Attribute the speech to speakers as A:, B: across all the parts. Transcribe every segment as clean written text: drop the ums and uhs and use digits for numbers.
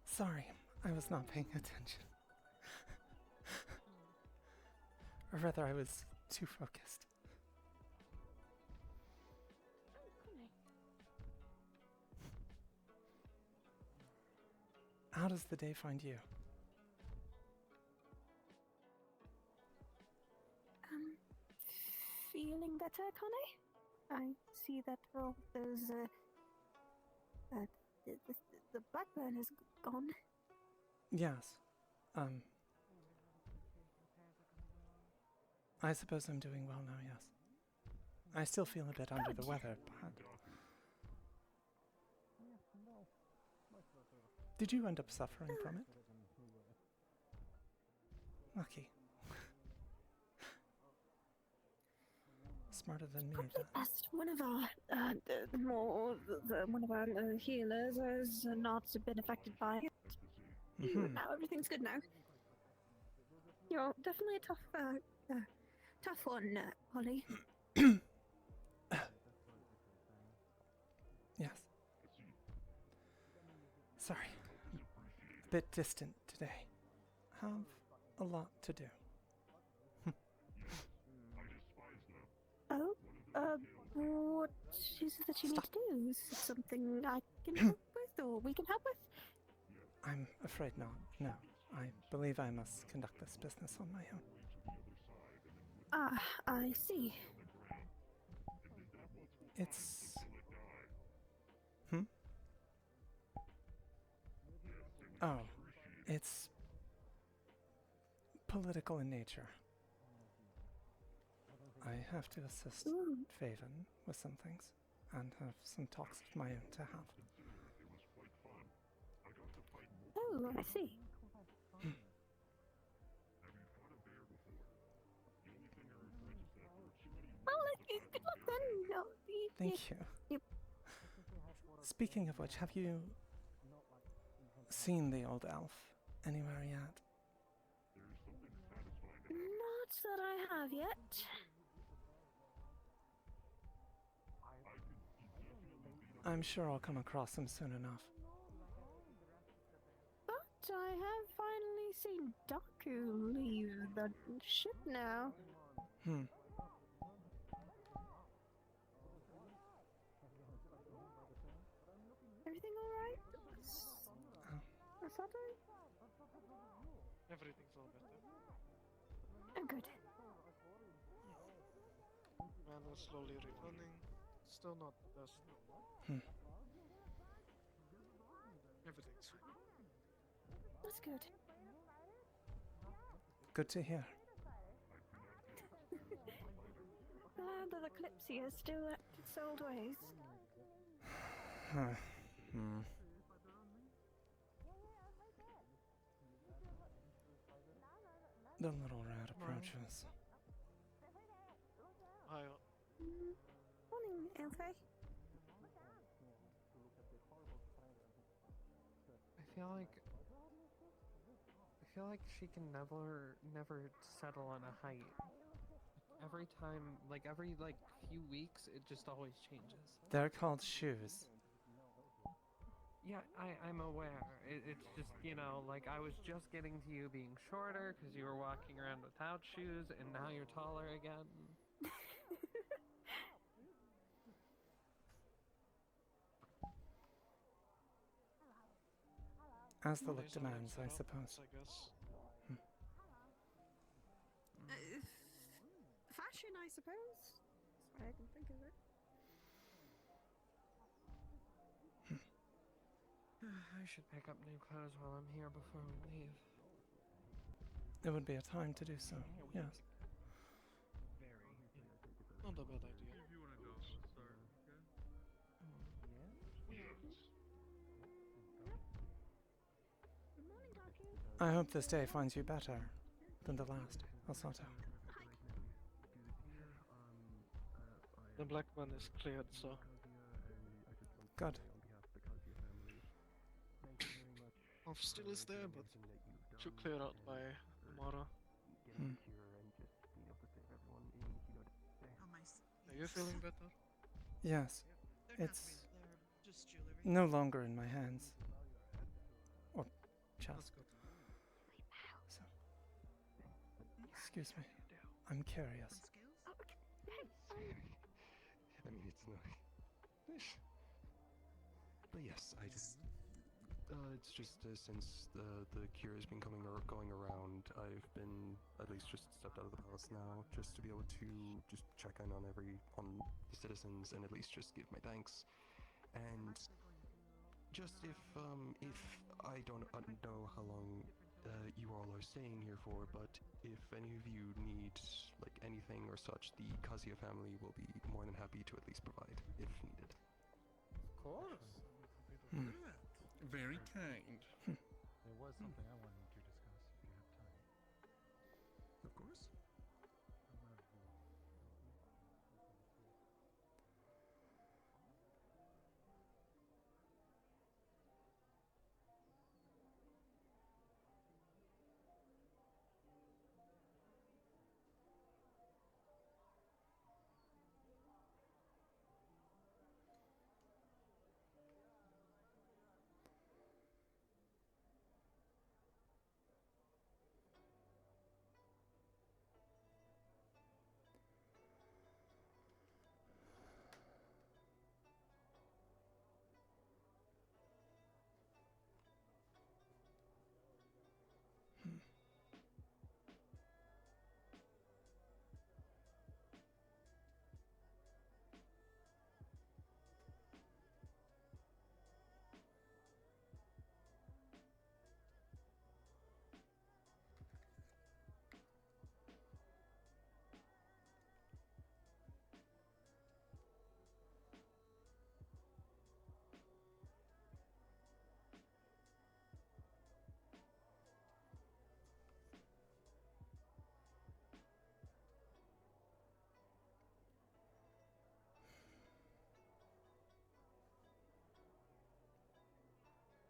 A: Sorry, I was not paying attention. Or rather, I was too focused. How does the day find you?
B: Feeling better, Akane? I see that all those, the backburn is gone.
A: Yes. I suppose I'm doing well now, yes. I still feel a bit under the weather, but... Did you end up suffering from it? Lucky. Smarter than me,
B: Probably
A: then.
B: best. One of our, one of our healers has not been affected by it. Now everything's good now. You're definitely a tough one, Holly.
A: Yes. Sorry. A bit distant today. Have a lot to do.
B: What is it that you need to do? Is it something I can help with, or we can help with?
A: I'm afraid not, no. I believe I must conduct this business on my own.
B: Ah, I see.
A: It's... Oh, it's... political in nature. I have to assist Faeven with some things, and have some talks of my own to have.
B: Oh, I see. Well, good luck then. No,
A: Thank you. Speaking of which, have you seen the old elf anywhere yet?
B: Not that I have yet.
A: I'm sure I'll come across him soon enough.
B: But I have finally seen Daku leave the ship now. Everything alright? Is that right?
C: Everything's all better.
B: Oh, good.
C: Man is slowly returning. Still not the best. Everything's fine.
B: That's good.
A: Good to hear.
B: The land of the Kalypsia is still at its old ways.
A: The little rat approaches.
C: Hi.
B: Morning, Elfie.
D: I feel like she can never settle on a height. Every time, every few weeks, it just always changes.
A: They're called shoes.
D: Yeah, I'm aware. It's just, I was just getting to you being shorter because you were walking around without shoes, and now you're taller again.
A: As the look demands, I suppose.
C: I guess.
B: Fashion, I suppose. That's what I can think of it.
D: I should pick up new clothes while I'm here before we leave.
A: It would be a time to do so, yes.
C: Not a bad idea.
E: If you want to go, let's start, okay?
B: Good morning, Daku.
A: I hope this day finds you better than the last, Osato.
C: The black one is cleared, so.
A: Good.
C: Off still is there, but should clear out by tomorrow. Are you feeling better?
A: Yes. It's...
F: Just jewelry.
A: no longer in my hands. Or chest. So, excuse me. I'm curious.
E: I mean, it's not. But yes, I just. It's just since the cure has been going around, I've been at least just stepped out of the palace now, just to be able to just check in on the citizens and at least just give my thanks. And just if I don't know how long you all are staying here for, but if any of you need like anything or such, the Kazuya family will be more than happy to at least provide if needed.
F: Of course.
A: Hmm.
F: Very kind.
G: There was something I wanted to discuss if you have time.
E: Of course.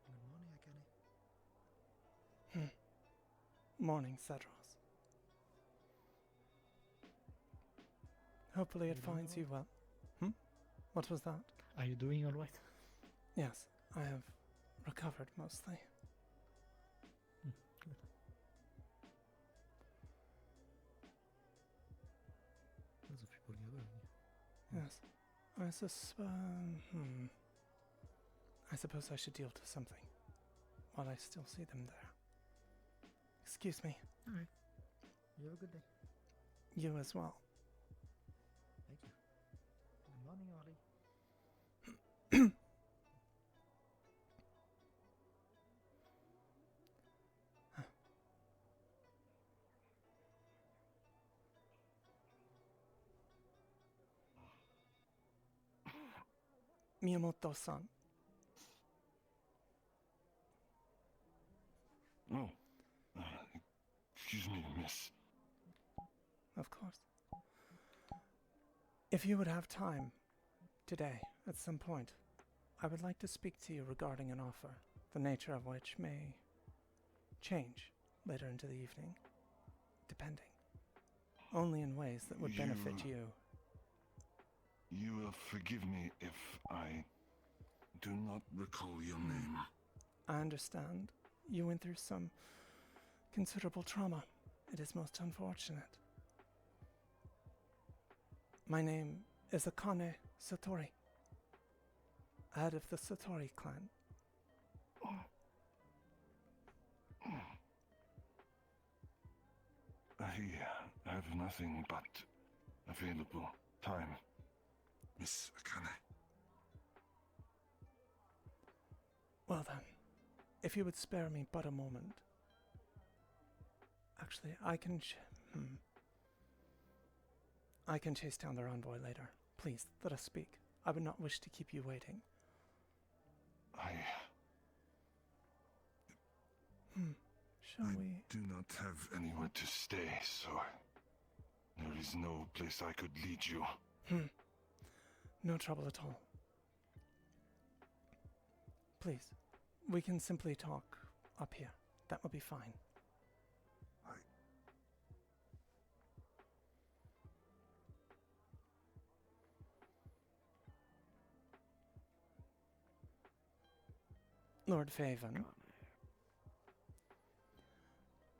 G: Good morning, Akane.
A: Morning, Cedros. Hopefully it
G: You doing
A: finds you well. What was that?
G: Are you doing all right?
A: Yes, I have recovered mostly.
G: Good. Lots of people here.
A: Yes, I suppose I should deal to something while I still see them there. Excuse me,
G: All right. You have a good day.
A: you as well.
G: Thank you. Good morning, Ollie.
A: Miyamoto-san.
H: Oh, excuse me, miss.
A: Of course. If you would have time today, at some point, I would like to speak to you regarding an offer, the nature of which may change later into the evening, depending. Only in ways that would benefit you.
H: You will forgive me if I do not recall your name.
A: I understand. You went through some considerable trauma. It is most unfortunate. My name is Akane Satori, head of the Satori clan.
H: I have nothing but available time, Miss Akane.
A: Well then, if you would spare me but a moment. Actually, I can chase down their envoy later. Please, let us speak. I would not wish to keep you waiting. Shall
H: I
A: we?
H: do not have anywhere to stay, so there is no place I could lead you.
A: No trouble at all. Please, we can simply talk up here. That will be fine. Lord Faeven,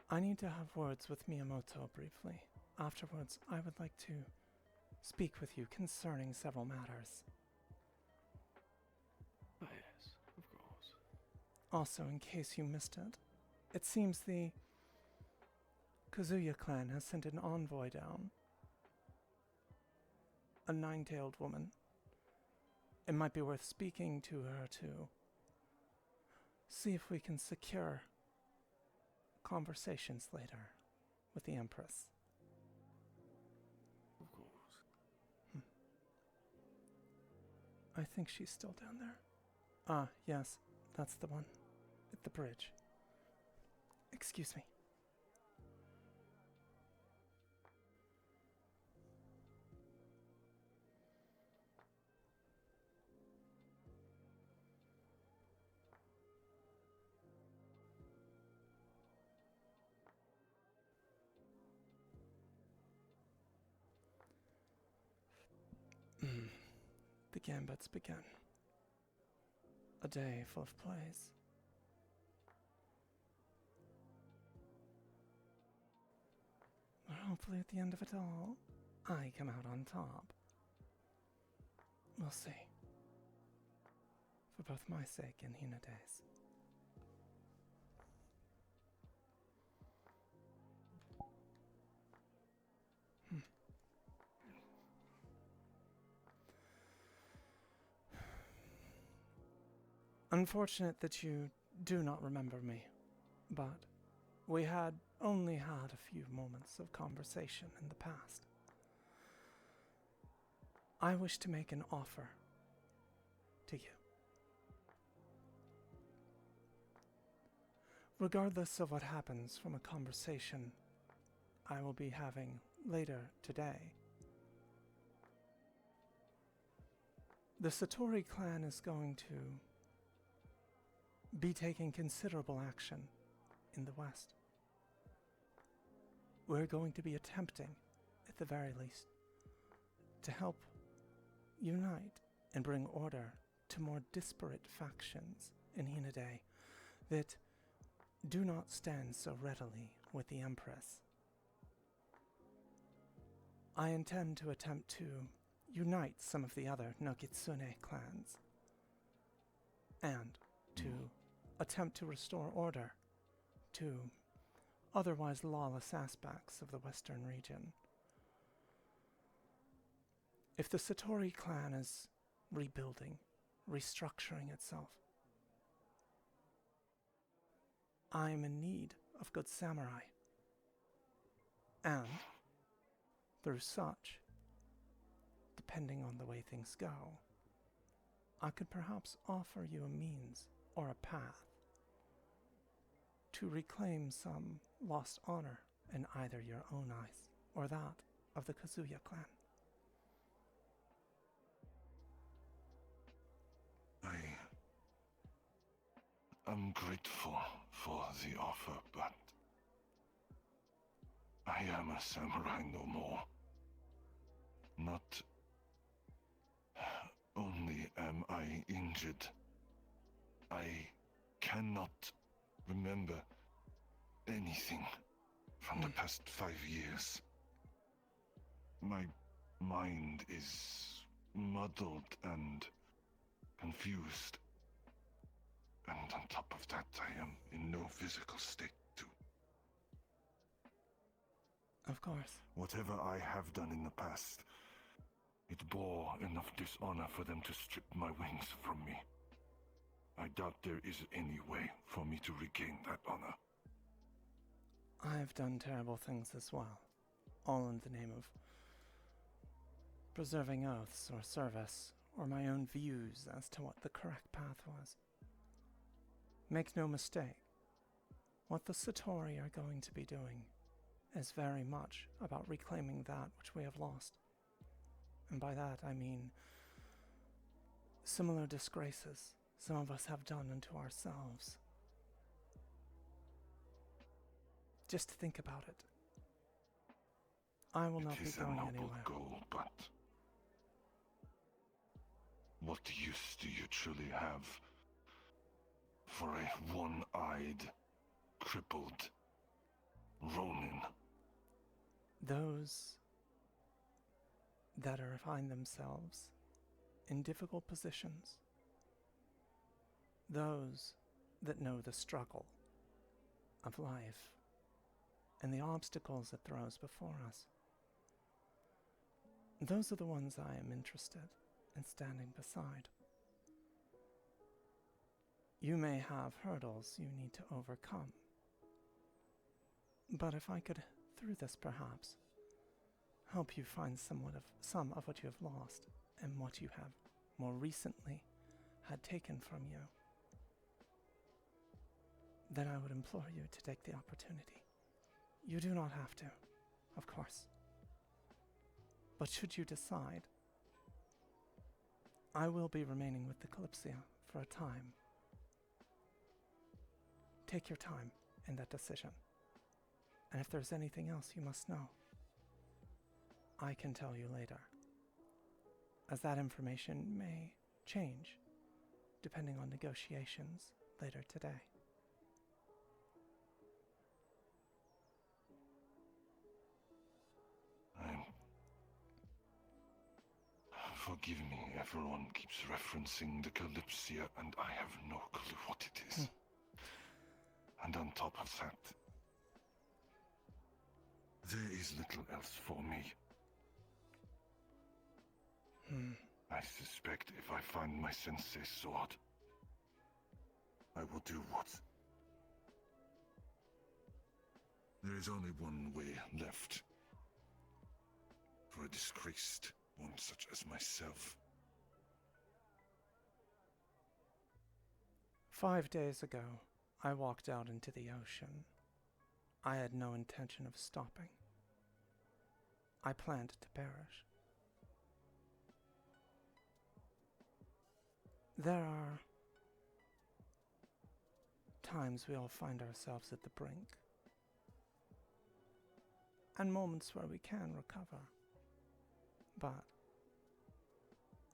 A: I need to have words with Miyamoto briefly. Afterwards, I would like to speak with you concerning several matters.
C: Oh, yes, of course.
A: Also, in case you missed it, it seems the Kazuya clan has sent an envoy down. A nine-tailed woman. It might be worth speaking to her to see if we can secure conversations later with the Empress.
C: Of course.
A: I think she's still down there. Ah, yes, that's the one. At the bridge. Excuse me. The gambits begin. A day full of plays. But hopefully at the end of it all, I come out on top. We'll see. For both my sake and Hinade's. Unfortunate that you do not remember me, but we had only had a few moments of conversation in the past. I wish to make an offer to you. Regardless of what happens from a conversation I will be having later today, the Satori clan is going to be taking considerable action in the West. We're going to be attempting, at the very least, to help unite and bring order to more disparate factions in Hinade that do not stand so readily with the Empress. I intend to attempt to unite some of the other Nogitsune clans and to attempt to restore order to otherwise lawless aspects of the western region. If the Satori clan is rebuilding, restructuring itself, I am in need of good samurai. And, through such, depending on the way things go, I could perhaps offer you a means or a path to reclaim some lost honor in either your own eyes or that of the Kazuya clan.
H: I am grateful for the offer, but I am a samurai no more. Not only am I injured, I cannot remember anything from the past 5 years. My mind is muddled and confused. And on top of that, I am in no physical state to...
A: Of course.
H: Whatever I have done in the past, it bore enough dishonor for them to strip my wings from me. I doubt there is any way for me to regain that honor.
A: I've done terrible things as well, all in the name of preserving oaths or service, or my own views as to what the correct path was. Make no mistake, what the Satori are going to be doing is very much about reclaiming that which we have lost. And by that I mean similar disgraces some of us have done unto ourselves. Just think about it. I will not be going
H: It is a noble
A: anywhere.
H: goal, but what use do you truly have for a one-eyed, crippled Ronin.
A: Those that find themselves in difficult positions, those that know the struggle of life and the obstacles it throws before us, those are the ones I am interested in standing beside. You may have hurdles you need to overcome, but if I could, through this perhaps, help you find some of what you have lost and what you have more recently had taken from you, then I would implore you to take the opportunity. You do not have to, of course. But should you decide, I will be remaining with the Kalypsia for a time. Take your time in that decision. And if there's anything else you must know, I can tell you later, as that information may change depending on negotiations later today.
H: Forgive me, everyone keeps referencing the Kalypsia, and I have no clue what it is. And on top of that, there is little else for me. I suspect if I find my sensei's sword, I will do what? There is only one way left for a disgraced one such as myself.
A: 5 days ago, I walked out into the ocean. I had no intention of stopping. I planned to perish. There are times we all find ourselves at the brink, and moments where we can recover. But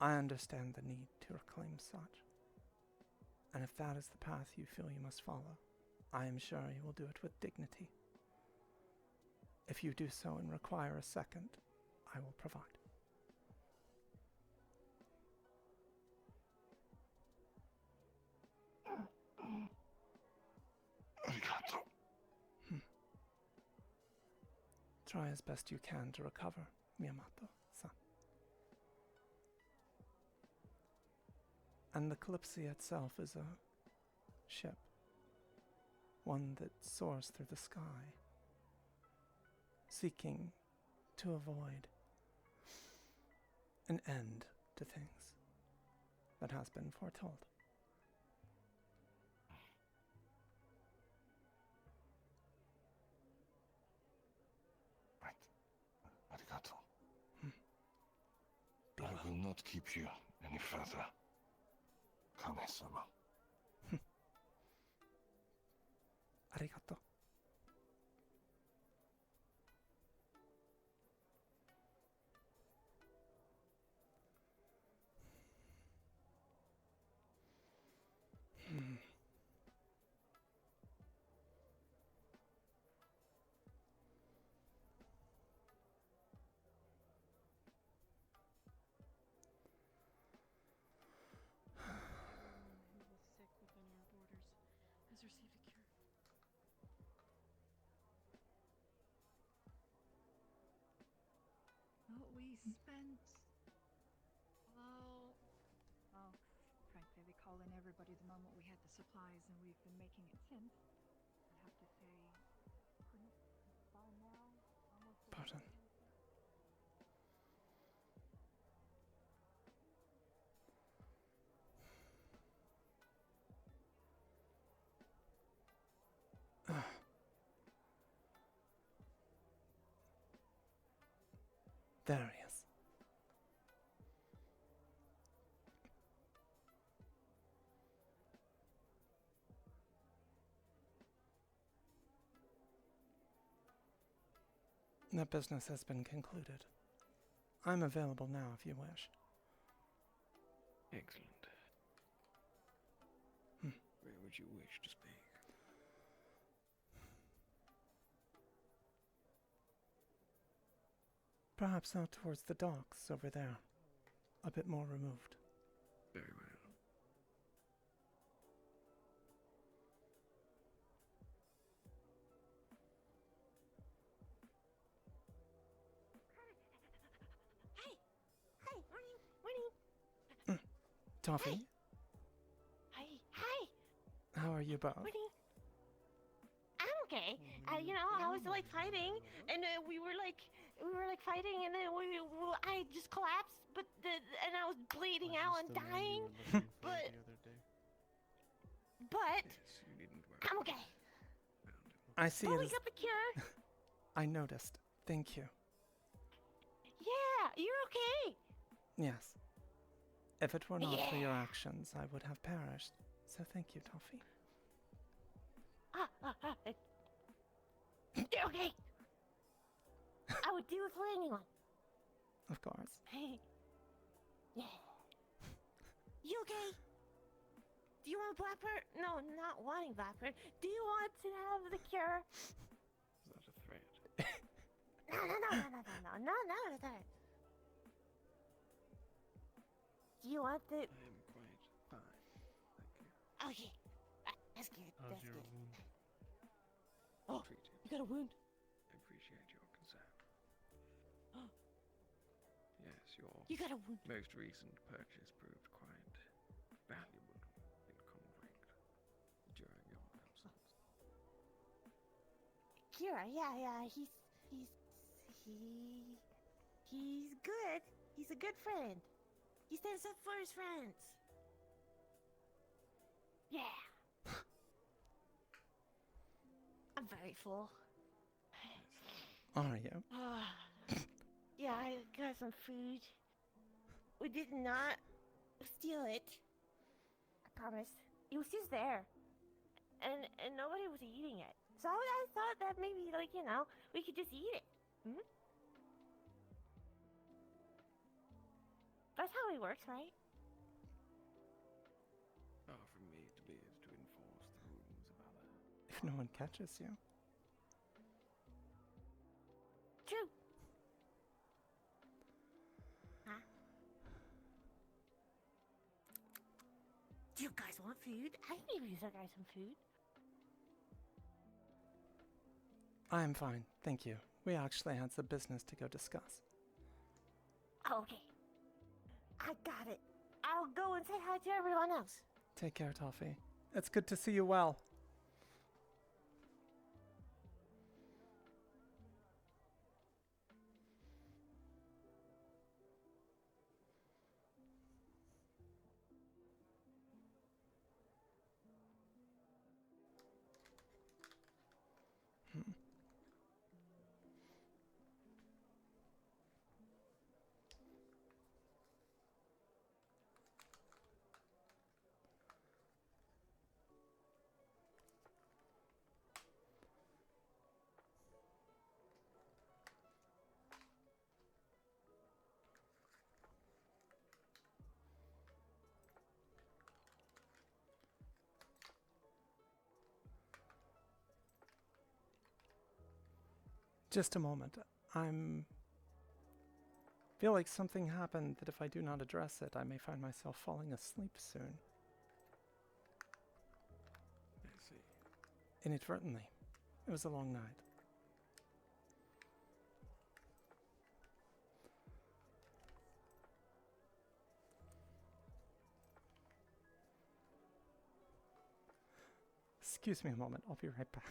A: I understand the need to reclaim such. And if that is the path you feel you must follow, I am sure you will do it with dignity. If you do so and require a second, I will provide.
H: Arigato.
A: Try as best you can to recover, Miyamoto-san. And the Kalypsia itself is a ship, one that soars through the sky, seeking to avoid an end to things that has been foretold.
H: Right. Arigato. I will not keep you any further. Kame-sama.
A: Arigato.
I: Who was sick within our borders has received a cure. Well, we spent. Well, frankly, they call in everybody the moment we had the supplies, and we've been making it since. I'd have to say, by now, almost.
A: Pardon. There he is. That business has been concluded. I'm available now if you wish.
J: Excellent. Where would
C: would you wish to speak?
A: Perhaps out towards the docks over there. A bit more removed.
C: Very well.
J: Hey! Hey! Morning!
A: Toffee,
J: Hi! Hi!
A: how are you both?
J: Morning! I'm okay. I was like fighting, and we were like fighting, and then I just collapsed, and I was bleeding out and dying. But
C: Yes, you needn't worry.
J: I'm okay.
A: I see
J: But
A: it
J: we
A: as...
J: got the cure.
A: I noticed. Thank you.
J: Yeah, you're okay.
A: Yes. If it were not for your
J: Yeah.
A: actions, I would have perished. So thank you, Toffee.
J: You're okay. I would do it for anyone.
A: Of course.
J: Yeah. You okay? Do you want Blackbird? No, not wanting Blackbird. Do you want to have the cure?
C: Is that a threat?
J: No. Do you want the...
C: I am quite fine, thank you.
J: Okay. That's good.
E: How's
J: That's
E: your
J: good.
E: wound?
J: Oh,
C: Treated.
J: you got a wound?
C: I appreciate your concern. Yes, your
J: You got a wound.
C: most recent purchase proved quite valuable in conflict during your absence.
J: Kira, yeah. He's good. He's a good friend. He stands up for his friends. Yeah. I'm very full.
A: Are you?
J: Yeah, I got some food. We did not steal it. I promise. It was just there. And nobody was eating it. So I thought that maybe, we could just eat it. Hmm? That's how it works, right?
C: Far from me to be as to enforce the rulings of others.
A: If no one catches you.
J: True. Huh? Do you guys want food? I can give you guys some food.
A: I am fine, thank you. We actually had some business to go discuss.
J: Okay. I got it. I'll go and say hi to everyone else.
A: Take care, Toffee. It's good to see you well. Just a moment. Feel like something happened that if I do not address it, I may find myself falling asleep soon.
C: I see.
A: Inadvertently. It was a long night. Excuse me a moment. I'll be right back.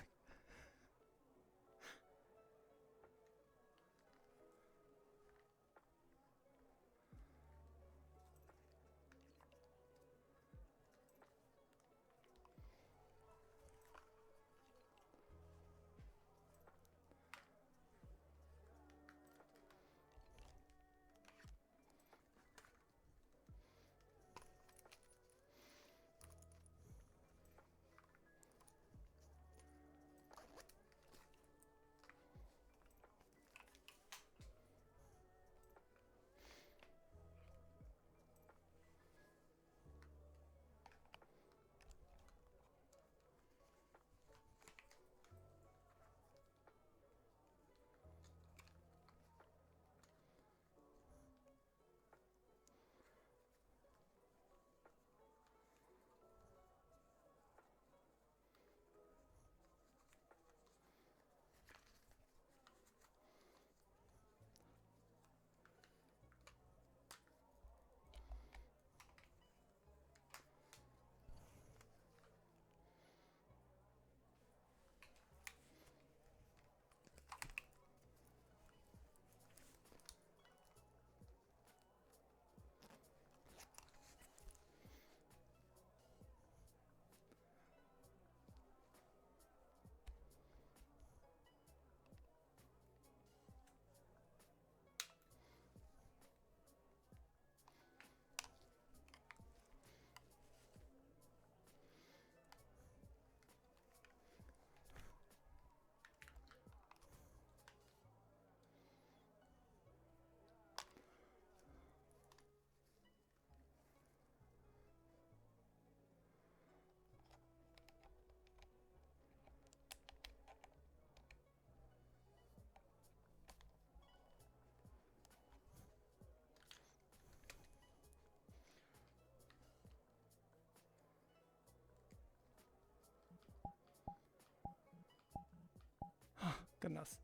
A: goodness.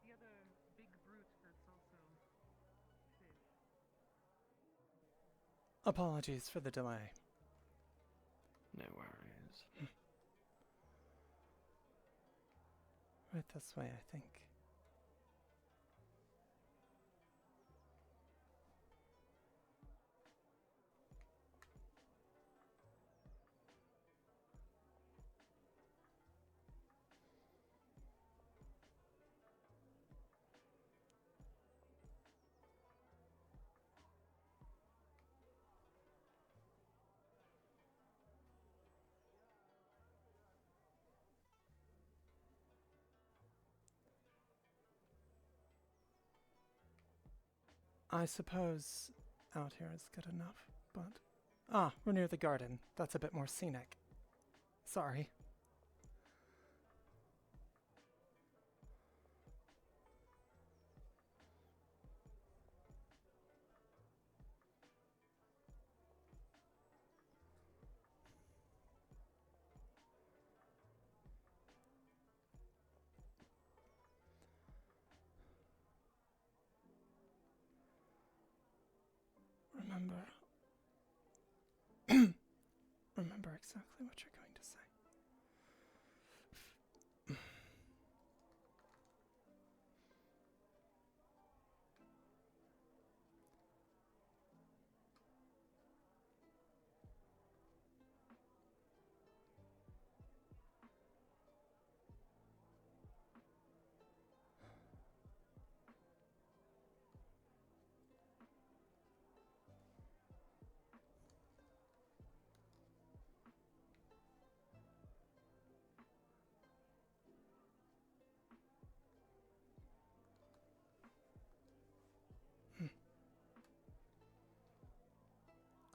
D: The other big brute that's also fish.
A: Apologies for the delay.
C: No worries.
A: Right this way, I think. I suppose out here is good enough, but... Ah, we're near the garden. That's a bit more scenic. Sorry. Remember exactly what you're going to say.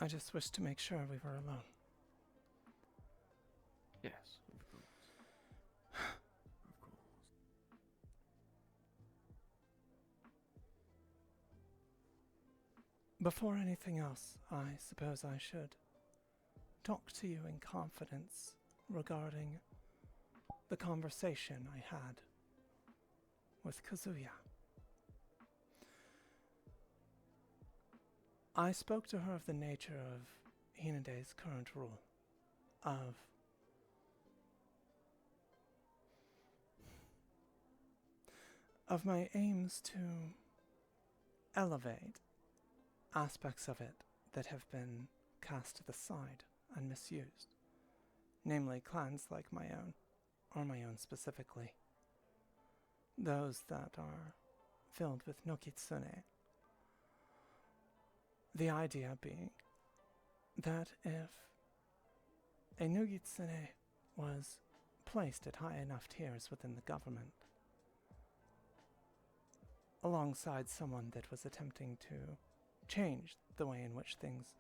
A: I just wish to make sure we were alone.
C: Yes, of course. Of course.
A: Before anything else, I suppose I should talk to you in confidence regarding the conversation I had with Kazuya. I spoke to her of the nature of Hinade's current rule, of my aims to elevate aspects of it that have been cast to the side and misused, namely clans like my own, or my own specifically, those that are filled with Nokitsune. The idea being that if a Nogitsune was placed at high enough tiers within the government, alongside someone that was attempting to change the way in which things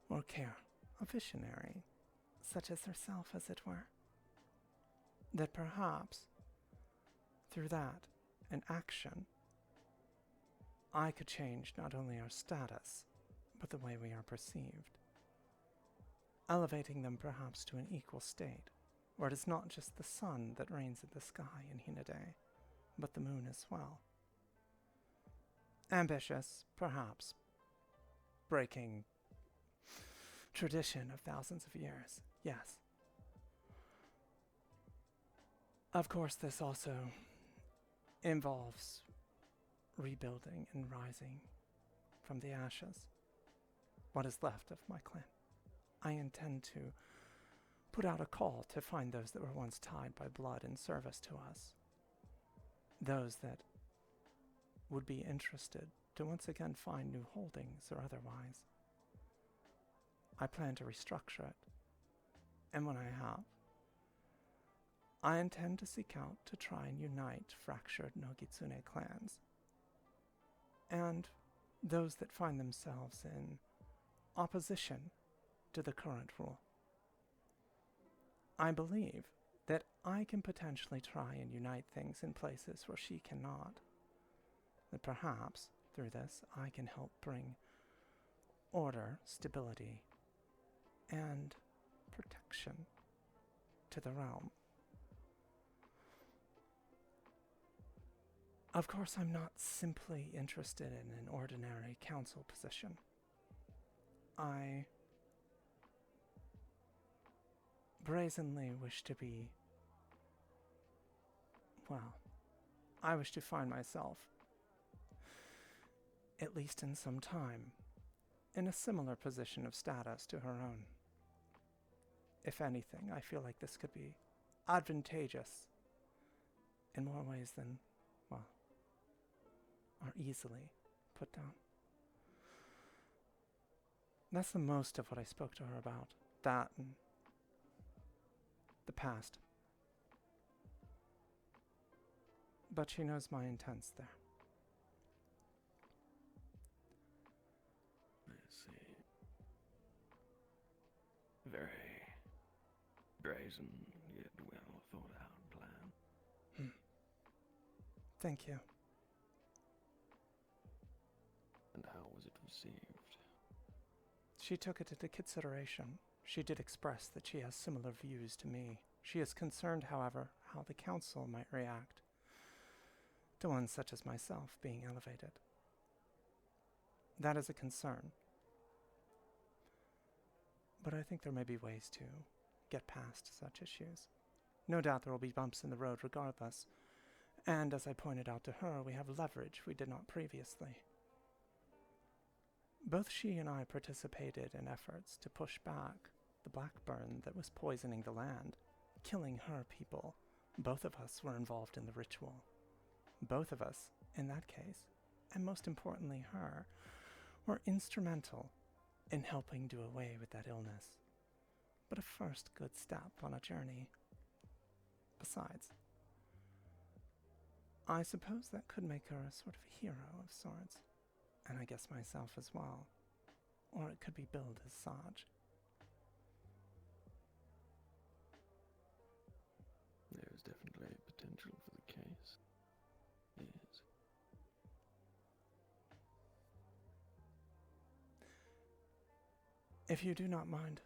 A: work here, a visionary, such as herself as it were, that perhaps through that, an action, I could change not only our status, but the way we are perceived, elevating them perhaps to an equal state, where it is not just the sun that reigns in the sky in Hinade, but the moon as well. Ambitious, perhaps, breaking tradition of thousands of years, yes. Of course, this also involves rebuilding and rising from the ashes what is left of my clan. I intend to put out a call to find those that were once tied by blood in service to us, those that would be interested to once again find new holdings or otherwise. I plan to restructure it, and when I have, I intend to seek out to try and unite fractured Nogitsune clans, and those that find themselves in opposition to the current rule. I believe that I can potentially try and unite things in places where she cannot. That perhaps, through this, I can help bring order, stability, and protection to the realm. Of course, I'm not simply interested in an ordinary council position. I brazenly wish to be, well, I wish to find myself, at least in some time, in a similar position of status to her own. If anything, I feel like this could be advantageous in more ways than, well, are easily put down. That's the most of what I spoke to her about. That and the past. But she knows my intents there.
C: I see. Very brazen, yet well thought out plan.
A: Thank you.
C: And how was it received?
A: She took it into consideration. She did express that she has similar views to me. She is concerned, however, how the council might react to one such as myself being elevated. That is a concern. But I think there may be ways to get past such issues. No doubt there will be bumps in the road regardless. And as I pointed out to her, we have leverage we did not previously. Both she and I participated in efforts to push back the Blackburn that was poisoning the land, killing her people. Both of us were involved in the ritual. Both of us, in that case, and most importantly her, were instrumental in helping do away with that illness. But a first good step on a journey. Besides, I suppose that could make her a sort of hero of sorts, and I guess myself as well. Or it could be billed as such.
C: There is definitely potential for the case. Yes.
A: If you do not mind,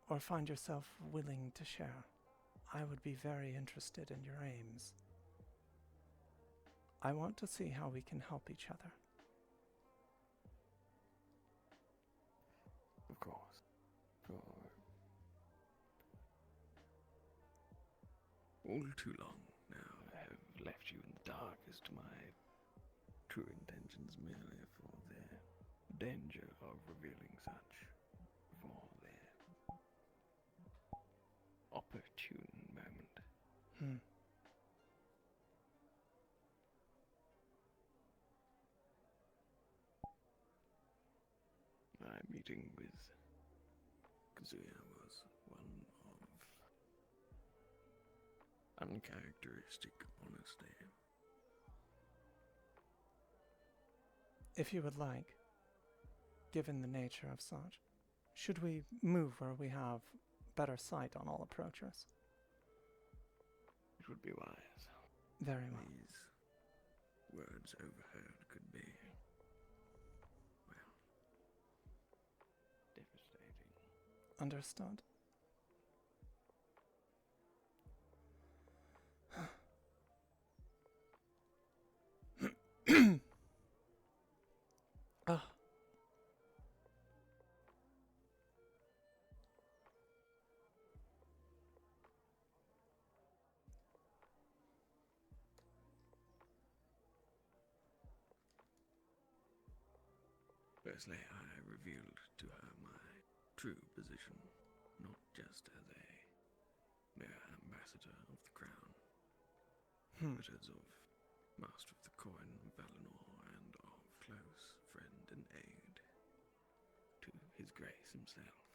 A: or find yourself willing to share, I would be very interested in your aims. I want to see how we can help each other.
C: Of course. For all too long now, I have left you in the dark as to my true intentions merely for the danger of revealing such, for the opportune moment. My meeting with Kazuya was one of uncharacteristic honesty.
A: If you would like, given the nature of such, should we move where we have better sight on all approachers?
C: It would be wise.
A: Very well.
C: These words overheard could be, well, devastating.
A: Understood. Ah.
C: Firstly, I revealed to her my true position, not just as a mere ambassador of the crown, but as of master of the coin of Valinor and of close friend and aid to his grace himself.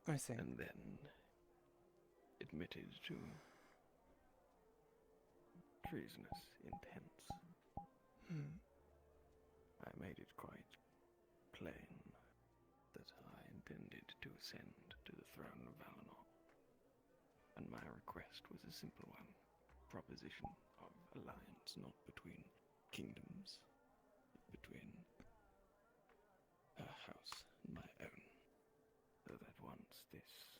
A: I see.
C: And then admitted to treasonous intents I made it quite plain that I intended to ascend to the throne of Valinor, and my request was a simple one, proposition of alliance not between kingdoms, but between her house and my own, so that once this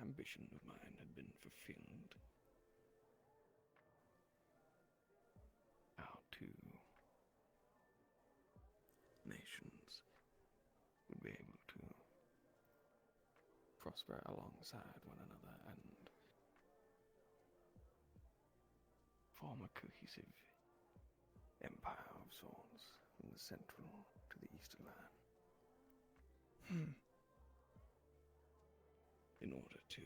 C: ambition of mine had been fulfilled, our two nations would be able to prosper alongside one another and form a cohesive empire of sorts from the central to the eastern land. In order to,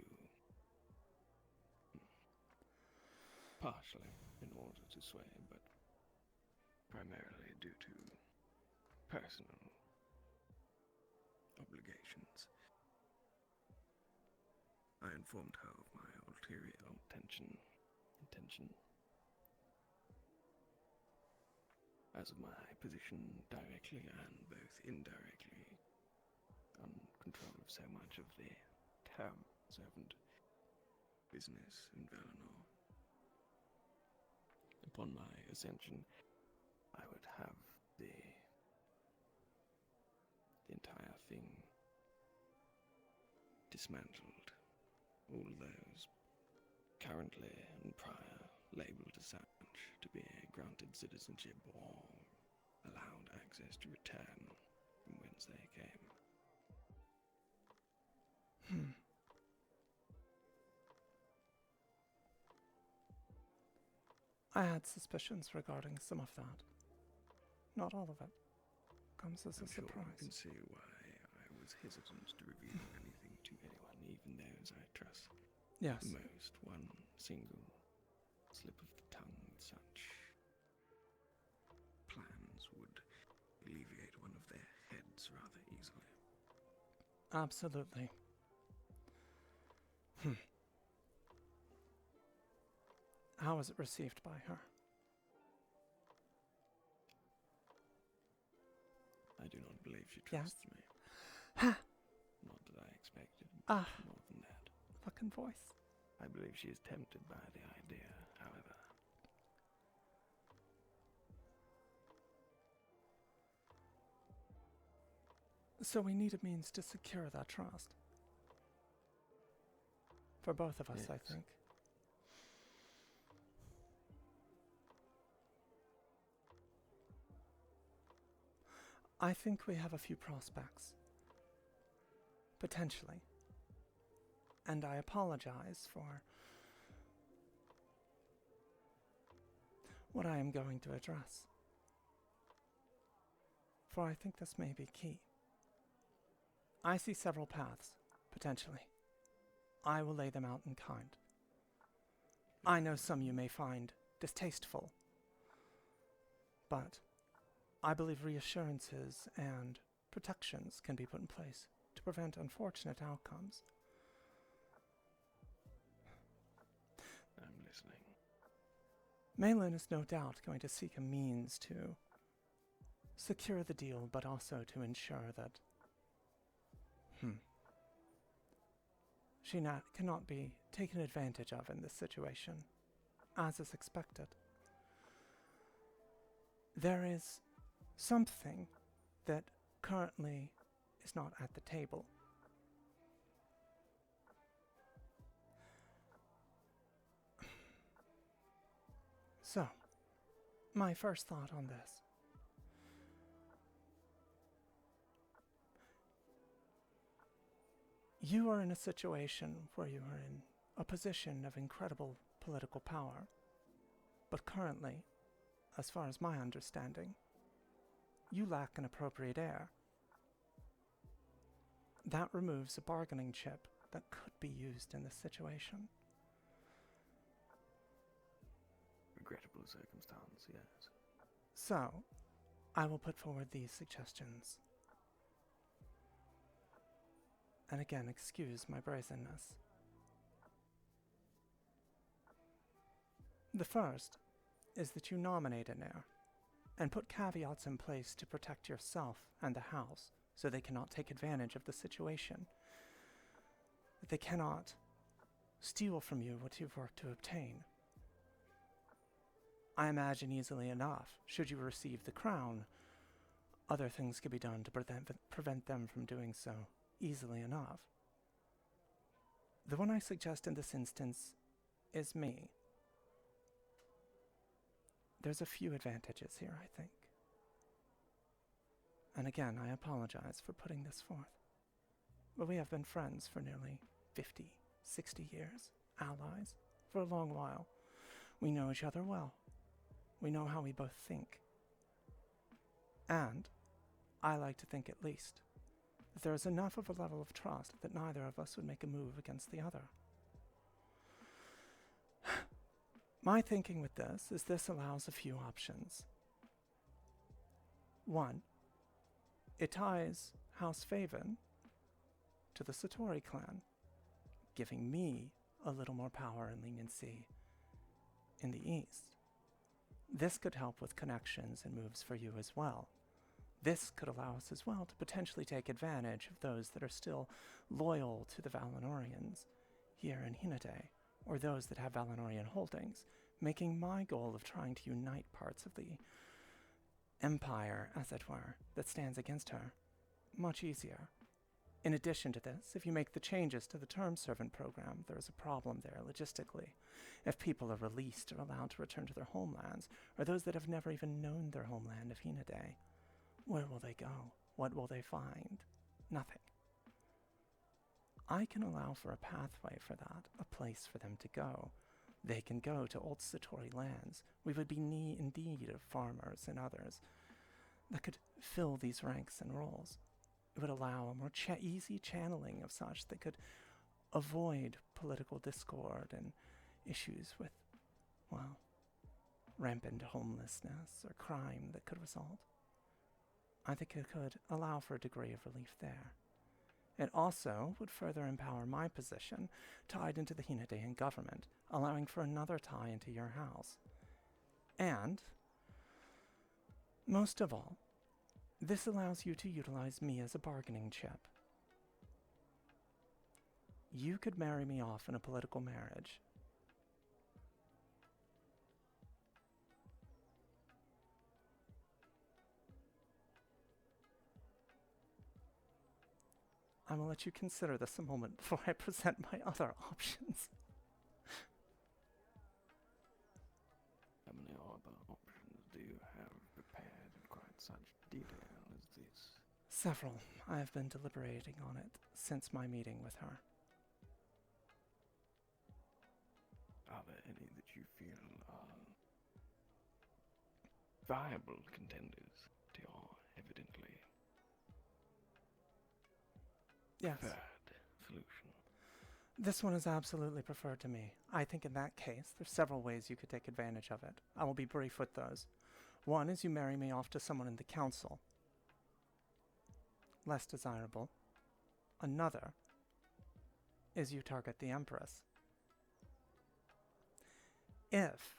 C: partially in order to sway, but primarily due to personal obligations, I informed her of my ulterior intention, as of my position directly and both indirectly on control of so much of the town servant business in Valinor. Upon my ascension, I would have the entire thing dismantled. All those currently and prior labeled as such to be granted citizenship or allowed access to return from whence they came.
A: I had suspicions regarding some of that. Not all of it. Comes as a
C: I'm sure you
A: surprise.
C: can see why I was hesitant to reveal anything to anyone, even those I trust.
A: Yes.
C: Most one single slip of the tongue with such plans would alleviate one of their heads rather easily.
A: Absolutely. How was it received by her?
C: I do not believe she
A: Yes?
C: trusts me.
A: Ha!
C: Not that I expected
A: Ah.
C: more than that.
A: Fucking voice.
C: I believe she is tempted by the idea, however.
A: So we need a means to secure that trust. For both of us, I
C: Yes.
A: think. I think we have a few prospects. Potentially. And I apologize for what I am going to address. For I think this may be key. I see several paths, potentially. I will lay them out in kind. I know some you may find distasteful, but I believe reassurances and protections can be put in place to prevent unfortunate outcomes.
C: I'm listening.
A: Malin is no doubt going to seek a means to secure the deal, but also to ensure that she cannot be taken advantage of in this situation, as is expected. There is something that currently is not at the table. So, my first thought on this. You are in a situation where you are in a position of incredible political power, but currently, as far as my understanding, you lack an appropriate heir. That removes a bargaining chip that could be used in this situation.
C: Regrettable circumstance, yes.
A: So, I will put forward these suggestions. And again, excuse my brazenness. The first is that you nominate an heir and put caveats in place to protect yourself and the house so they cannot take advantage of the situation. That they cannot steal from you what you've worked to obtain. I imagine easily enough, should you receive the crown, other things could be done to prevent them from doing so easily enough. The one I suggest in this instance is me. There's a few advantages here, I think. And again, I apologize for putting this forth. But we have been friends for nearly 50, 60 years, allies, for a long while. We know each other well. We know how we both think. And I like to think at least that there is enough of a level of trust that neither of us would make a move against the other. My thinking with this is this allows a few options. One, it ties House Faeven to the Satori clan, giving me a little more power and leniency in the east. This could help with connections and moves for you as well. This could allow us as well to potentially take advantage of those that are still loyal to the Valinorians here in Hinode, or those that have Valinorian holdings, making my goal of trying to unite parts of the empire, as it were, that stands against her, much easier. In addition to this, if you make the changes to the term servant program, there is a problem there logistically. If people are released or allowed to return to their homelands, or those that have never even known their homeland of Hinode, where will they go? What will they find? Nothing. I can allow for a pathway for that, a place for them to go. They can go to old Satori lands. We would be in need of farmers and others that could fill these ranks and roles. It would allow a more easy channeling of such that could avoid political discord and issues with, well, rampant homelessness or crime that could result. I think it could allow for a degree of relief there. It also would further empower my position tied into the Hinadean government, allowing for another tie into your house. And, most of all, this allows you to utilize me as a bargaining chip. You could marry me off in a political marriage. I will let you consider this a moment before I present my other options.
C: How many other options do you have prepared in quite such detail as this?
A: Several. I have been deliberating on it since my meeting with her.
C: Are there any that you feel are viable contenders to your evidently
A: Yes.
C: preferred solution?
A: This one is absolutely preferred to me. I think in that case, there's several ways you could take advantage of it. I will be brief with those. One is you marry me off to someone in the council. Less desirable. Another is you target the Empress. If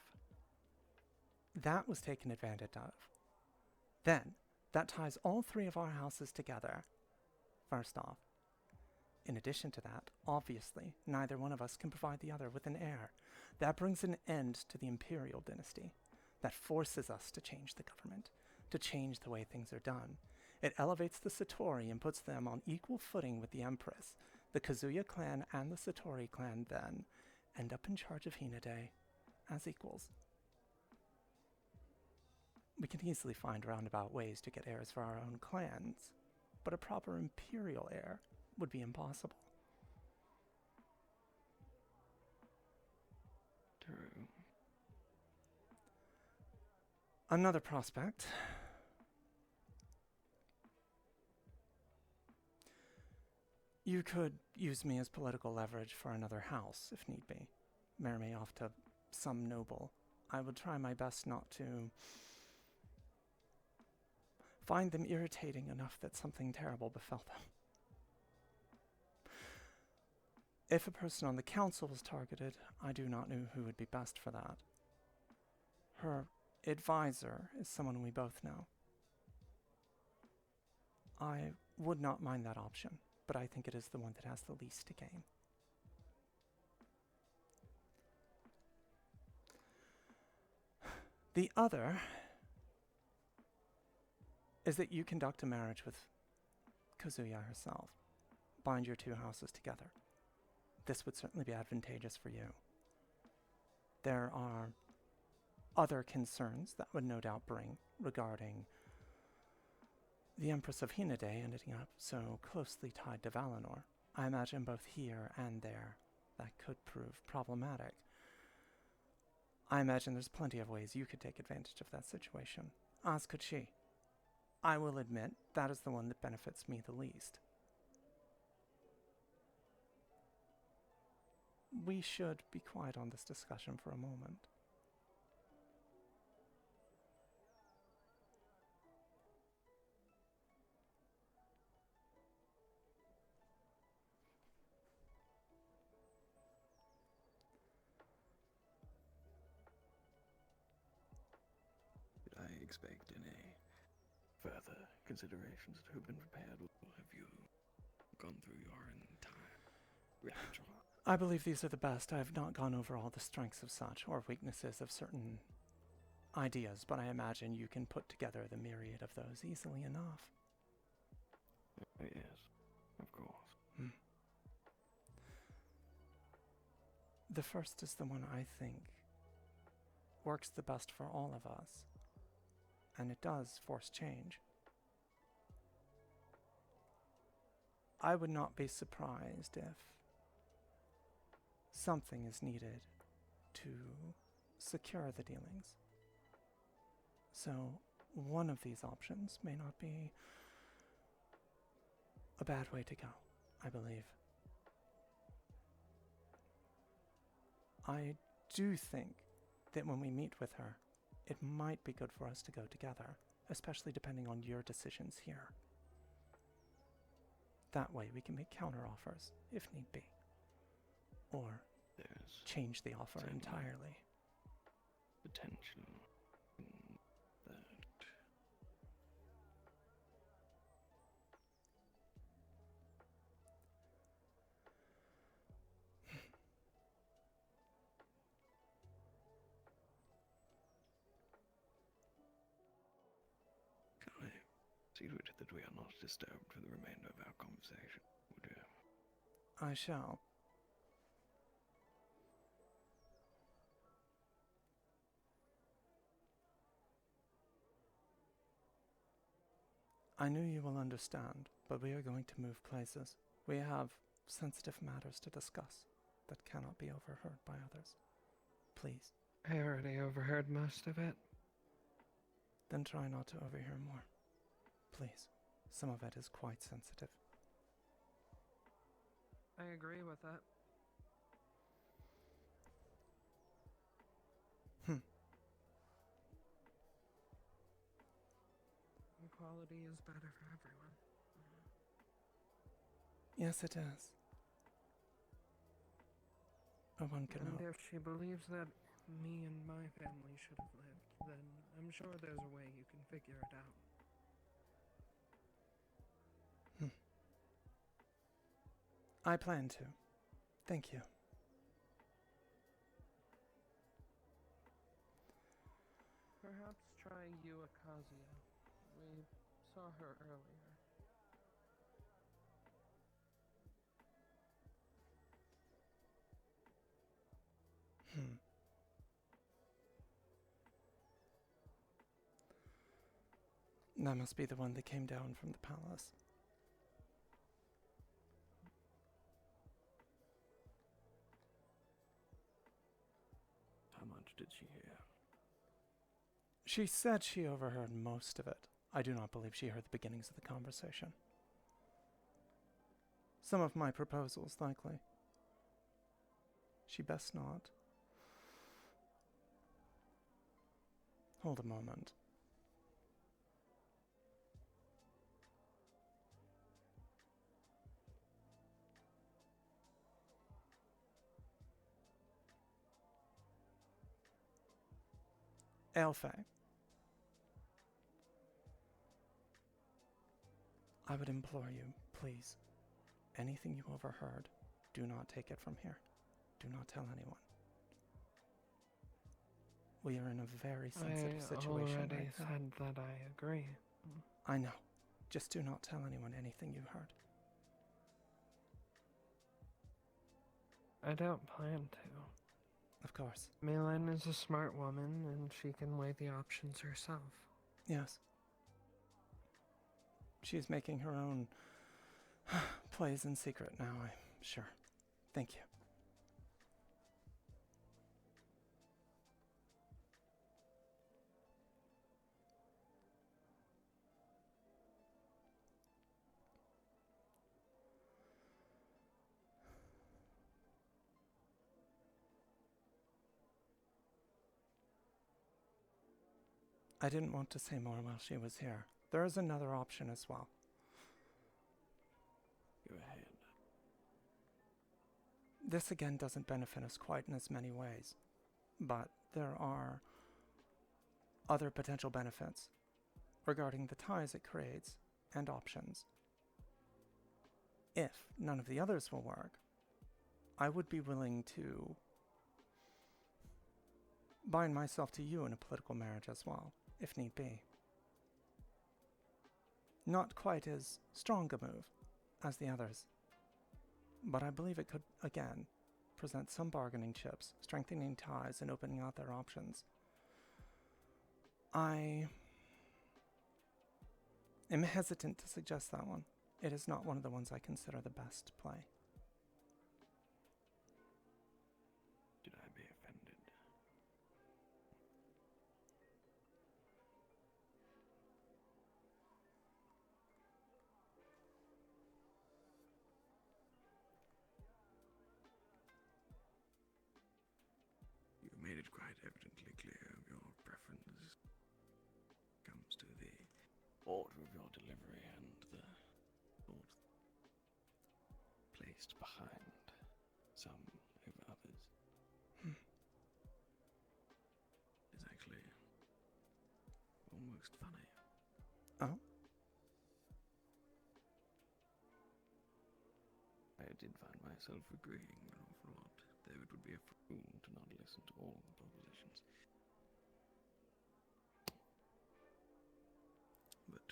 A: that was taken advantage of, then that ties all three of our houses together, first off. In addition to that, obviously, neither one of us can provide the other with an heir. That brings an end to the Imperial dynasty. That forces us to change the government, to change the way things are done. It elevates the Satori and puts them on equal footing with the Empress. The Kazuya clan and the Satori clan then end up in charge of Hinode as equals. We can easily find roundabout ways to get heirs for our own clans, but a proper Imperial heir would be impossible.
C: True.
A: Another prospect. You could use me as political leverage for another house, if need be. Marry me off to some noble. I would try my best not to find them irritating enough that something terrible befell them. If a person on the council was targeted, I do not know who would be best for that. Her advisor is someone we both know. I would not mind that option, but I think it is the one that has the least to gain. The other is that you conduct a marriage with Kazuya herself. Bind your two houses together. This would certainly be advantageous for you. There are other concerns that would no doubt bring regarding the Empress of Hinode ending up so closely tied to Valinor. I imagine both here and there that could prove problematic. I imagine there's plenty of ways you could take advantage of that situation, as could she. I will admit that is the one that benefits me the least. We should be quiet on this discussion for a moment.
C: Did I expect any further considerations to have been prepared, or have you gone through your entire repertoire?
A: I believe these are the best. I have not gone over all the strengths of such, or weaknesses of certain ideas, but I imagine you can put together the myriad of those easily enough.
C: Yes, of course.
A: The first is the one I think works the best for all of us, and it does force change. I would not be surprised if something is needed to secure the dealings. So one of these options may not be a bad way to go, I believe. I do think that when we meet with her, it might be good for us to go together, especially depending on your decisions here. That way we can make counteroffers, if need be. Or
C: There's
A: change the offer
C: certainly
A: entirely.
C: potential in that. Can I see to it that we are not disturbed for the remainder of our conversation, would you?
A: I shall. I knew you will understand, but we are going to move places. We have sensitive matters to discuss that cannot be overheard by others. Please,
D: I already overheard most of it.
A: then try not to overhear more. Please, some of it is quite sensitive.
D: I agree with that. Equality is better for everyone.
A: Yes, it is. Or one can
D: And
A: hope.
D: if she believes that me and my family should have lived, then I'm sure there's a way you can figure it out.
A: I plan to. Thank you.
D: Perhaps try Kazuya. We saw her earlier.
A: That must be the one that came down from the palace.
C: How much did she hear?
A: She said she overheard most of it. I do not believe she heard the beginnings of the conversation. Some of my proposals, likely. She best not. Hold a moment. Aelfay, I would implore you, please, anything you overheard, do not take it from here. Do not tell anyone. We are in a very sensitive situation
D: I already
A: right now.
D: said that I agree.
A: I know. Just do not tell anyone anything you heard.
D: I don't plan to.
A: Of course.
D: Malin is a smart woman, and she can weigh the options herself.
A: Yes. She's making her own plays in secret now, I'm sure. Thank you. I didn't want to say more while she was here. There is another option as well.
C: Go ahead.
A: This again doesn't benefit us quite in as many ways, but there are other potential benefits regarding the ties it creates and options. If none of the others will work, I would be willing to bind myself to you in a political marriage as well, if need be. Not quite as strong a move as the others, but I believe it could, again, present some bargaining chips, strengthening ties, and opening out their options. I am hesitant to suggest that one. It is not one of the ones I consider the best play.
C: Did I be offended? You made it quite evidently clear of your preference comes to the order of your delivery and the thought placed behind some over others. It's actually almost funny.
A: Oh?
C: I did find myself agreeing an awful lot, though it would be a fool to not listen to all the propositions. But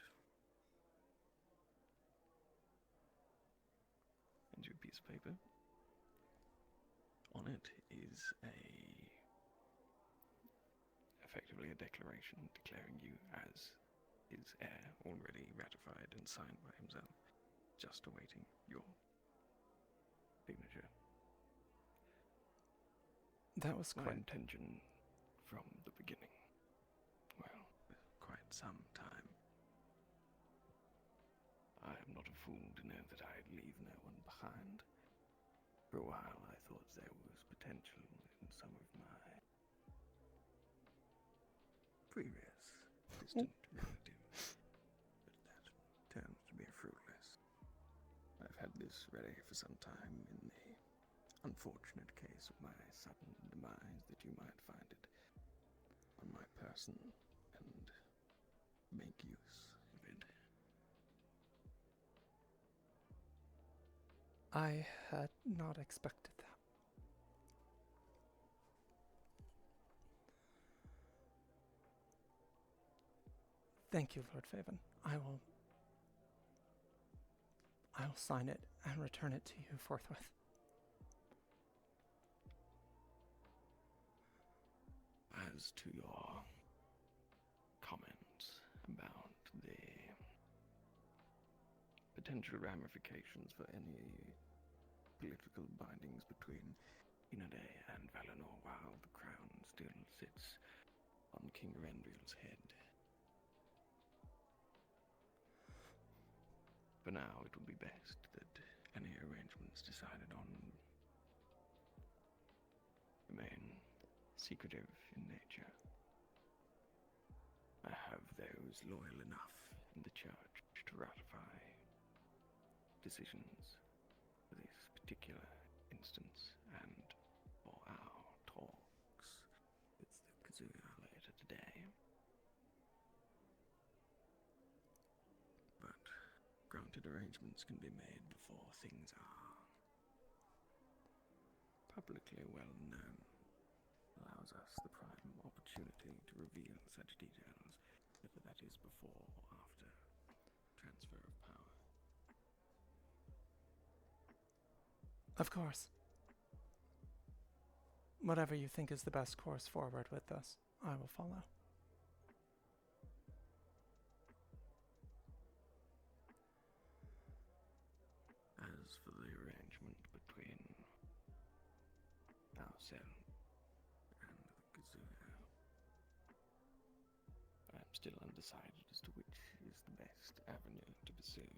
C: and your piece of paper. On it is effectively a declaration declaring you as his heir, already ratified and signed by himself, just awaiting your signature.
A: That was
C: My
A: quite...
C: intention from the beginning, well, quite some time. I am not a fool to know that I'd leave no one behind. For a while I thought there was potential in some of my previous distant relatives, but that turns to be fruitless. I've had this ready for some time in the unfortunate case of my sudden demise that you might find it on my person and make use of it.
A: I had not expected that. Thank you, Lord Faeven. I will sign it and return it to you forthwith.
C: As to your comments about the potential ramifications for any political bindings between Inade and Valinor while the crown still sits on King Rendriel's head. For now, it would be best that any arrangements decided on remain secretive in nature. I have those loyal enough in the church to ratify decisions for this particular instance and for our talks with the Kazuya later today. expected arrangements can be made before things are publicly well known, allows us the prime opportunity to reveal such details, whether that is before or after transfer of power.
A: Of course. Whatever you think is the best course forward with this, I will follow.
C: As for the arrangement between ourselves and the Kazuya, I am still undecided as to which is the best avenue to pursue.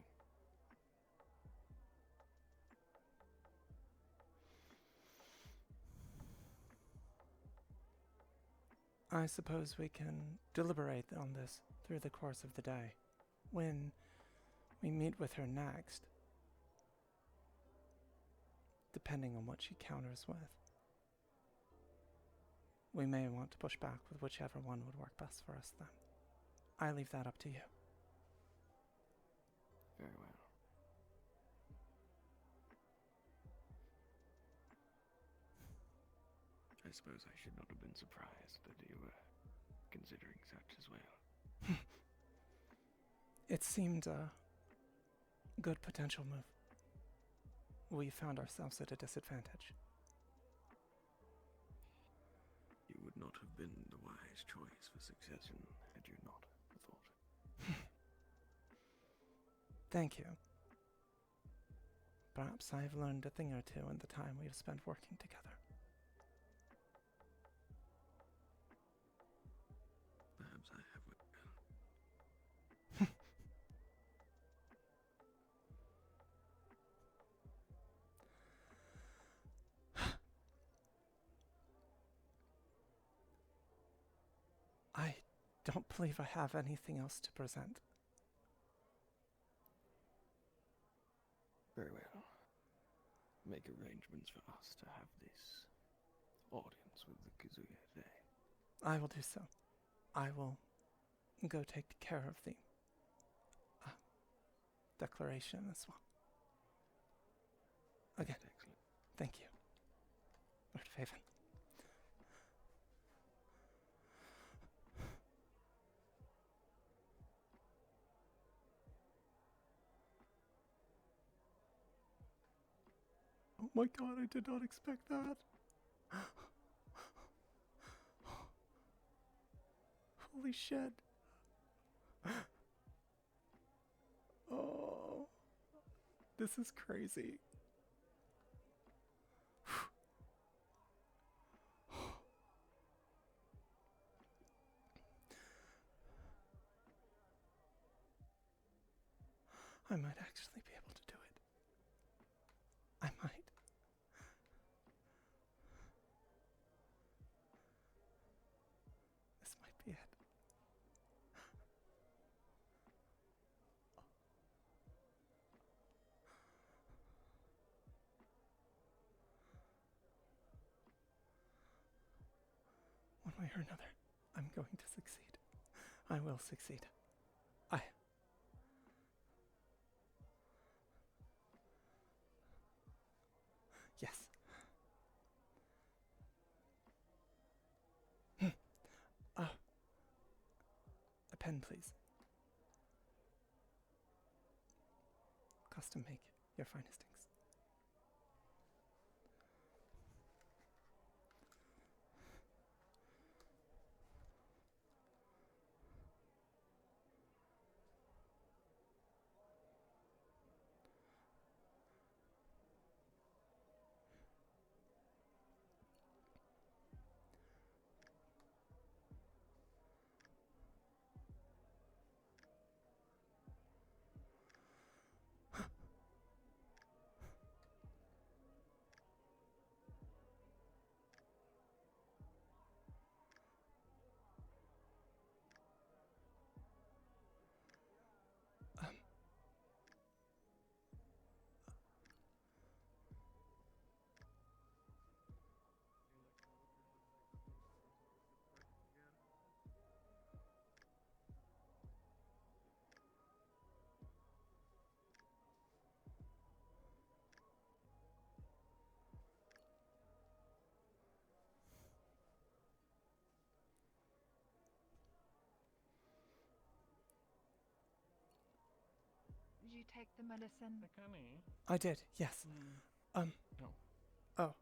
A: I suppose we can deliberate on this through the course of the day. When we meet with her next, depending on what she counters with, we may want to push back with whichever one would work best for us then. I leave that up to you.
C: Very well. I suppose I should not have been surprised that you were considering such as well.
A: It seemed a good potential move. We found ourselves at a disadvantage.
C: You would not have been the wise choice for succession had you not thought.
A: Thank you. Perhaps I have learned a thing or two in the time we have spent working together.
C: Perhaps I have.
A: I don't believe I have anything else to present.
C: Very well. Make arrangements for us to have this audience with the Kazuya today.
A: I will do so. I will go take care of the declaration as well. Again,
C: Excellent.
A: thank you, Lord Faeven. Oh my god, I did not expect that. Holy shit. Oh, this is crazy. I might actually be able to do it. I might. This might be it. One way or another, I'm going to succeed. I will succeed. Yes. A pen, please. Custom make your finest inks.
I: you take the medicine?
F: Akane.
A: I did, yes.
F: No.
A: Oh,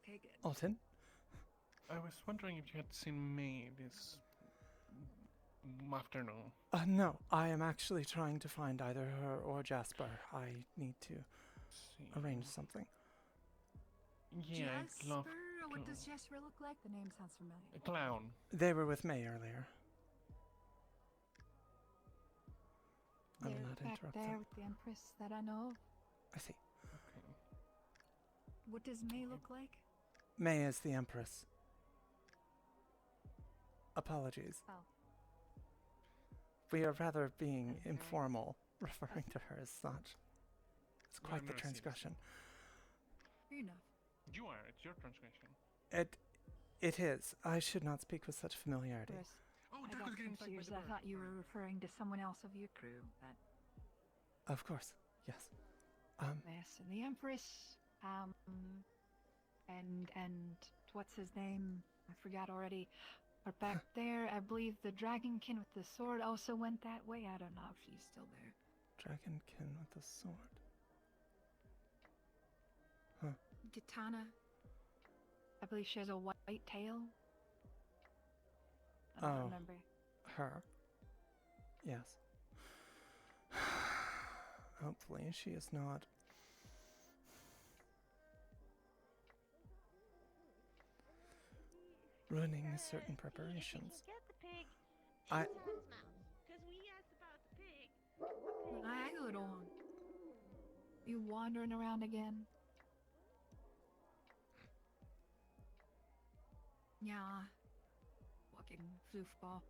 I: Okay, good.
A: Alton?
F: I was wondering if you had seen May this afternoon.
A: No, I am actually trying to find either her or Jasper. I need to
F: See.
A: arrange something.
F: Yeah,
I: Jasper? What does Jasper look like? The name sounds familiar.
F: a clown.
A: They were with May earlier. I will
I: They're
A: not
I: back
A: interrupt
I: there
A: them.
I: with the Empress that I know of.
A: I see.
F: Okay.
I: What does May look like?
A: May is the Empress. Apologies.
I: Oh.
A: We are rather being
I: That's very-
A: informal, referring to her as such. It's
F: No,
A: quite
F: I've
A: the
F: never seen it.
A: transgression.
I: Fair enough.
F: You are. It's your transgression.
A: It is. I should not speak with such familiarity.
I: Chris,
F: Oh,
I: I
F: that
I: got
F: was getting attacked by
I: confused.
F: the
I: I
F: bird.
I: thought you were
F: Sorry.
I: referring to someone else of your crew. That
A: Of course, yes.
I: mess. And the Empress, and what's his name? I forgot already. Are back there. I believe the Dragonkin with the sword also went that way. I don't know if she's still there.
A: Dragonkin with the sword.
I: Gitana. I believe she has a white tail. I don't
A: Oh.
I: remember.
A: Her. Yes. Hopefully she is not. Ruining certain preparations.
J: Get the pig.
A: I-
J: Because we asked about the pig.
I: I good on. You wandering around again? Yeah. Fucking floofball.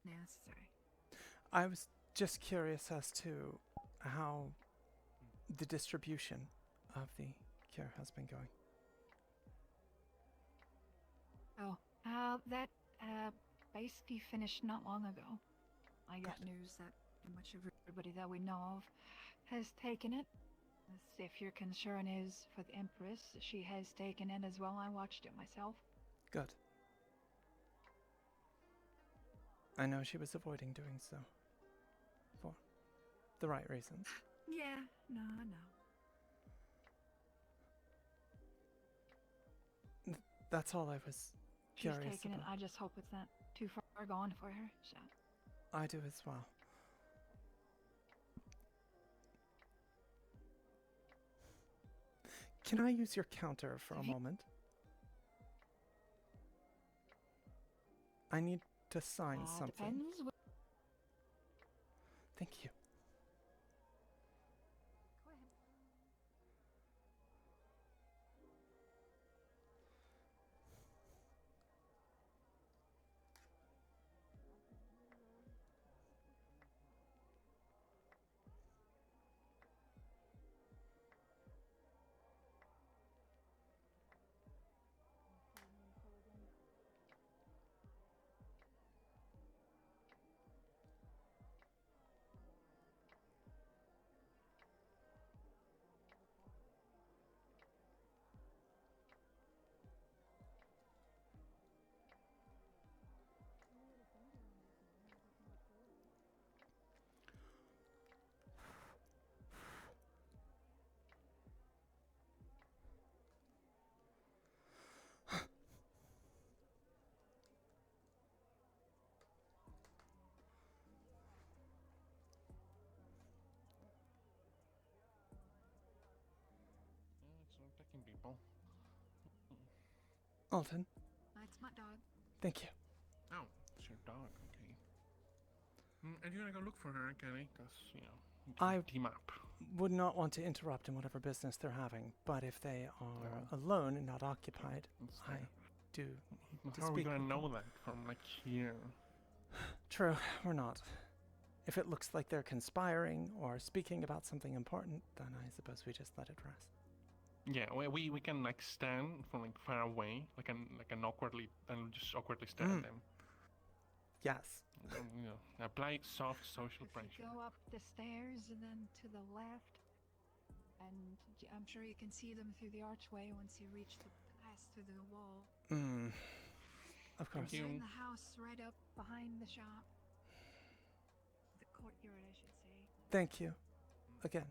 I: Necessary.
A: I was just curious as to how the distribution of the cure has been going.
I: Oh, that basically finished not long ago. I got news that pretty much everybody that we know of has taken it. If your concern is for the Empress, she has taken it as well. I watched it myself.
A: Good. I know she was avoiding doing so. For the right reasons.
I: Yeah, no, I know.
A: That's all I was
I: She's
A: curious
I: taken it.
A: about.
I: I just hope it's not too far gone for her. So
A: I do as well. Can I use your counter for a moment? I need to sign something.
I: depends.
A: Thank you.
I: Go ahead.
F: Yeah, it's attacking people.
A: Alton,
I: That's my dog.
A: thank you.
F: Oh, it's your dog. Okay. And you're gonna go look for her, Akane? Because, you know, you can
A: I-
F: team up.
A: Would not want to interrupt in whatever business they're having, but if they are alone and not occupied,
F: It's
A: I
F: there.
A: do.
F: But
A: to
F: how are we
A: speak
F: gonna
A: with
F: know
A: them.
F: that from, like, here?
A: True, we're not. If it looks like they're conspiring or speaking about something important, then I suppose we just let it rest.
F: Yeah, we can, like, stand from, like, far away, like an awkwardly, and just awkwardly stare at them.
A: Yes.
F: You know, apply soft social
I: If
F: pressure.
I: you go up the stairs and then to the left, and I'm sure you can see them through the archway once you reach the pass through the wall.
A: Of course.
F: you.
I: They're in the house right up behind the shop. courtyard, I should say.
A: Thank you. Again.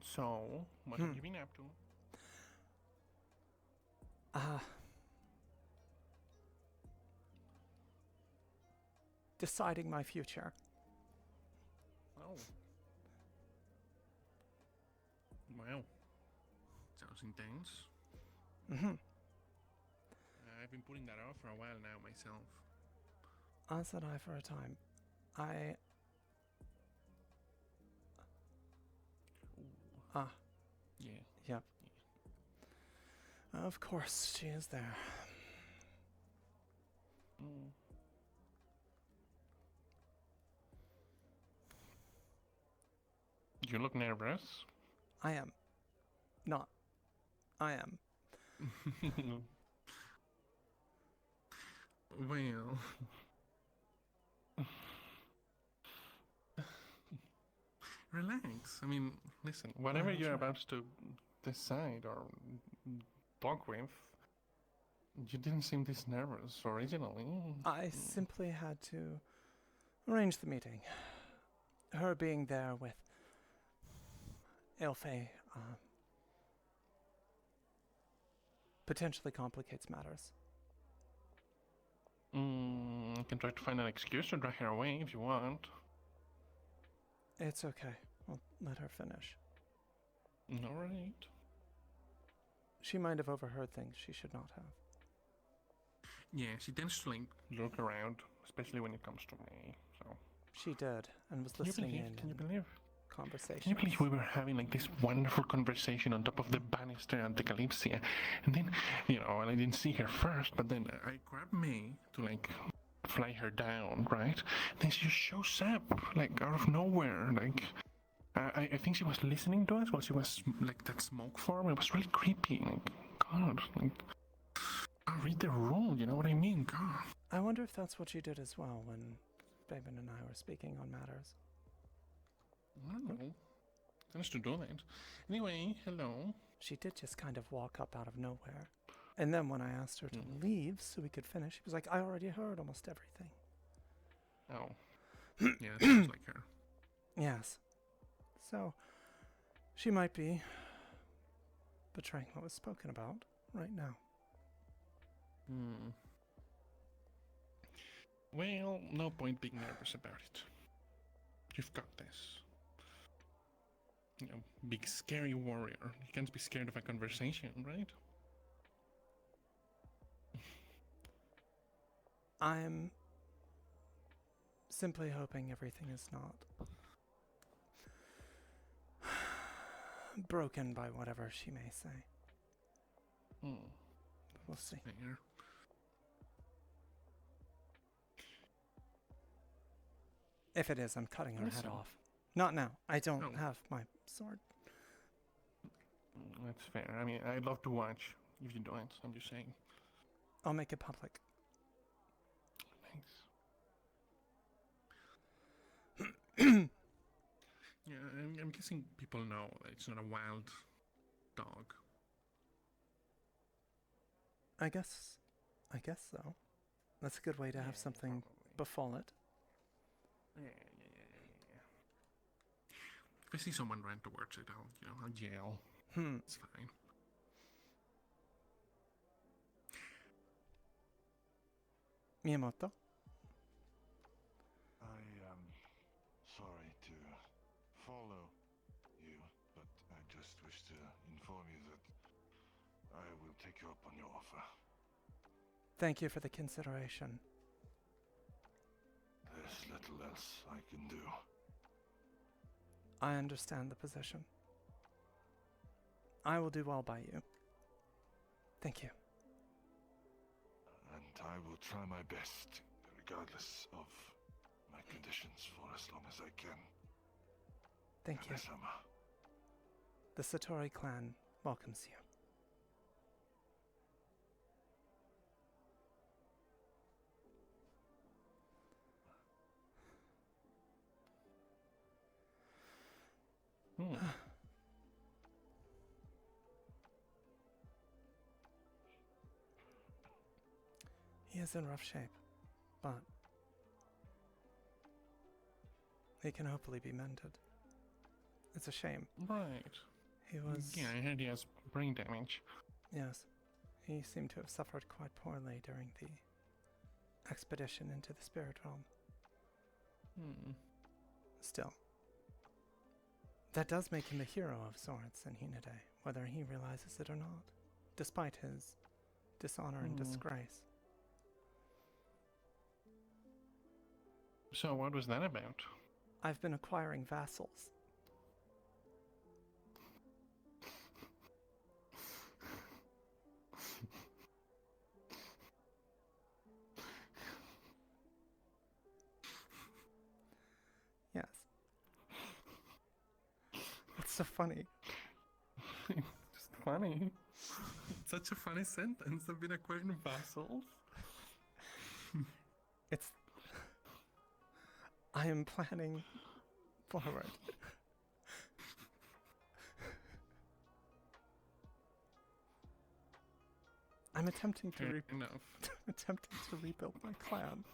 F: So, what have you been up to?
A: Deciding my future.
F: Oh. Wow. Sounds intense. I've been putting that off for a while now myself.
A: As said I for a time.
F: Yeah.
A: Yep. Of course, she is there.
F: You look nervous.
A: I am. Not. I am.
F: Well. Relax. I mean, listen, whatever
A: I'll
F: you're
A: try.
F: about to decide or talk with, you didn't seem this nervous originally.
A: I simply had to arrange the meeting. Her being there with Ilfe potentially complicates matters.
F: I can try to find an excuse to drag her away if you want.
A: It's okay. I'll let her finish.
F: Alright.
A: She might have overheard things she should not have.
F: Yeah, she tends to like look around, especially when it comes to me, so.
A: She did, and was listening in.
F: Can you believe?
A: Conversation.
F: Can you believe we were having like this wonderful conversation on top of the banister at the Kalypsia, and then, you know, and I didn't see her first, but then I grabbed May to like fly her down, right? Then she just shows up, like out of nowhere, like I think she was listening to us while she was like that smoke form. It was really creepy. Like, God, like I read the room. You know what I mean? God.
A: I wonder if that's what she did as well when Faeven and I were speaking on matters.
F: I don't know. Tends to do that. Anyway, hello.
A: She did just kind of walk up out of nowhere. And then when I asked her to leave so we could finish, she was like, I already heard almost everything.
F: Oh. Yeah, that sounds like her.
A: Yes. So, she might be betraying what was spoken about right now.
F: Well, no point being nervous about it. You've got this. You know, big scary warrior. You can't be scared of a conversation, right?
A: I'm simply hoping everything is not broken by whatever she may say. We'll see.
F: Fair.
A: If it is, I'm cutting her head
F: Listen.
A: off. Not now. I don't
F: No.
A: have my sword.
F: That's fair. I mean, I'd love to watch if you do it. I'm just saying.
A: I'll make it public.
F: Thanks. Yeah, I'm guessing people know that it's not a wild dog.
A: I guess so. That's a good way to have something befall it.
F: Yeah. If I see someone run towards it, I'll yell. It's fine.
A: Miyamoto?
H: I am sorry to follow you, but I just wish to inform you that I will take you up on your offer.
A: Thank you for the consideration.
H: There's little else I can do.
A: I understand the position. I will do well by you. Thank you.
H: And I will try my best, regardless of my conditions, for as long as I can.
A: Thank you.
H: Kame-sama.
A: The Satori clan welcomes you. is in rough shape, but he can hopefully be mended. It's a shame.
F: Right.
A: He was...
F: Yeah, I heard he has brain damage.
A: Yes. He seemed to have suffered quite poorly during the expedition into the spirit realm. Still. That does make him a hero of sorts in Hinode, whether he realizes it or not, despite his dishonor and disgrace.
F: So what was that about?
A: I've been acquiring vassals. Yes. It's so funny.
F: Just funny. Such a funny sentence. I've been acquiring vassals.
A: It's... I am planning forward. I'm attempting to attempting to rebuild my clan.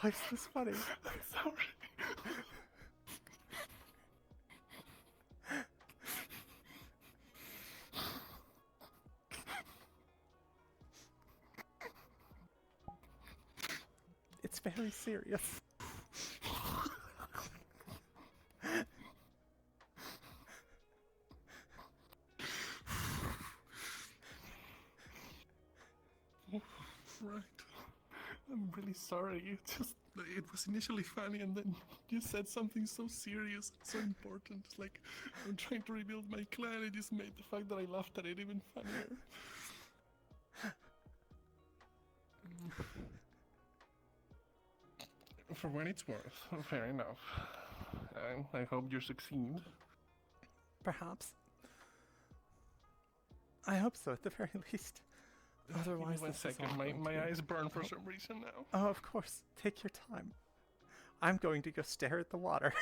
A: Why is this funny?
F: I'm sorry.
A: It's very serious.
F: Right. I'm really sorry. It was initially funny, and then you said something so serious, so important. It's like I'm trying to rebuild my clan. It just made the fact that I laughed at it even funnier. For what it's worth, fair enough. I hope you succeed.
A: Perhaps. I hope so, at the very least. Otherwise,
F: give me 1 second. My eyes burn for some reason now.
A: Oh, of course. Take your time. I'm going to go stare at the water.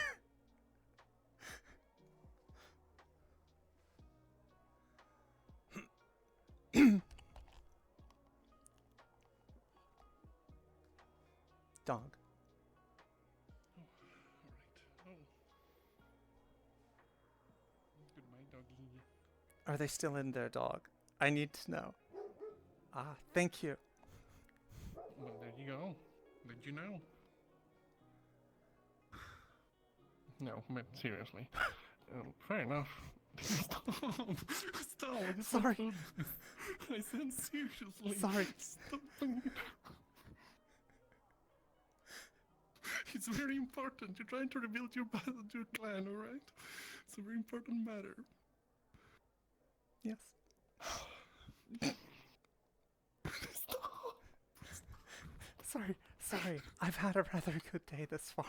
A: Dog.
F: Alright. Goodbye, doggy.
A: Are they still in there, dog? I need to know. Ah, thank you.
F: Well, there you go. Did you know? No, but seriously. Fair enough. Stop! Stop! I just
A: Sorry.
F: I said seriously.
A: Sorry.
F: Stop. It's very important. You're trying to rebuild your clan, alright? It's a very important matter.
A: Yes. Sorry. I've had a rather good day this far.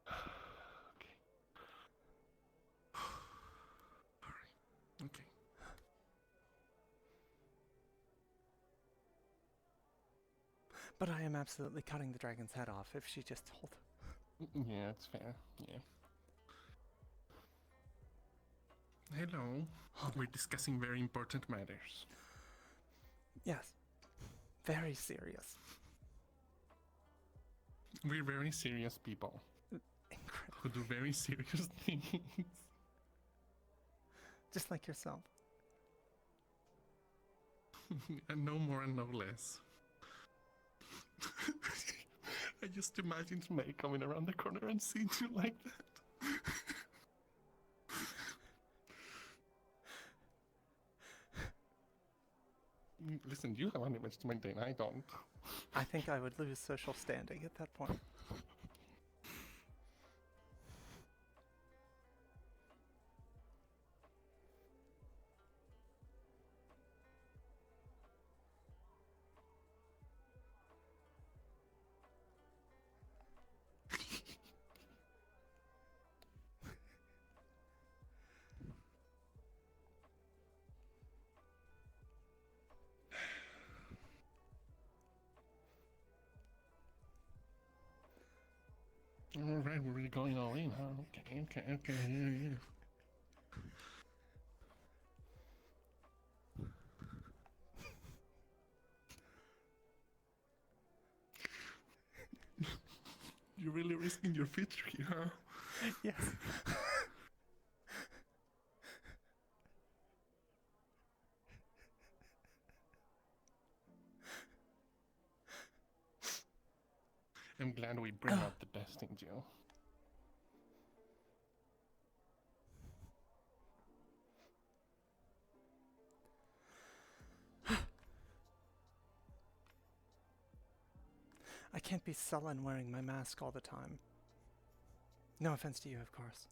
F: Okay. Alright. Okay.
A: But I am absolutely cutting the dragon's head off if she just told.
F: Yeah, it's fair. Yeah. Hello. We're discussing very important matters.
A: Yes. Very serious.
F: We're very serious people.
A: Incredible.
F: Who do very serious things.
A: Just like yourself.
F: And no more and no less. I just imagined May coming around the corner and seeing you like that. Listen, you have an image to maintain, I don't.
A: I think I would lose social standing at that point.
F: All right, we're really going all in, huh? Okay, yeah. You're really risking your future here, huh?
A: Yes.
F: I'm glad we bring out the best in you.
A: I can't be sullen wearing my mask all the time. No offense to you, of course.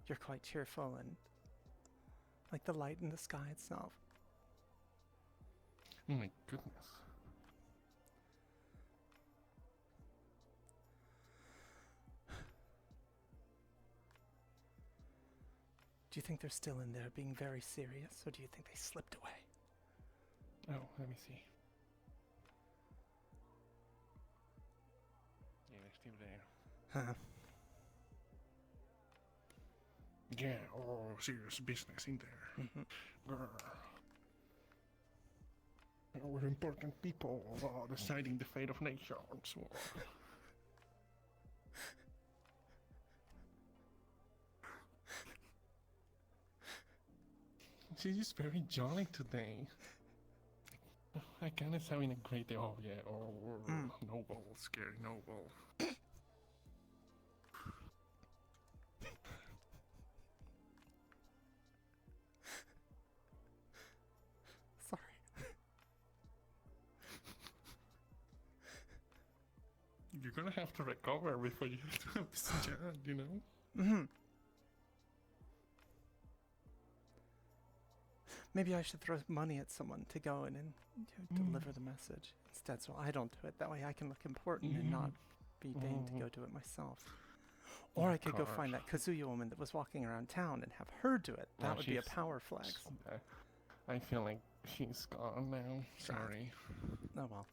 A: You're quite cheerful and like the light in the sky itself.
F: Oh my goodness.
A: Do you think they're still in there being very serious, or do you think they slipped away?
F: Oh, let me see. Yeah, they're still there.
A: Huh.
F: Yeah, oh, serious business in there. Grr. We're important people deciding the fate of nations. She's just very jolly today. Akane is having a great day. Oh yeah, noble, scary noble.
A: Sorry.
F: You're gonna have to recover before you have this job, you know?
A: Mm-hmm. Maybe I should throw money at someone to go in and deliver the message instead, so I don't do it. That way I can look important and not be deigned to go do it myself. Or I could go find that Kazuya woman that was walking around town and have her do it. That would be a power flex.
F: I feel like she's gone now. Sorry.
A: Oh well.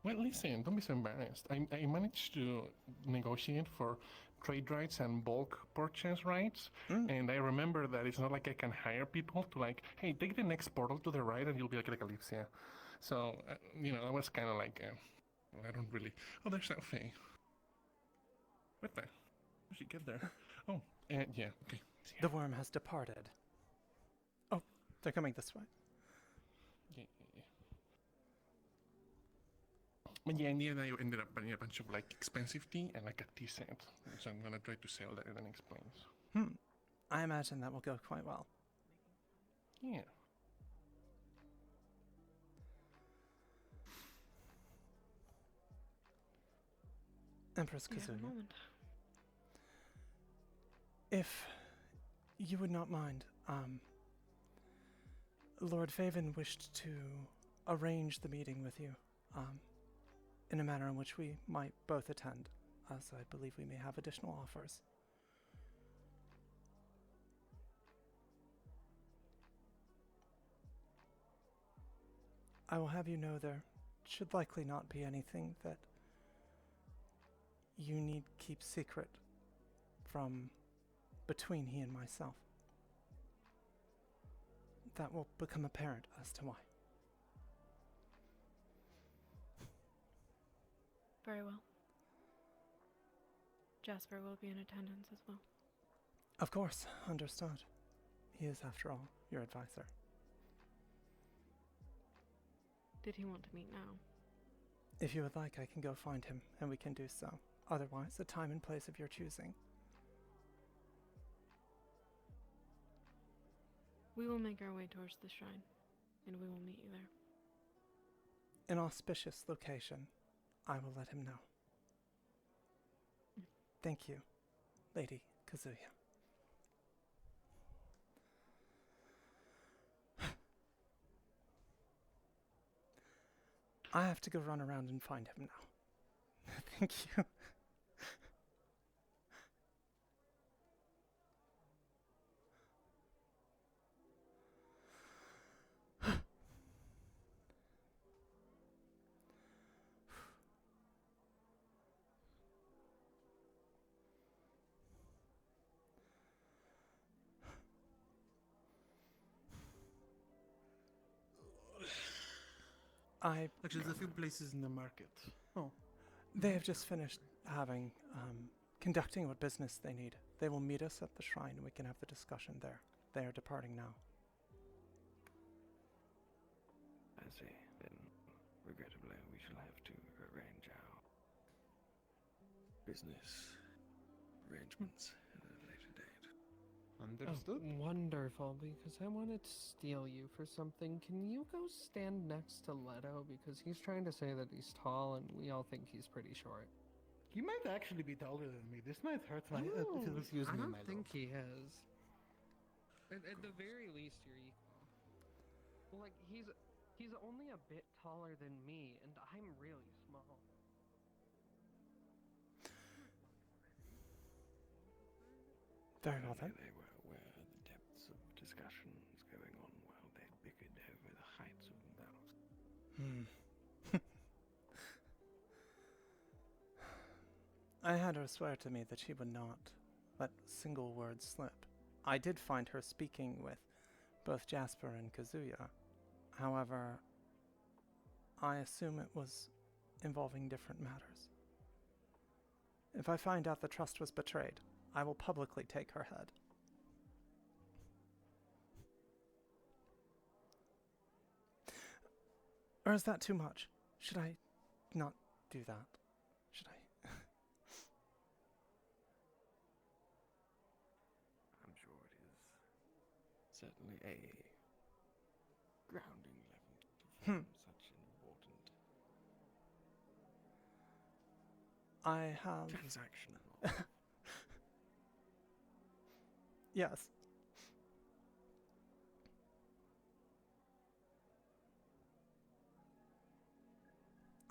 F: Well, listen, don't be so embarrassed. I managed to negotiate for trade rights and bulk purchase rights, and I remember that it's not like I can hire people to like, hey, take the next portal to the right and you'll be like a Kalypsia. So, you know, I was kind of like, well, I don't really... Oh, there's that Fae. What the? How did she get there? Oh, yeah, okay.
A: The worm has departed. Oh, they're coming this way.
F: Yeah. But yeah, in the end, I ended up buying a bunch of like expensive tea and like a tea set. So I'm gonna try to sell that in the next place.
A: I imagine that will go quite well.
F: Yeah.
A: Empress
B: We have a
A: Kazuya,
B: moment.
A: if you would not mind, Lord Faeven wished to arrange the meeting with you, in a manner in which we might both attend, as I believe we may have additional offers. I will have you know there should likely not be anything that you need keep secret from between he and myself. That will become apparent as to why.
B: Very well. Jasper will be in attendance as well.
A: Of course, understood. He is, after all, your advisor.
B: Did he want to meet now?
A: If you would like, I can go find him, and we can do so. Otherwise, a time and place of your choosing.
B: We will make our way towards the shrine, and we will meet you there.
A: An auspicious location. I will let him know. Thank you, Lady Kazuya. I have to go run around and find him now. Thank you.
K: Actually, there's a few places in the market. Oh.
A: They have just finished conducting what business they need. They will meet us at the shrine and we can have the discussion there. They are departing now.
C: I see. Then, regrettably, we shall have to arrange our business arrangements at a later date.
E: Understood.
D: Oh, wonderful, because I wanted to steal you for something. Can you go stand next to Leto? Because he's trying to say that he's tall and we all think he's pretty short.
K: He might actually be taller than me. This might hurt my confuse
D: I
K: me,
D: don't
K: my
D: think
K: love.
D: he is. At the very least, you're equal. Like, he's only a bit taller than me, and I'm really small.
A: Very well then.
C: They were aware of the depths of discussions going on while they bickered over the heights of the mountains.
A: I had her swear to me that she would not let a single word slip. I did find her speaking with both Jasper and Kazuya. However, I assume it was involving different matters. If I find out the trust was betrayed, I will publicly take her head. Or is that too much? Should I not do that? Should I?
C: I'm sure it is certainly a grounding level to perform such an important
A: I have...
C: transaction.
A: Yes.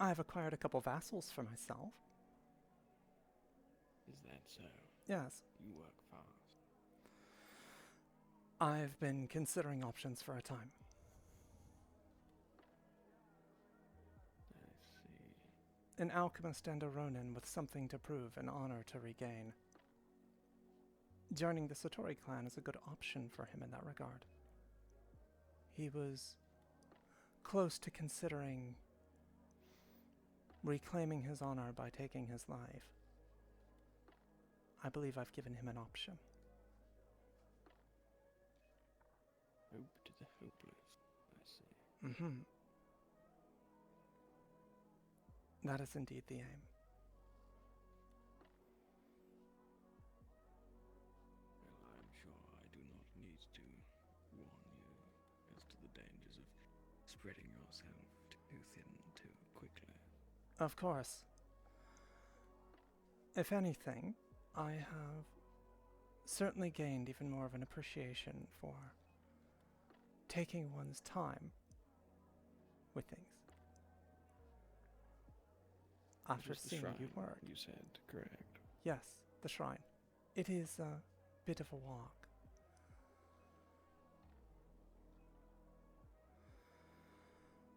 A: I have acquired a couple vassals for myself.
C: Is that so?
A: Yes.
C: You work fast.
A: I've been considering options for a time.
C: I see.
A: An alchemist and a ronin with something to prove and honor to regain. Joining the Satori clan is a good option for him in that regard. He was close to considering reclaiming his honor by taking his life. I believe I've given him an option.
C: Hope to the hopeless, I see.
A: That is indeed the aim.
C: Well, I'm sure I do not need to warn you as to the dangers of spreading yourself too thin too quickly.
A: Of course. If anything, I have certainly gained even more of an appreciation for taking one's time with things. After
C: Just the
A: seeing you
C: shrine,
A: work.
C: you said, correct?
A: Yes, the shrine. It is a bit of a walk.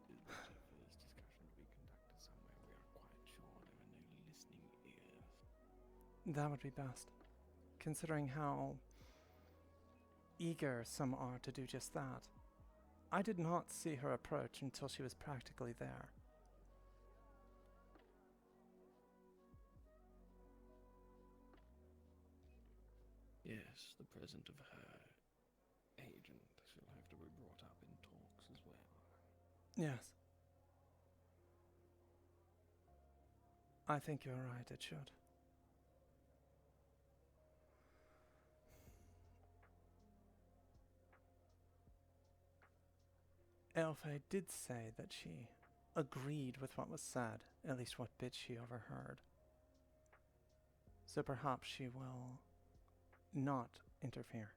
C: It is better for this discussion to be conducted somewhere we are quite sure there are no listening ears.
A: That would be best, considering how eager some are to do just that. I did not see her approach until she was practically there.
C: Yes, the present of her agent shall have to be brought up in talks as well.
A: Yes. I think you're right, it should. Elfhe did say that she agreed with what was said, at least what bit she overheard. So perhaps she will not interfere.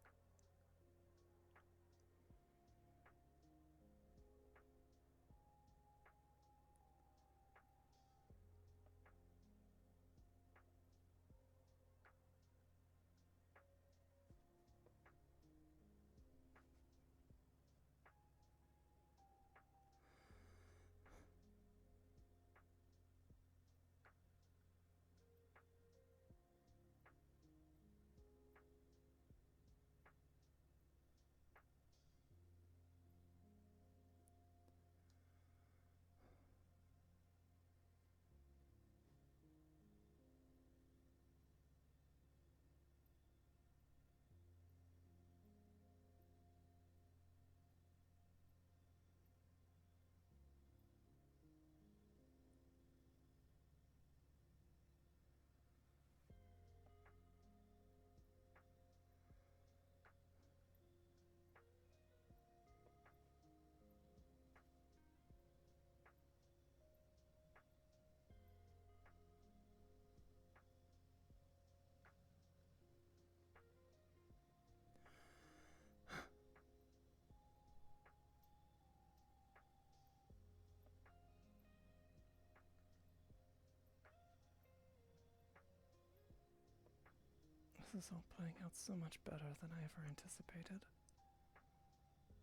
A: This is all playing out so much better than I ever anticipated.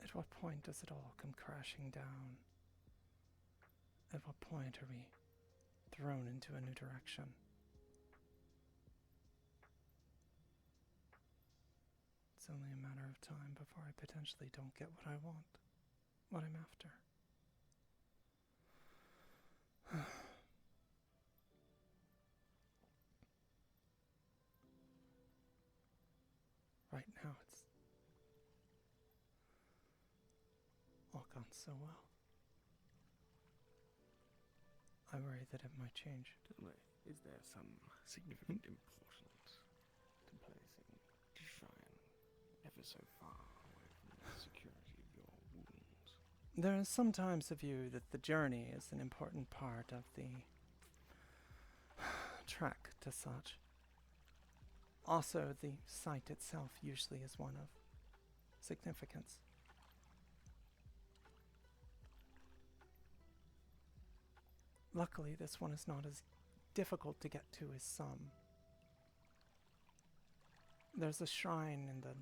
A: At what point does it all come crashing down? At what point are we thrown into a new direction? It's only a matter of time before I potentially don't get what I want, what I'm after. Right now it's all gone so well. I worry that it might change.
C: Tell me, is there some significant importance to placing the shrine ever so far away from the security of your wounds?
A: There is sometimes a view that the journey is an important part of the trek to such. Also, the site itself usually is one of significance. Luckily, this one is not as difficult to get to as some. There's a shrine in the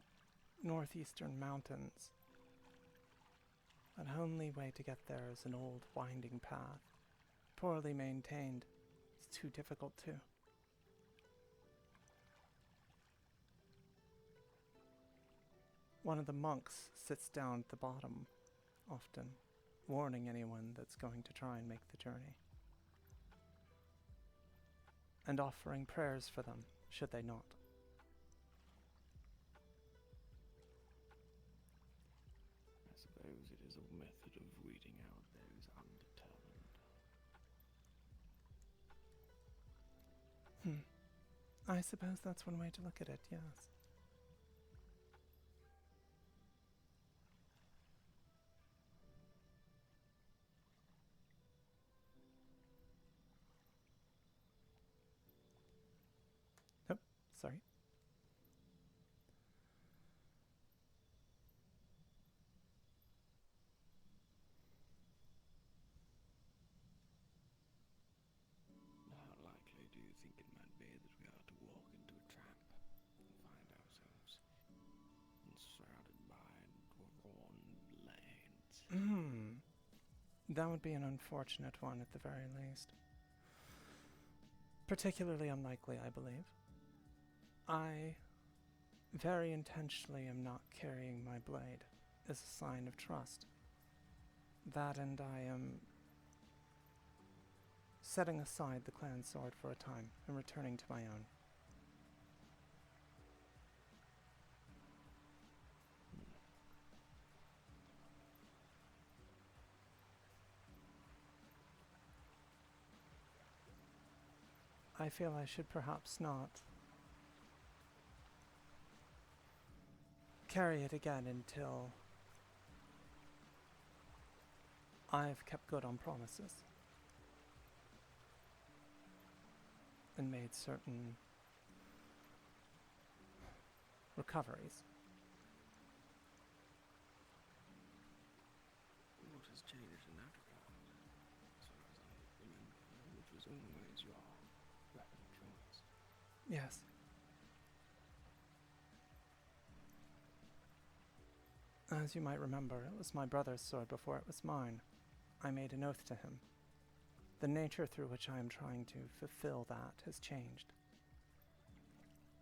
A: northeastern mountains. The only way to get there is an old winding path. Poorly maintained. It's too difficult to. One of the monks sits down at the bottom, often, warning anyone that's going to try and make the journey. And offering prayers for them, should they not.
C: I suppose it is a method of weeding out those undetermined.
A: I suppose that's one way to look at it, yes. Oh, sorry.
C: How likely do you think it might be that we are to walk into a trap and find ourselves surrounded by drawn blades?
A: That would be an unfortunate one at the very least. Particularly unlikely, I believe. I very intentionally am not carrying my blade as a sign of trust. That, and I am setting aside the clan sword for a time and returning to my own. I feel I should perhaps not carry it again until I've kept good on promises and made certain recoveries.
C: What has changed in that regard? As far as I remember, which was always your weapon of choice.
A: Yes. As you might remember, it was my brother's sword before it was mine. I made an oath to him. The nature through which I am trying to fulfill that has changed.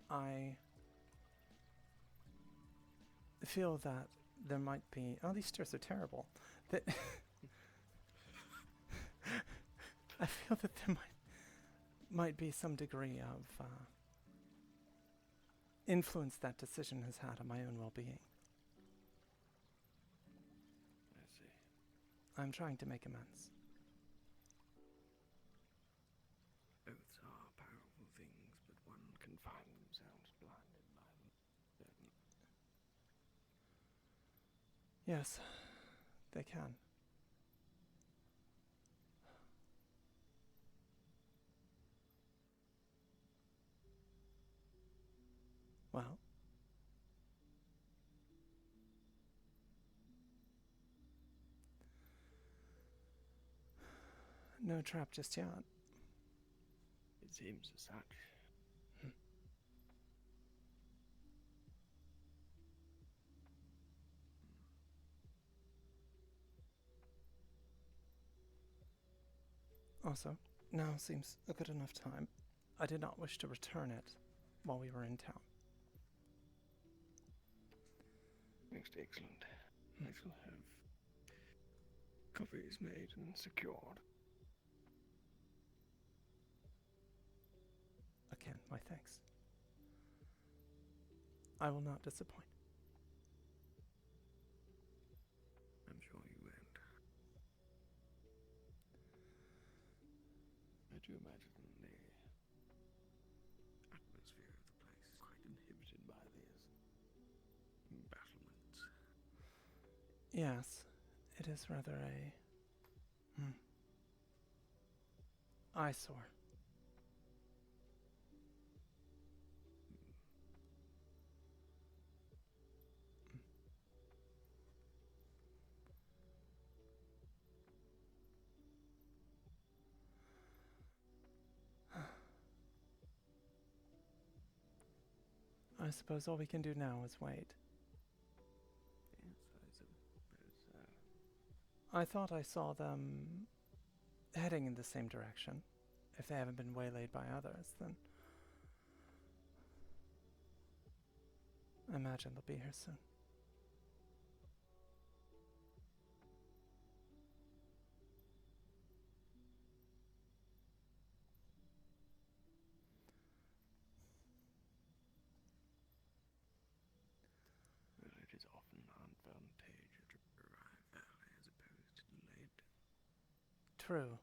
A: I feel that there might be... Oh, these stairs are terrible. That I feel that there might be some degree of influence that decision has had on my own well-being.
C: I see.
A: I'm trying to make amends.
C: Oaths are powerful things, but one can find themselves blinded by them.
A: Yes, they can. Well, no trap just yet.
C: It seems as such.
A: Also, now seems a good enough time. I did not wish to return it while we were in town.
C: Excellent. I shall have copies made and secured.
A: Again, my thanks. I will not disappoint.
C: I'm sure you won't. I do imagine the atmosphere of the place is quite inhibited by these battlements.
A: Yes, it is rather a eyesore. I suppose all we can do now is wait.
C: Yes, I suppose so.
A: I thought I saw them heading in the same direction. If they haven't been waylaid by others, then I imagine they'll be here soon.
C: Well, it is often advantageous to arrive early as opposed to late.
A: True.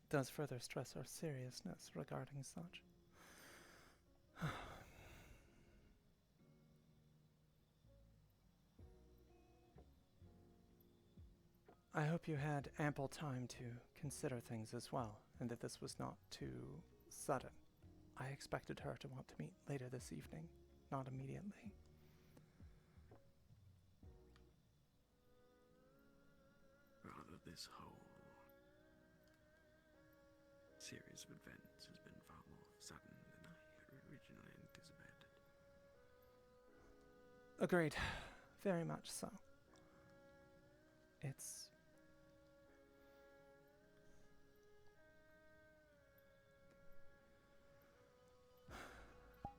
A: Does further stress our seriousness regarding such. I hope you had ample time to consider things as well, and that this was not too sudden. I expected her to want to meet later this evening, not immediately.
C: Rather, this whole series of events has been far more sudden than I had originally anticipated.
A: Agreed. Very much so. It's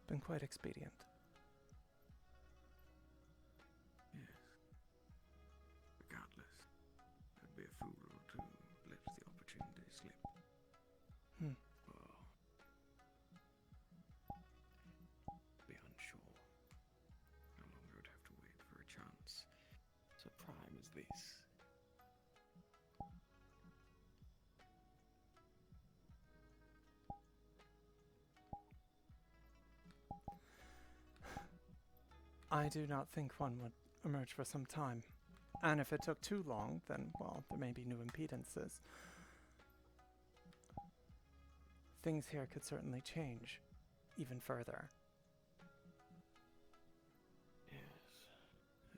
A: been quite expedient.
C: Yes. Regardless, I'd be a fool to let the opportunity slip. Or be unsure how long I would have to wait for a chance so prime as this.
A: I do not think one would emerge for some time. And if it took too long, then, well, there may be new impedances. Things here could certainly change, even further.
C: Yes,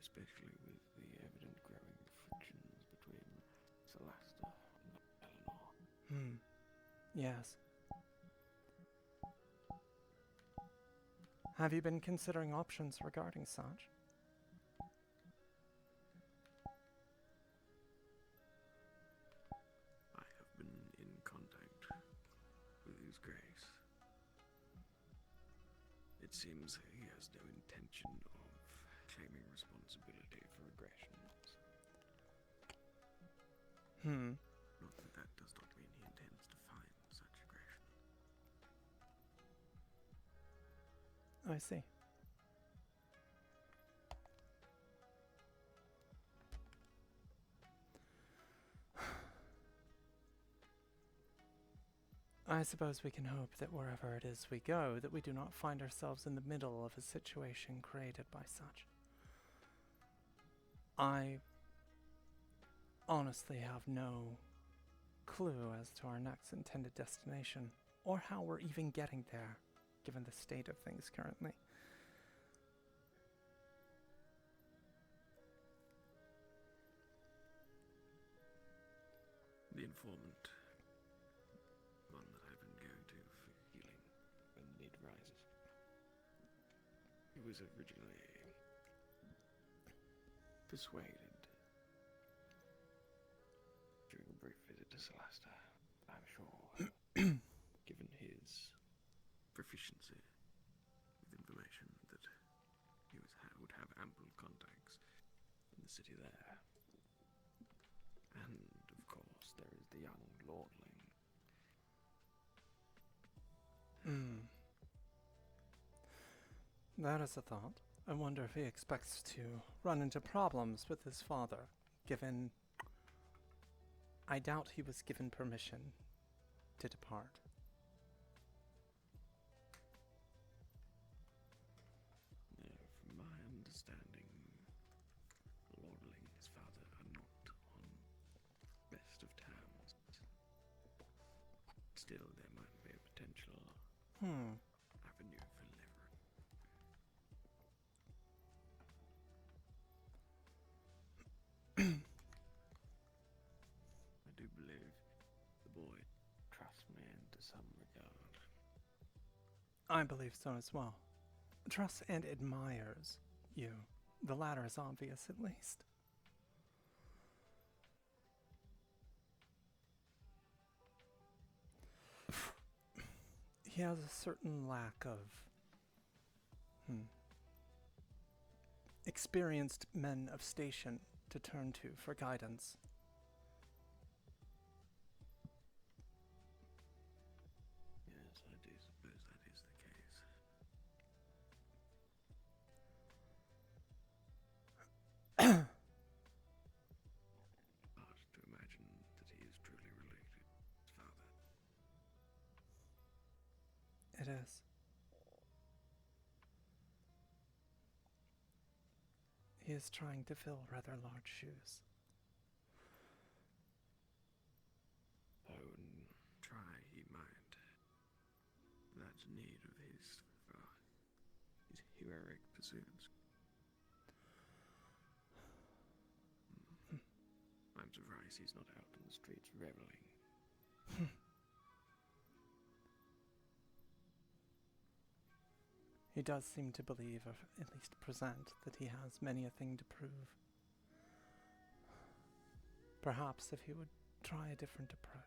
C: especially with the evident growing frictions between Celesta and Eleanor.
A: Yes. Have you been considering options regarding such?
C: I have been in contact with His Grace. It seems he has no intention of claiming responsibility for aggressions. Not that that does not mean he intends to find such aggression.
A: I see. I suppose we can hope that wherever it is we go, that we do not find ourselves in the middle of a situation created by such. I honestly have no clue as to our next intended destination, or how we're even getting there, given the state of things currently.
C: The informant, one that I've been going to for healing when the need arises. He was originally persuaded during a brief visit to Celesta. I'm sure, given his proficiency with information, that he would have ample contacts in the city there. And, of course, there is the young lordling.
A: That is a thought. I wonder if he expects to run into problems with his father, given... I doubt he was given permission to depart.
C: From my understanding, lordling and his father are not on best of terms. Still, there might be a potential avenue for leverage. I do believe the boy trusts me to some regard.
A: I believe so as well. Trusts and admires you. The latter is obvious, at least. He has a certain lack of experienced men of station to turn to for guidance.
C: Yes, I do suppose that is the case. Hard to imagine that he is truly related to his father.
A: It is. He is trying to fill rather large shoes.
C: Oh, and try he might. That's need of his heroic pursuits. I'm surprised he's not out on the streets reveling.
A: He does seem to believe, or at least present, that he has many a thing to prove. Perhaps if he would try a different approach.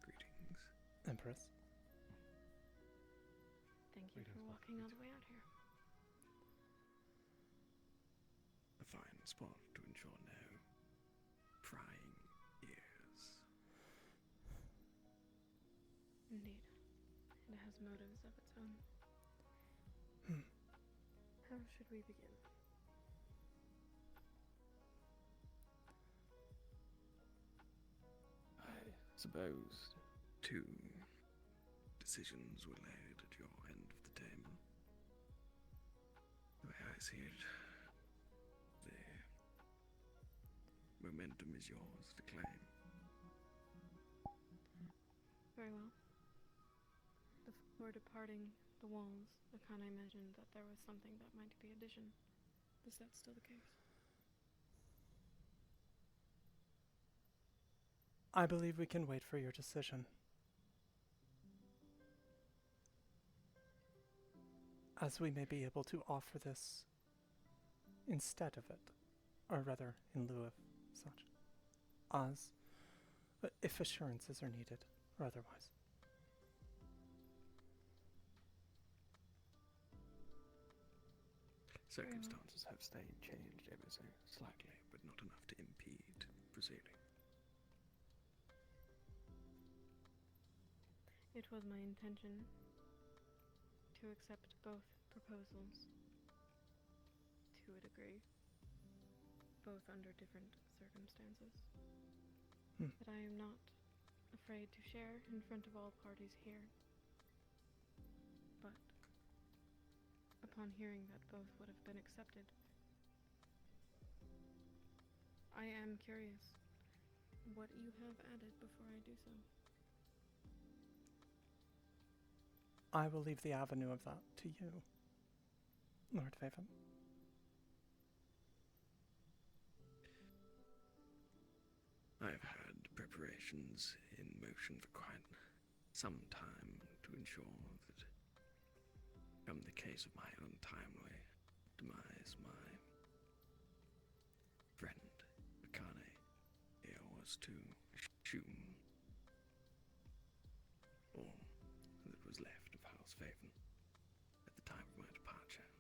C: Greetings.
A: Empress.
L: Thank you for walking all the way out here.
C: A fine spot to ensure no prying ears.
L: Indeed. It has motives of its own. How should we begin?
C: I suppose two decisions were laid at your end of the table. The way I see it, the momentum is yours to claim.
L: Very well. Before departing the walls, Akane imagined that there was something that might be addition. Is that still the case?
A: I believe we can wait for your decision. As we may be able to offer this instead of it, or rather in lieu of such, as if assurances are needed, or otherwise.
C: Circumstances have changed ever so slightly, but not enough to impede proceeding.
L: It was my intention to accept both proposals to a degree, both under different circumstances. But I am not afraid to share in front of all parties here. But upon hearing that both would have been accepted, I am curious what you have added before I do so.
A: I will leave the avenue of that to you, Lord Faeven.
C: I've had preparations in motion for quite some time to ensure that, come the case of my untimely demise, my friend Akane here was to assume all that was left of House Faeven at the time of my departure,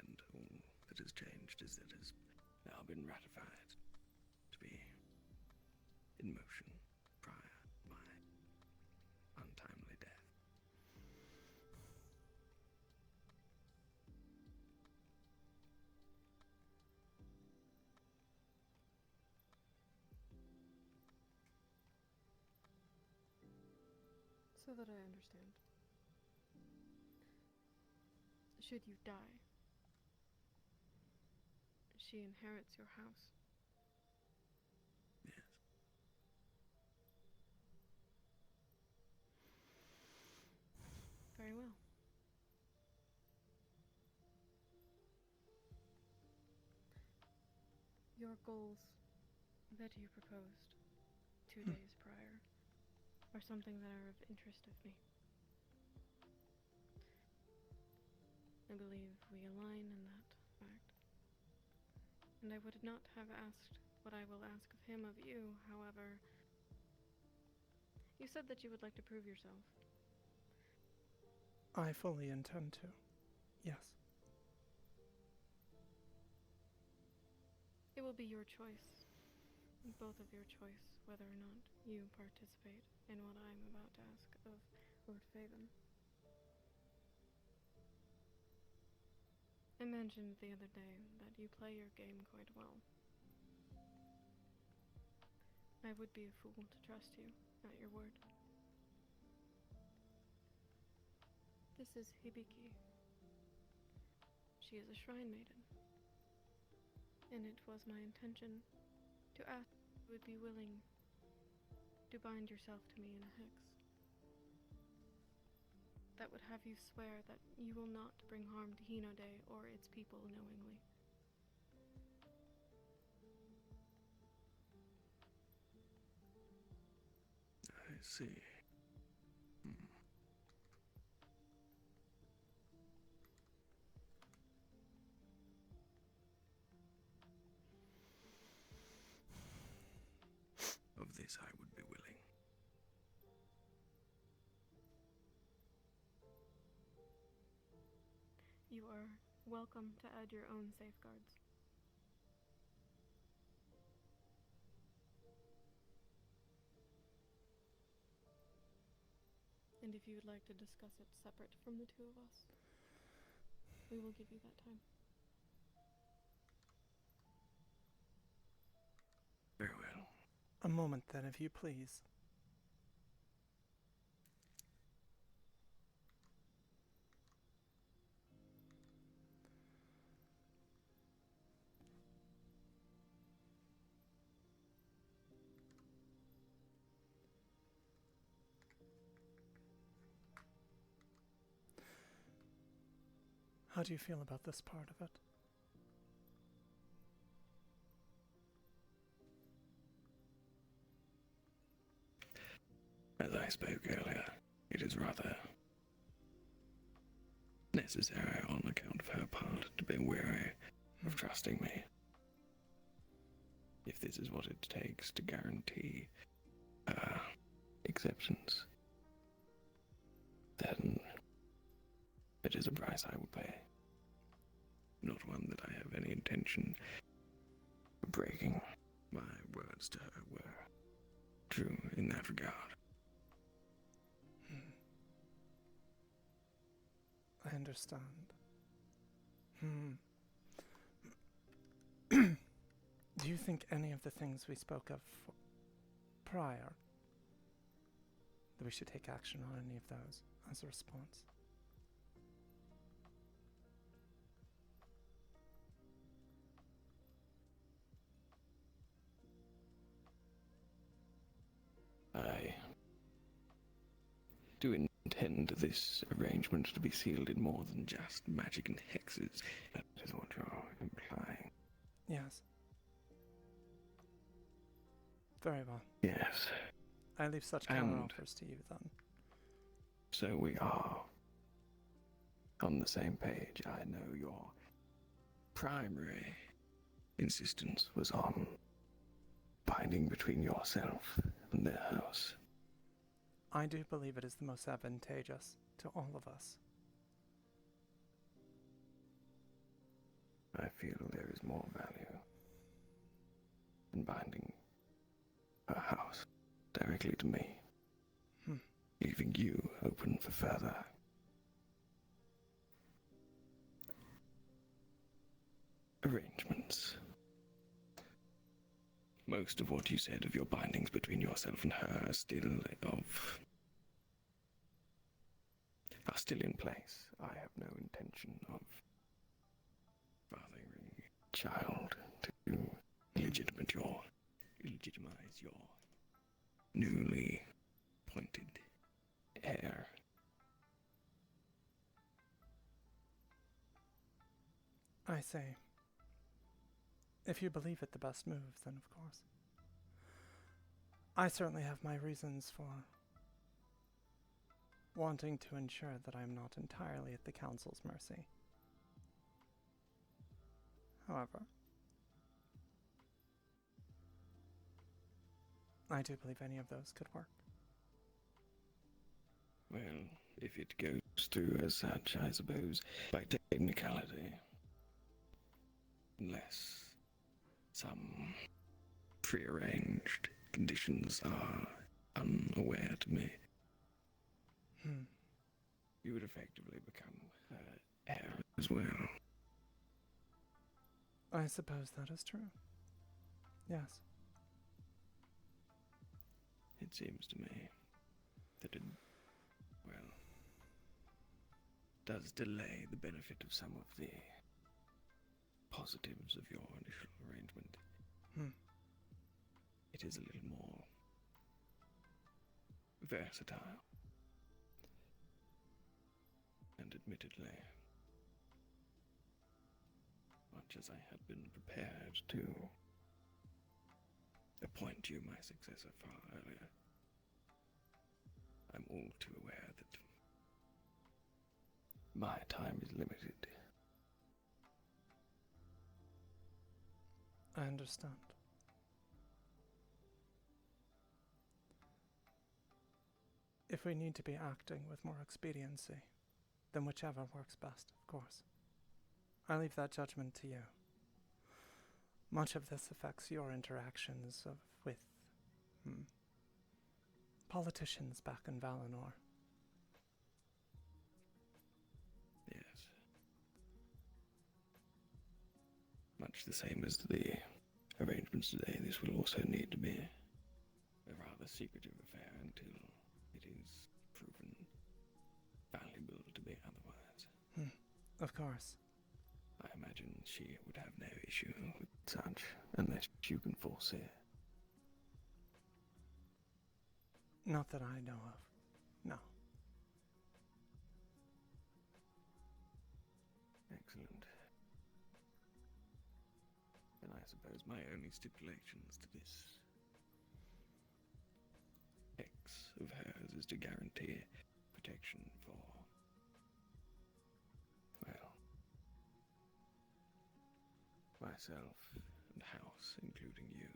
C: and all that has changed is that it has now been ratified to be in motion prior to my untimely death.
L: So that I understand. Should you die, she inherits your house.
C: Yes.
L: Very well. Your goals that you proposed 2 days prior are something that are of interest of me. I believe we align in that fact. And I would not have asked what I will ask of him of you, however. You said that you would like to prove yourself.
A: I fully intend to. Yes.
L: It will be your choice, both of your choice, whether or not you participate in what I am about to ask of Lord Faeven. I mentioned the other day that you play your game quite well. I would be a fool to trust you at your word. This is Hibiki. She is a shrine maiden. And it was my intention to ask if you would be willing to bind yourself to me in a hex. That would have you swear that you will not bring harm to Hinode or its people knowingly.
C: I see. Of this I would be willing.
L: You are welcome to add your own safeguards. And if you would like to discuss it separate from the two of us, we will give you that time.
C: Very well.
A: A moment then, if you please. How do you feel about this part of it?
C: As I spoke earlier, it is rather necessary on account of her part to be wary of trusting me. If this is what it takes to guarantee her acceptance, then it is a price I will pay. Not one that I have any intention of breaking. My words to her were true in that regard.
A: I understand. Do you think any of the things we spoke of prior, that we should take action on any of those as a response?
C: I do intend this arrangement to be sealed in more than just magic and hexes. That is what you're implying.
A: Yes. Very well.
C: Yes.
A: I leave such
C: And
A: counter-offers to you then.
C: so we are on the same page. I know your primary insistence was on binding between yourself and their house.
A: I do believe it is the most advantageous to all of us.
C: I feel there is more value in binding her house directly to me, leaving you open for further arrangements. Most of what you said of your bindings between yourself and her are still in place. I have no intention of fathering a child to legitimize your newly appointed heir.
A: I say, if you believe it the best move, then of course. I certainly have my reasons for wanting to ensure that I'm not entirely at the Council's mercy. However, I do believe any of those could work.
C: Well, if it goes through as such, I suppose, by technicality, unless some prearranged conditions are unaware to me, you would effectively become heir as well.
A: I suppose that is true. Yes.
C: It seems to me that it, well, does delay the benefit of some of the positives of your initial arrangement. It is a little more versatile. And admittedly, much as I had been prepared to appoint you my successor far earlier, I'm all too aware that my time is limited.
A: I understand. If we need to be acting with more expediency, then whichever works best, of course. I leave that judgment to you. Much of this affects your interactions with politicians back in Valinor.
C: Yes. Much the same as the arrangements today, this will also need to be a rather secretive affair until it is proven valuable to be otherwise.
A: Of course.
C: I imagine she would have no issue with such, unless you can foresee it.
A: Not that I know of. No.
C: Excellent. Then I suppose my only stipulations to this ex of hers is to guarantee protection for, well, myself and house, including you.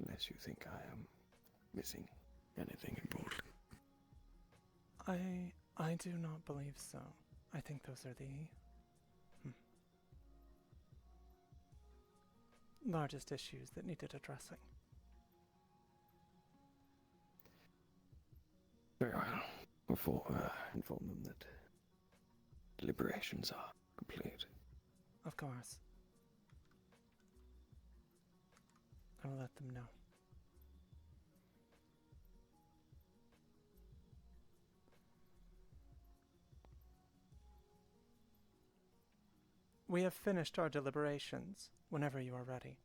C: Unless you think I am missing anything important.
A: I do not believe so. I think those are the largest issues that needed addressing.
C: Very well. Inform them that deliberations are complete.
A: Of course. I will let them know. We have finished our deliberations whenever you are ready.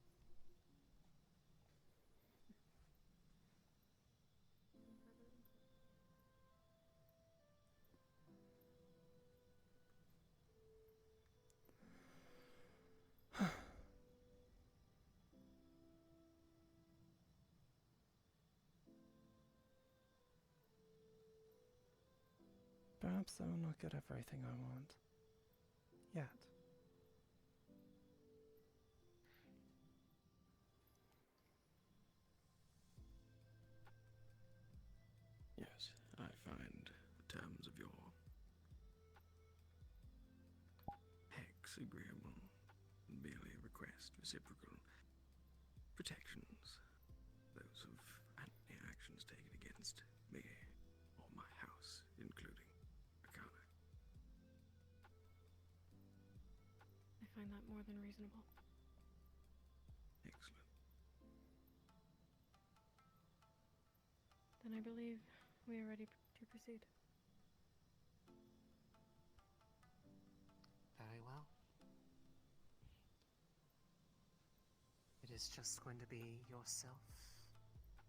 A: Perhaps I will not get everything I want. Yet.
C: Yes, I find the terms of your hex agreeable and merely request reciprocal protections. Those of any actions taken against me or my house, including Akane.
L: I find that more than reasonable.
C: Excellent.
L: Then I believe we are ready to proceed.
M: Very well. It is just going to be yourself,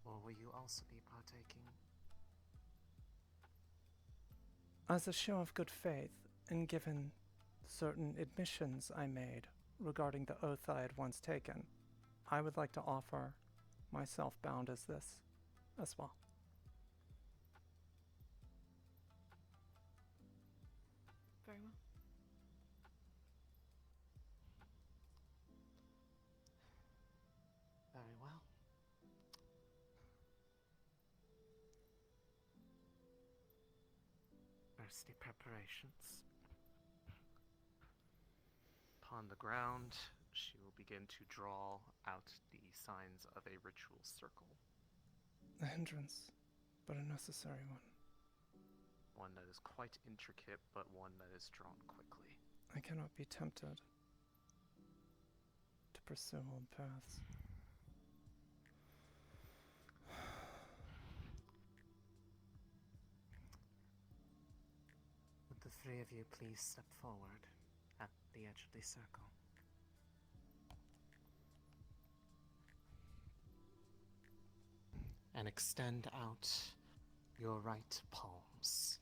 M: or will you also be partaking?
A: As a show of good faith, and given certain admissions I made regarding the oath I had once taken, I would like to offer myself bound as this as well.
L: Very well.
M: Very well. First, the preparations. Upon the ground, she will begin to draw out the signs of a ritual circle.
A: A hindrance, but a necessary one.
M: One that is quite intricate, but one that is drawn quickly.
A: I cannot be tempted to pursue old paths.
M: Would the three of you please step forward at the edge of the circle? And extend out your right palms.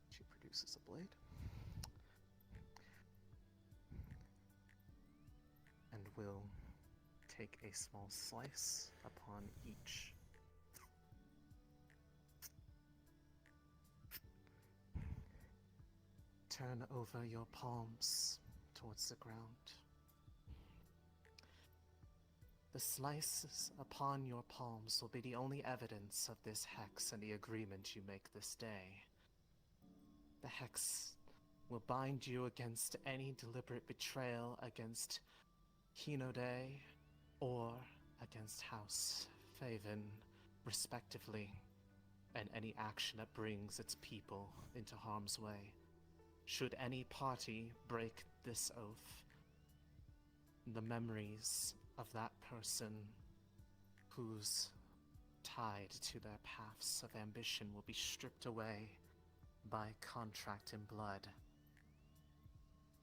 M: She produces a blade. And will take a small slice upon each. Turn over your palms towards the ground. The slices upon your palms will be the only evidence of this hex and the agreement you make this day. The hex will bind you against any deliberate betrayal against Hinode or against House Faeven, respectively, and any action that brings its people into harm's way. Should any party break this oath, the memories of that person who's tied to their paths of ambition will be stripped away by contract in blood.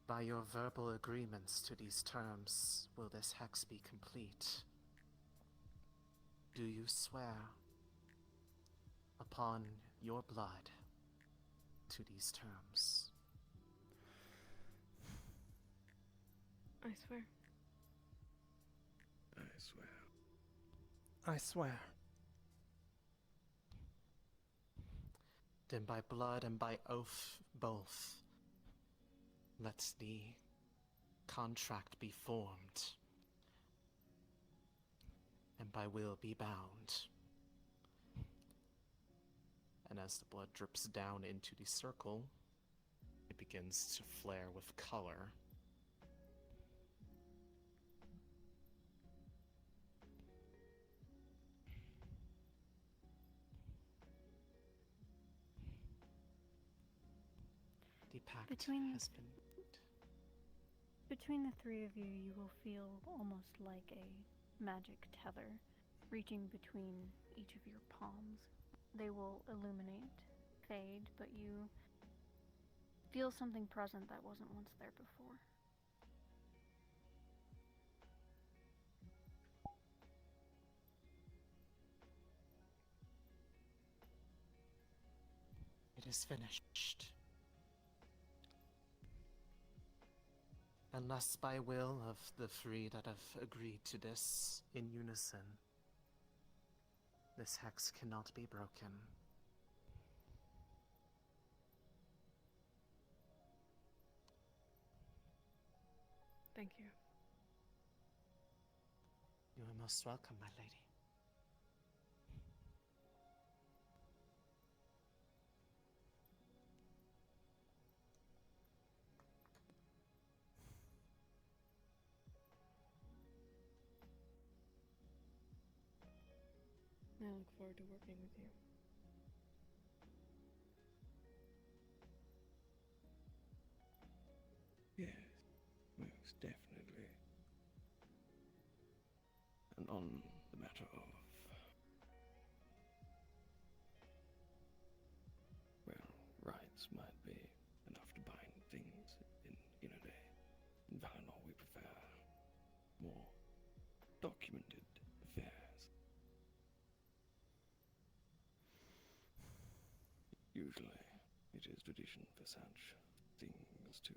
M: By your verbal agreements to these terms, will this hex be complete? Do you swear upon your blood to these terms?
L: I swear.
C: I swear.
A: I swear.
M: Then by blood and by oath both, let the contract be formed, and by will be bound. And as the blood drips down into the circle, it begins to flare with color. The pact has been...
B: Between the three of you, you will feel almost like a magic tether reaching between each of your palms. They will illuminate, fade, but you feel something present that wasn't once there before.
M: It is finished. Unless by will of the three that have agreed to this in unison, This hex cannot be broken.
L: Thank you.
M: You are most welcome, my lady.
L: I look forward to working with you.
C: Yes, most definitely. And on the matter of, well, rights might be enough to bind things in Inode. In Valinor we prefer more documented affairs. Usually it is tradition for such things to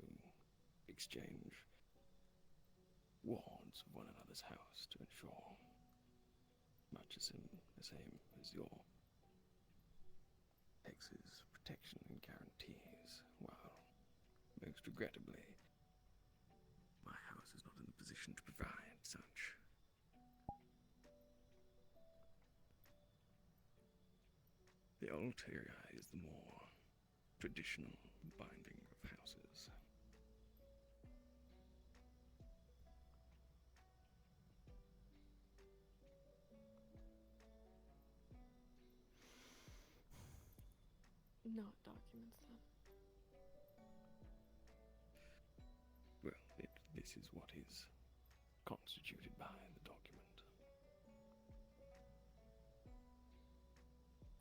C: exchange wards of one another's house to ensure much the same as your hex's protection and guarantees, while most regrettably my house is not in a position to provide such. The ulterior is the more traditional binding of houses.
L: Not documents, then.
C: Well, this is what is constituted by the document.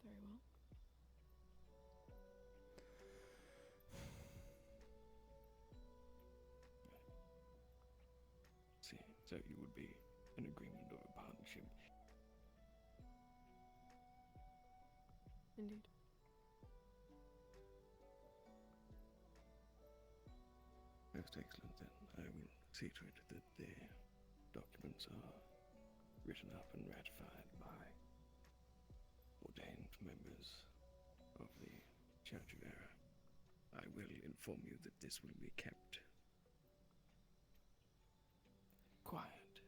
L: Very well.
C: See, so you would be an agreement of a partnership.
L: Indeed.
C: Most excellent, then. I will see to it that the documents are written up and ratified by ordained members of the Church of Error. I will inform you that this will be kept quiet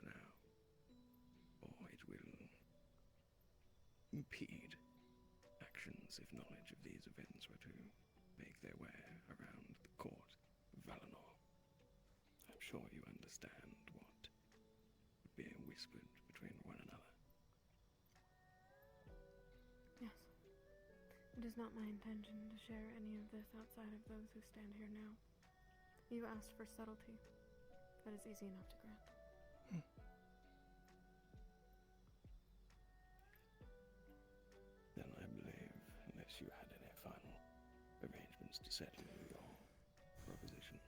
C: now, or it will impede actions if knowledge of these events were to make their way around the court of Valinor. I'm sure you understand what would be whispered between one another.
L: Yes. It is not my intention to share any of this outside of those who stand here now. You asked for subtlety. That is easy enough to grant.
C: Then I believe, unless you had any final arrangements to settle your proposition,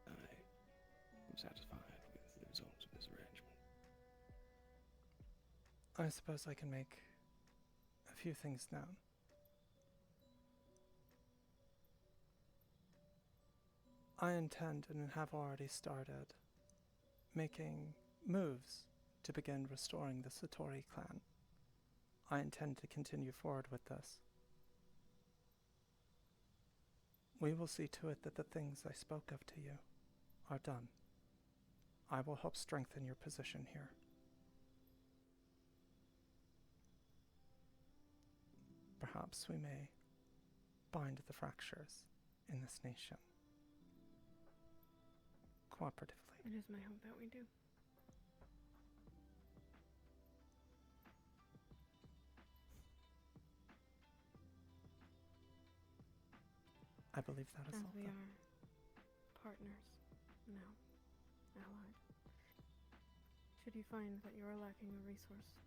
C: I am satisfied with the results of this arrangement.
A: I suppose I can make a few things known. I intend and have already started making moves to begin restoring the Satori clan. I intend to continue forward with this. We will see to it that the things I spoke of to you are done. I will help strengthen your position here. Perhaps we may bind the fractures in this nation cooperatively.
L: It is my hope that we do.
A: I believe that is
L: As
A: all.
L: we are partners now, allied. Should you find that you are lacking a resource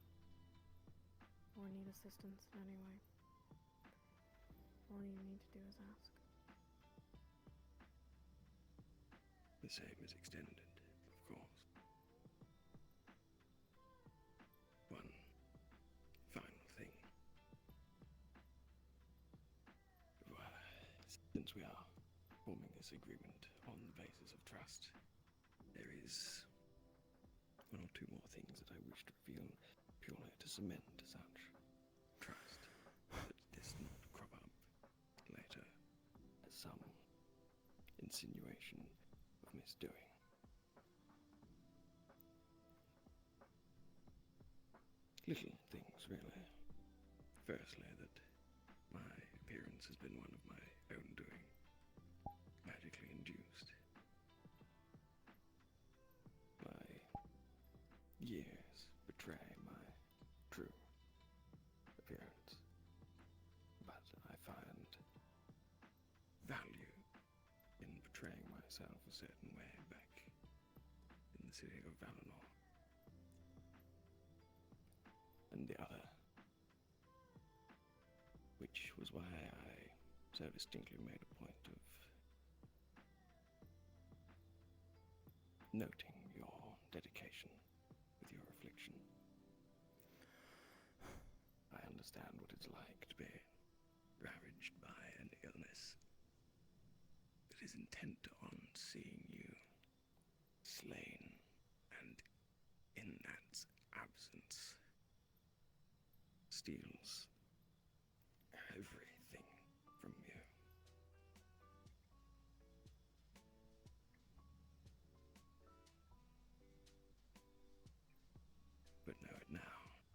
L: or need assistance in any way, all you need to do is ask.
C: The same is extended, of course. One final thing. Since we are forming this agreement on the basis of trust, there is one or two more things that I wish to reveal purely to cement such trust that does not crop up later as some insinuation of misdoing. Little things, really. Firstly, that my appearance has been one of my own doing, magically induced. My years betray my true appearance, but I find value in portraying myself a certain way back in the city of Valinor. And the other, which was why I so distinctly made a point of noting your dedication with your affliction. I understand what it's like to be ravaged by an illness that is intent on seeing you slain, and in that absence steals everything from you. But know it now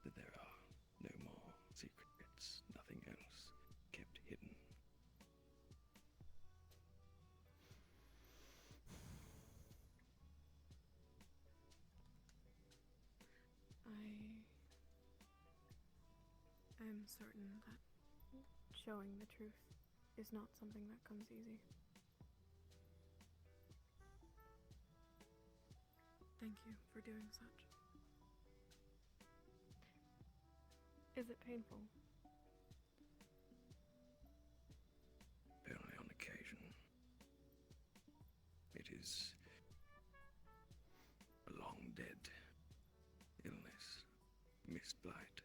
C: that there are no more secrets, nothing else kept hidden.
L: I'm certain that showing the truth is not something that comes easy. Thank you for doing such. Is it painful?
C: Only on occasion. It is a long dead illness, misblight.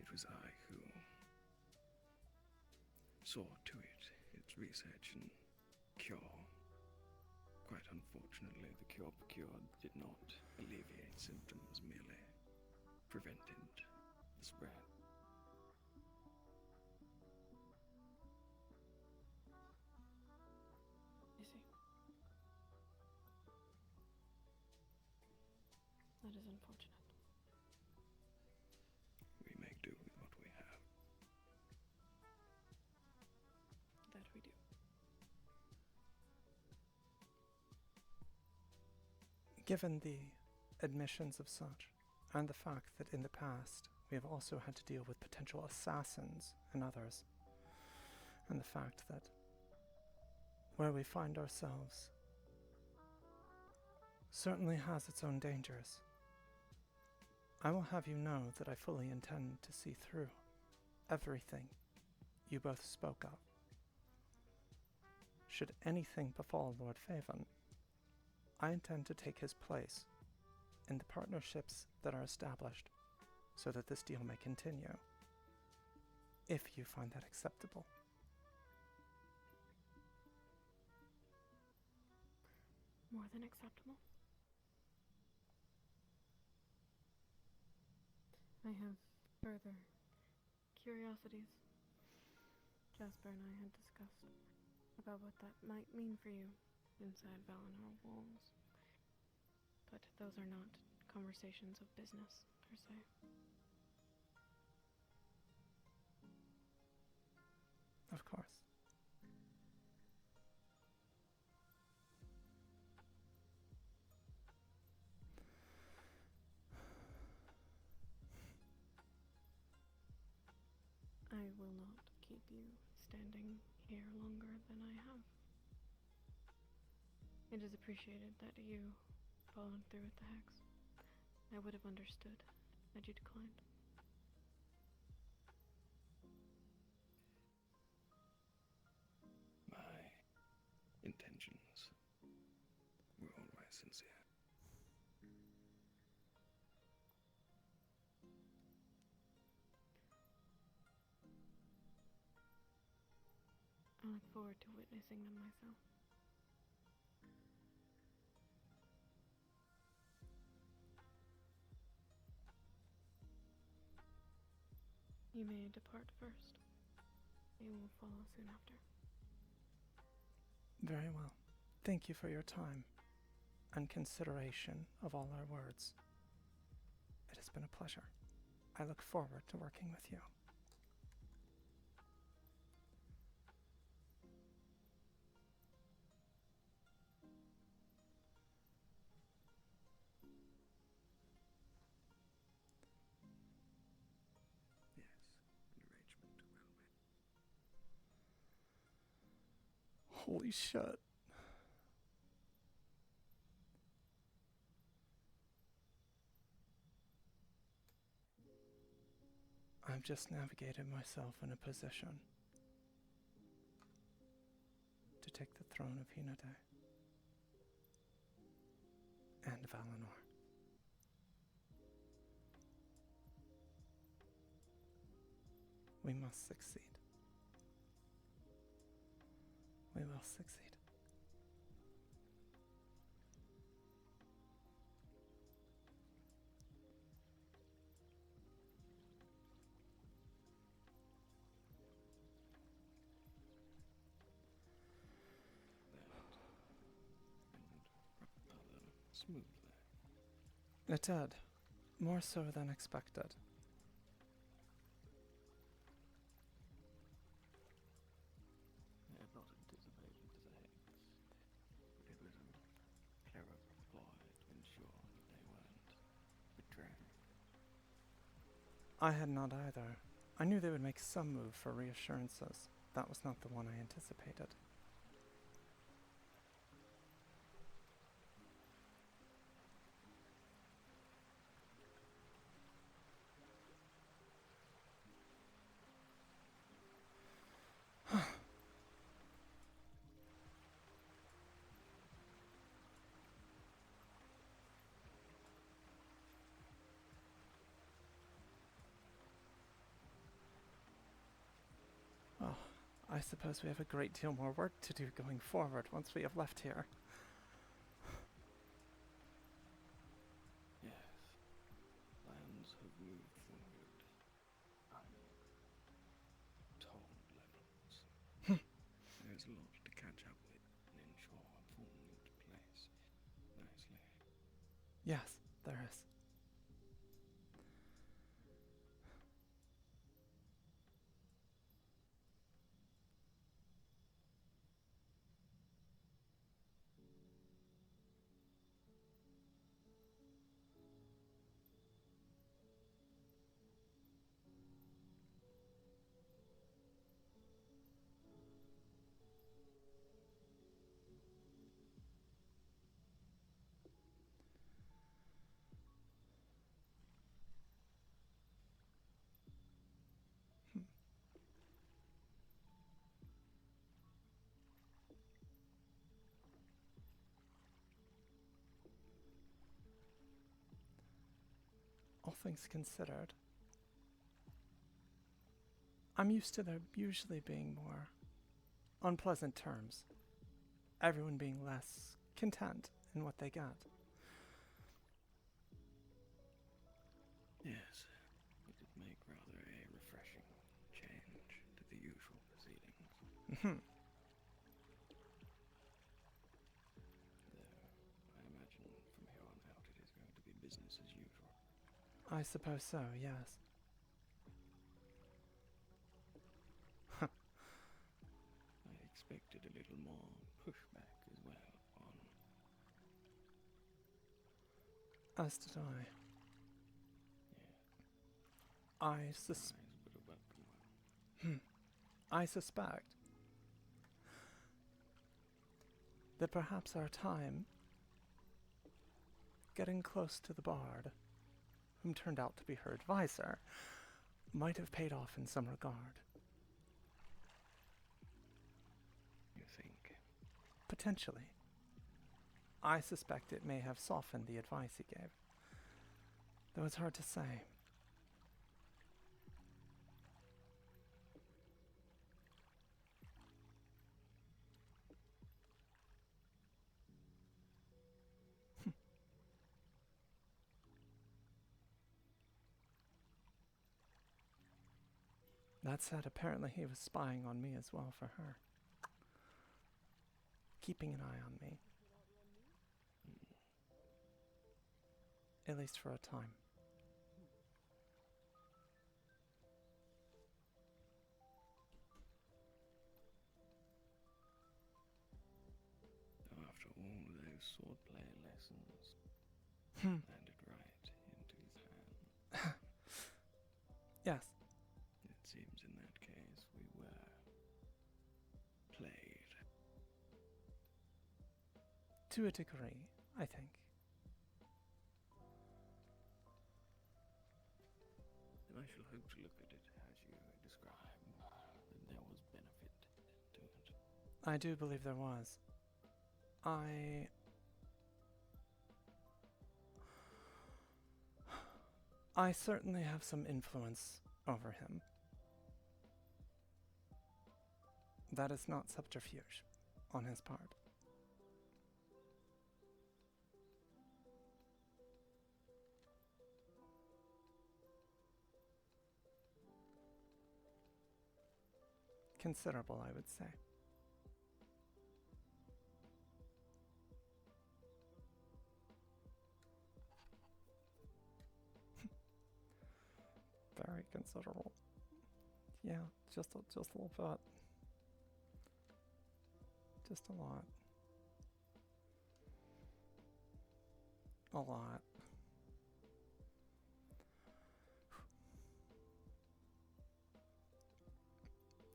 C: It was I who saw to it, its research and cure. Quite unfortunately, the cure procured did not alleviate symptoms, merely prevented the spread.
L: I see. That is unfortunate.
C: We make do with what we have.
L: That we do.
A: Given the admissions of such, and the fact that in the past we have also had to deal with potential assassins and others, and the fact that where we find ourselves certainly has its own dangers, I will have you know that I fully intend to see through everything you both spoke of. Should anything befall Lord Faeven, I intend to take his place in the partnerships that are established so that this deal may continue, if you find that acceptable.
L: More than acceptable. I have further curiosities. Jasper and I had discussed about what that might mean for you inside Valinor walls. But those are not conversations of business, per se.
A: Of course.
L: I will not keep you standing here longer than I have. It is appreciated that you followed through with the hex. I would have understood had you declined.
C: My intentions were always sincere.
L: I look forward to witnessing them myself. depart first. You will follow soon after.
A: Very well. Thank you for your time and consideration of all our words. It has been a pleasure. I look forward to working with you.
C: Yes, an arrangement well made.
A: Holy shit. I've just navigated myself in a position to take the throne of Hinode and Valinor. We must succeed. We will succeed.
C: Smoothly.
A: It did. More so than expected.
C: I had not anticipated the hex, but it was a clever ploy to ensure that they weren't betrayed.
A: I had not either. I knew they would make some move for reassurances. That was not the one I anticipated. Well, I suppose we have a great deal more work to do going forward once we have left here.
C: Yes, plans have moved forward on told levels. There's a lot to catch up with and ensure falling into place nicely.
A: Yes, there is. All things considered, I'm used to there usually being more unpleasant terms. Everyone being less content in what they got.
C: Yes, it did make rather a refreshing change to the usual proceedings.
A: Mhm.
C: Though, I imagine from here on out it is going to be business as usual.
A: I suppose so, yes.
C: I expected a little more pushback as well on...
A: As did I.
C: Yeah,
A: I
C: surprise, but a welcome one.
A: I suspect that perhaps our time getting close to the bard, whom turned out to be her advisor, might have paid off in some regard.
C: You think?
A: Potentially. I suspect it may have softened the advice he gave, though it's hard to say. That said, apparently he was spying on me as well for her. Keeping an eye on me. At least for a time.
C: After all those swordplay lessons, landed right into his hand.
A: Yes.
C: It seems in that case we were played.
A: To a degree, I think.
C: And I shall hope to look at it as you describe, that there was benefit to it.
A: I do believe there was. I certainly have some influence over him. That is not subterfuge on his part. Considerable, I would say. Very considerable. Yeah, just a little bit. Just a lot. A lot.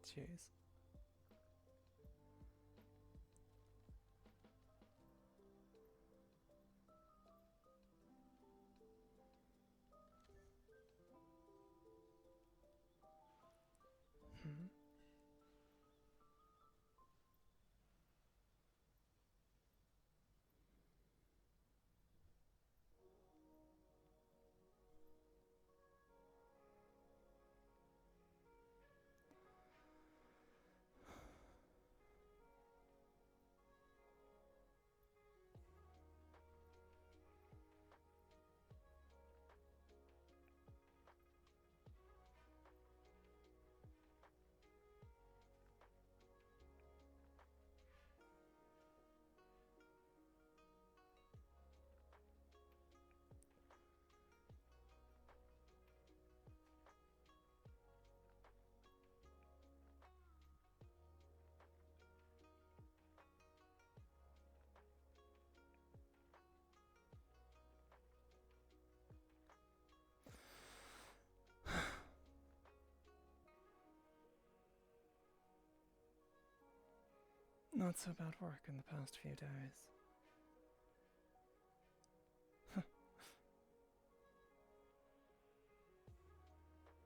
A: Jeez. Not so bad work in the past few days.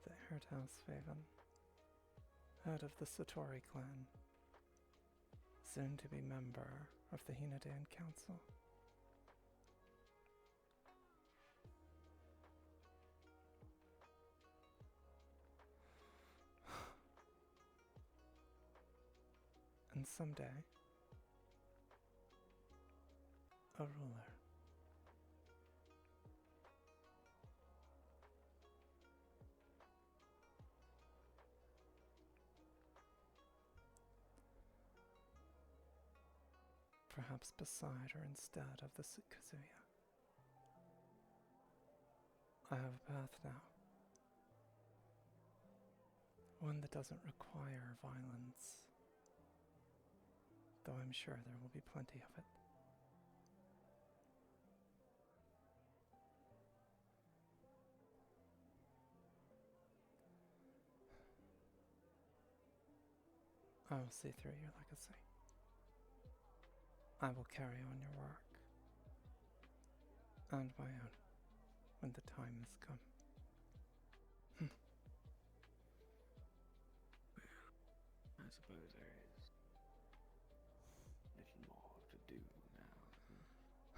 A: The Erdhouse Faeven, head of the Satori clan, soon to be member of the Hinadan Council. And someday, a ruler. Perhaps beside or instead of the Kazuya. I have a path now. One that doesn't require violence. Though I'm sure there will be plenty of it. I will see through your legacy. I will carry on your work. And my own, when the time has come.
C: I suppose there is little more to do now than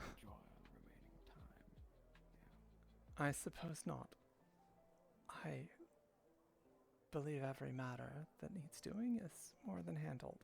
C: enjoy our remaining time.
A: I suppose not. I believe every matter that needs doing is more than handled.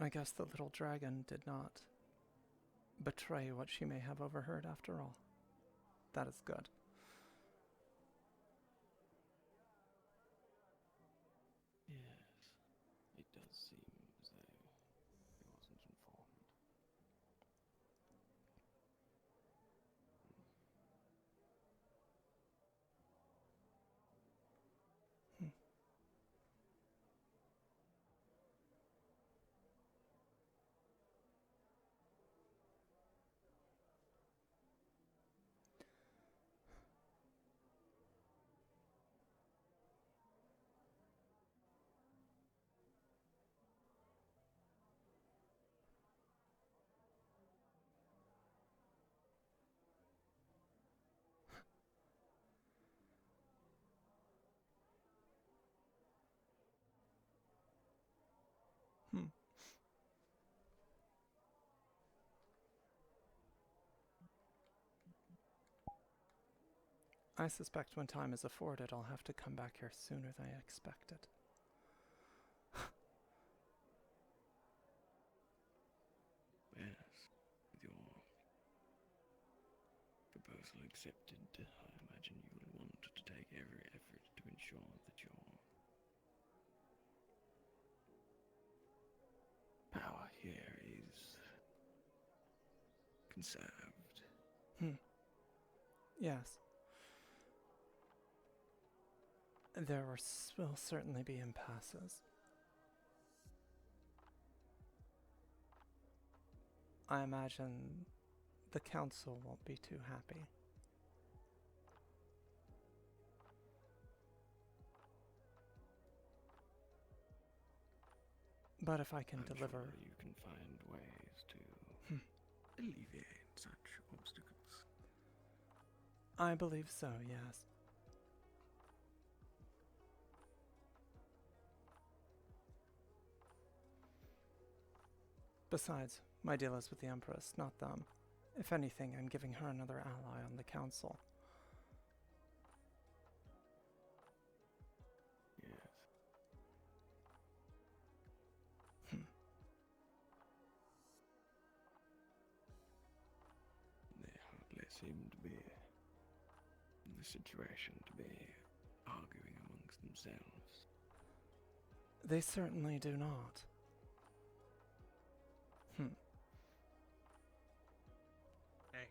A: I guess the little dragon did not betray what she may have overheard after all. That is good.
C: Yes, it does seem as though he wasn't informed.
A: Hmm. Hmm. I suspect when time is afforded, I'll have to come back here sooner than I expected.
C: Yes, with your proposal accepted, I imagine you will want to take every effort to ensure that your power here is conserved.
A: Yes. There will certainly be impasses. I imagine the council won't be too happy. But if I can
C: I'm
A: deliver...
C: sure you can find ways to alleviate such obstacles.
A: I believe so, yes. Besides, my deal is with the Empress, not them. If anything, I'm giving her another ally on the council.
C: Yes. They hardly seem to be in the situation to be arguing amongst themselves.
A: They certainly do not.
N: Hey.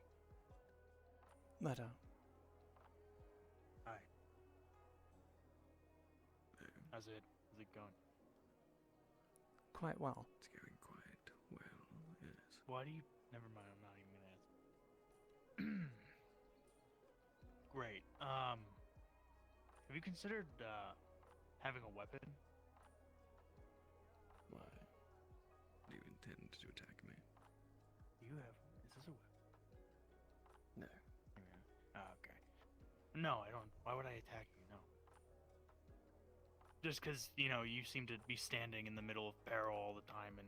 A: Leto.
N: Hi. How's it going?
A: Quite well.
C: It's going quite well, yes.
N: Why do you... Never mind, I'm not even gonna ask. Great. Have you considered, having a weapon?
C: Why? Do you intend to attack me?
N: You have... Is this a weapon?
C: No.
N: Oh, okay. No, I don't... Why would I attack you? No. Just because, you know, you seem to be standing in the middle of peril all the time, and,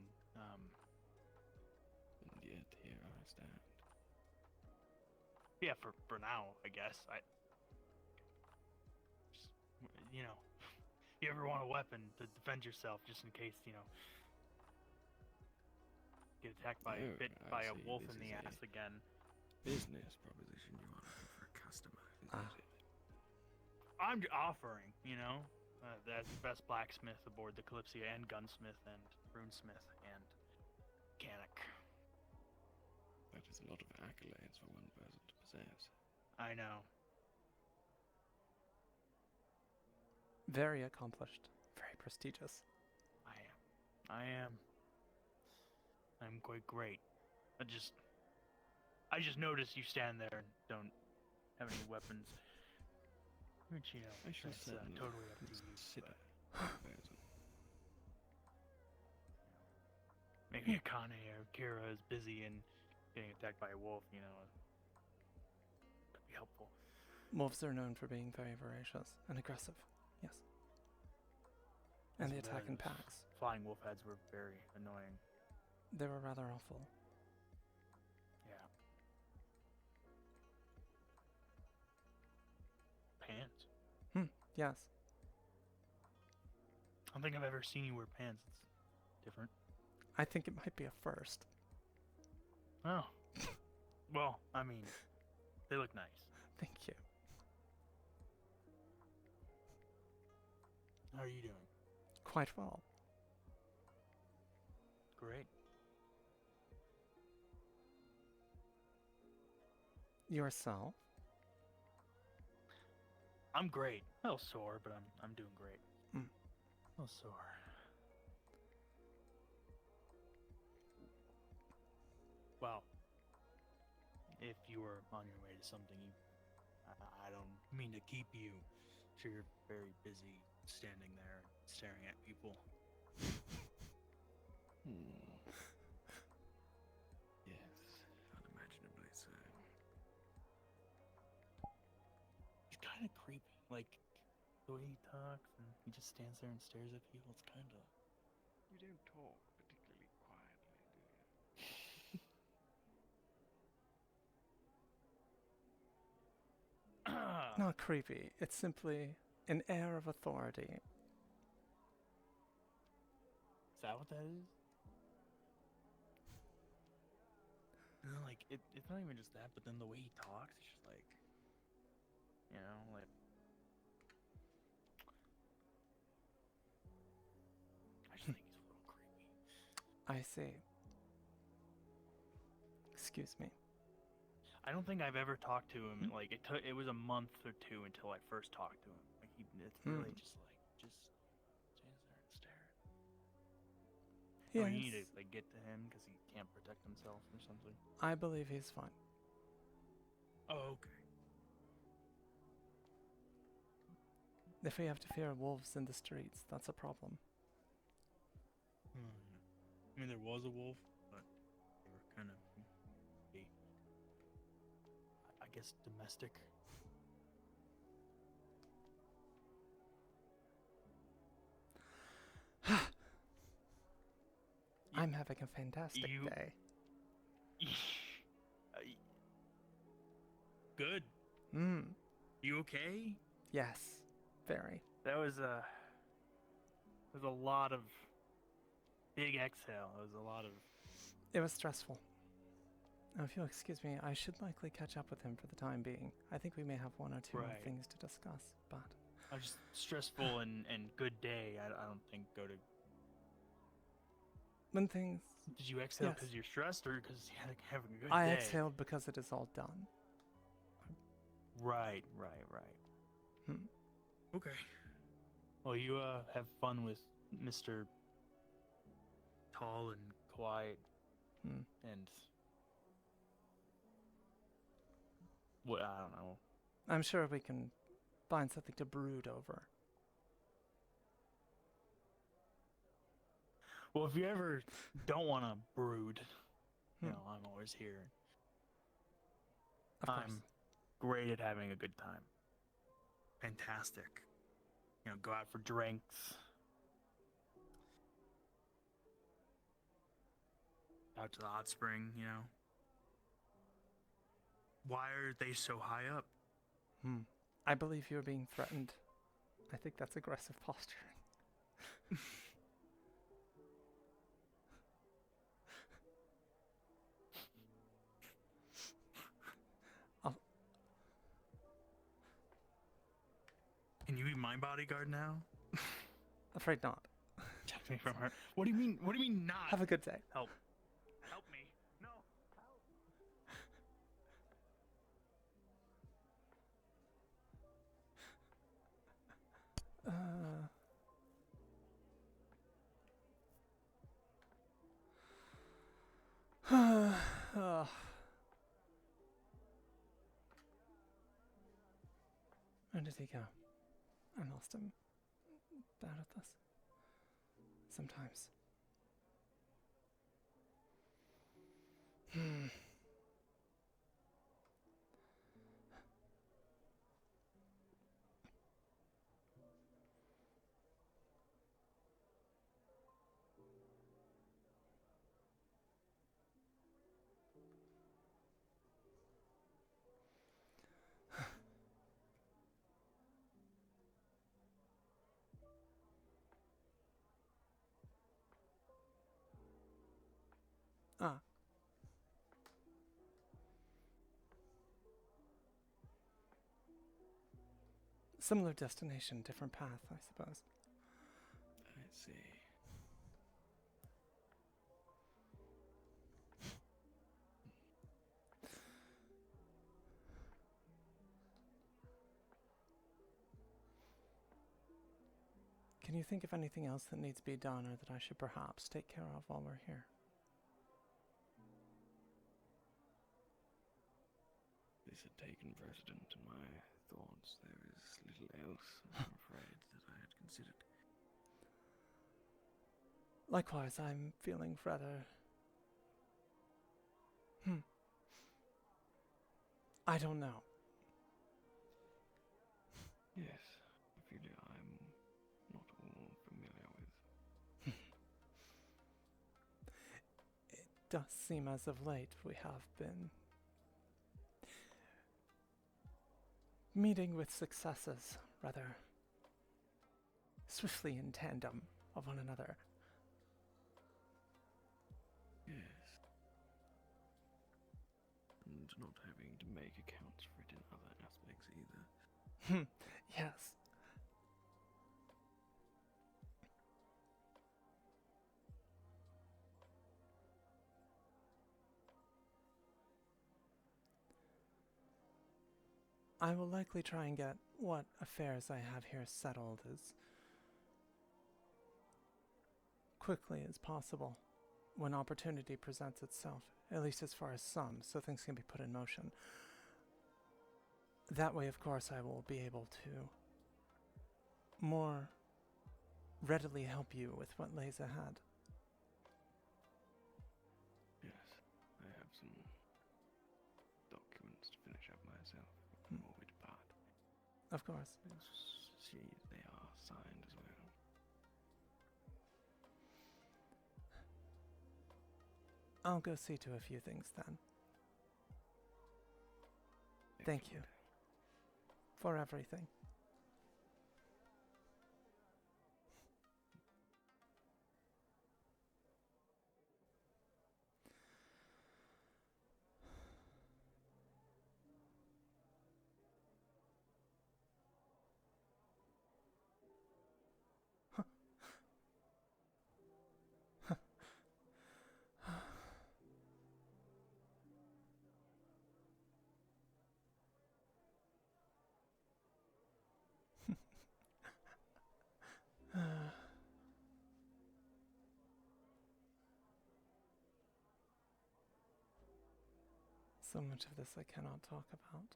C: And yet here I stand.
N: yeah, for now, I guess. Just, you know, you ever want a weapon to defend yourself, just in case, you know, get attacked by
C: Oh,
N: bit
C: I
N: by a
C: see.
N: wolf
C: This
N: in the
C: is a
N: ass again.
C: Business proposition. You are looking for a customer, is that it?
N: I'm offering, you know, as the best blacksmith aboard the Kalypsia, and gunsmith, and runesmith, and mechanic.
C: That is a lot of accolades for one person to possess.
N: I know.
A: Very accomplished. Very prestigious.
N: I am. I'm quite great. I just noticed you stand there and don't have any weapons. Which, you know,
C: I shall
N: that's
C: certainly
N: totally up to you.
C: consider
N: but
C: proposal.
N: maybe Akane or Kira is busy and getting attacked by a wolf, you know. That'd be helpful.
A: Wolves are known for being very voracious and aggressive. Yes. And they attack in packs.
N: Flying wolf heads were very annoying.
A: They were rather awful.
N: Yeah. Pants?
A: Yes.
N: I don't think I've ever seen you wear pants. It's different.
A: I think it might be a first.
N: Oh. Well, I mean, they look nice.
A: Thank you.
N: How are you doing?
A: Quite well.
N: Great.
A: Yourself?
N: I'm great. A little sore, but I'm doing great.
A: Mm.
N: A little sore. Well, if you were on your way to something, I don't mean to keep you. I'm sure you're very busy standing there staring at people.
C: Yes, unimaginably so.
N: He's kind of creepy. Like, the way he talks, and he just stands there and stares at people, it's kind of...
C: You don't talk particularly quietly, do you?
A: Not creepy. It's simply an air of authority.
N: Is that what that is? No, like, it's not even just that, but then the way he talks, it's just like... You know, like... I just think he's a little creepy.
A: I see. Excuse me.
N: I don't think I've ever talked to him. Like, it was a month or two until I first talked to him. Like, it's really just like, just stands there and stares.
A: Yes.
N: Oh, you need to like get to him because he can't protect himself or something.
A: I believe he's fine.
N: Oh, okay.
A: If we have to fear wolves in the streets, that's a problem.
N: I mean, there was a wolf, but they were kind of, I guess, domestic.
A: I'm having a fantastic day.
N: Good. You okay?
A: Yes, very.
N: That was a lot of big exhale. It was a lot of...
A: It was stressful. Now, if you'll excuse me, I should likely catch up with him for the time being. I think we may have one or two more things to discuss, but...
N: I was just stressful and good day. I don't think go to...
A: When things...
N: Did you exhale
A: Yes.
N: because you're stressed or because you're having a good
A: I
N: day?
A: exhaled because it is all done.
N: Right. Okay. Well, you have fun with Mr. Tall and quiet and what, I don't know.
A: I'm sure we can find something to brood over.
N: Well, if you ever don't want to brood, you know, I'm always here.
A: Of course.
N: I'm great at having a good time. Fantastic. You know, go out for drinks. Out to the hot spring, you know. Why are they so high up?
A: I believe you're being threatened. I think that's aggressive posturing.
N: Can you be my bodyguard now?
A: Afraid not.
N: Protect me from her. What do you mean? What do you mean not?
A: Have a good day.
N: Help. Help me. No.
A: Where did he go? I lost him. Bad at this. Sometimes. Ah. Similar destination, different path, I suppose.
C: I see.
A: Can you think of anything else that needs to be done or that I should perhaps take care of while we're here?
C: This had taken precedent in my thoughts. There is little else, I'm afraid, that I had considered.
A: Likewise, I'm feeling rather... I don't know.
C: Yes, I feel I'm not all familiar with.
A: It does seem as of late we have been meeting with successes rather swiftly in tandem of one another.
C: Yes. And not having to make accounts for it in other aspects either.
A: Yes. I will likely try and get what affairs I have here settled as quickly as possible when opportunity presents itself, at least as far as some, so things can be put in motion. That way, of course, I will be able to more readily help you with what lays ahead.
C: Yes, I have some documents to finish up myself before we depart.
A: Of course.
C: See, they are signed as well.
A: I'll go see to a few things then. Thank you for everything. So much of this I cannot talk about.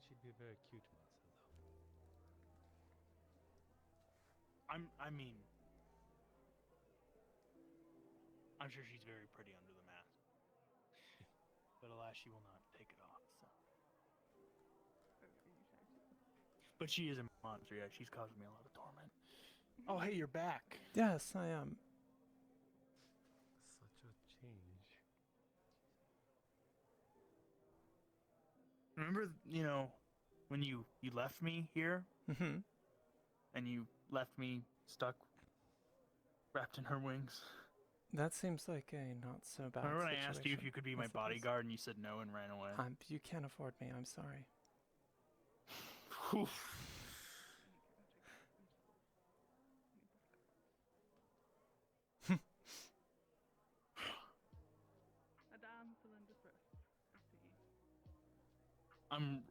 O: She'd be a very cute monster, though.
N: I'm sure she's very pretty under the mask. But alas, she will not take it off, so. But she is a monster, yeah. She's causing me a lot of torment. Oh, hey, you're back.
A: Yes, I am.
O: Such a change.
N: Remember, when you left me here?
A: Mm-hmm.
N: And you left me stuck, wrapped in her wings?
A: That seems like a not so bad
N: Remember when I
A: situation,
N: asked you if you could be my
A: I suppose.
N: bodyguard and you said no and ran away?
A: You can't afford me, I'm sorry.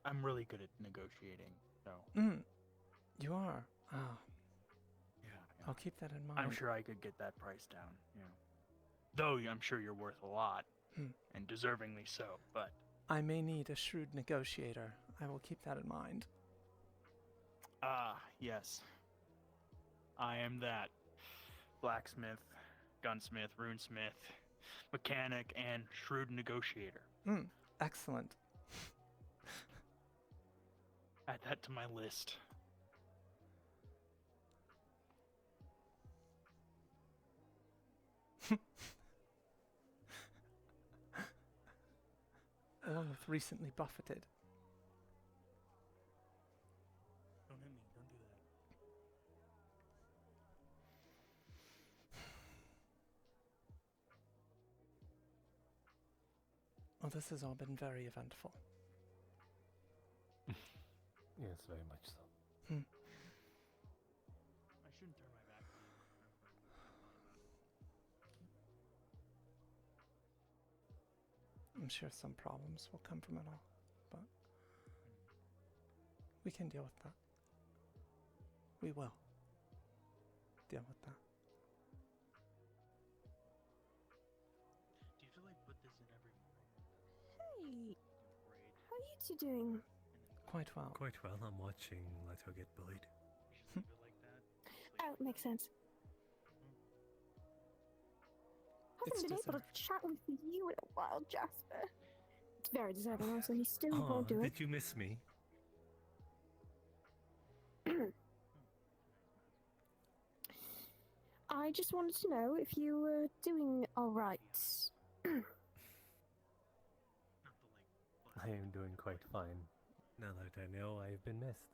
N: I'm really good at negotiating, so.
A: You are? Ah.
N: Yeah.
A: I'll keep that in mind.
N: I'm sure I could get that price down, Though I'm sure you're worth a lot, and deservingly so, but...
A: I may need a shrewd negotiator. I will keep that in mind.
N: Ah, yes. I am that blacksmith gunsmith, runesmith, mechanic, and shrewd negotiator.
A: Excellent.
N: Add that to my list.
A: Along with recently buffeted.
N: Don't hit me. Don't do that.
A: Well, this has all been very eventful.
O: Yes, very much so.
N: I shouldn't turn my back to you.
A: I'm sure some problems will come from it all, but we can deal with that. We will deal with that.
N: Do you have to like put this in every morning?
J: Hey, how are you two doing?
A: Quite well.
O: Quite well. I'm watching Leto get bullied.
N: You just leave it like that?
J: Oh, makes sense.
A: It's
J: Haven't been able to chat with you in a while, Jasper. It's very deserving, also. He still won't do it.
O: Did you miss me?
J: I just wanted to know if you were doing alright.
O: I am doing quite fine. Now that I know I've been missed.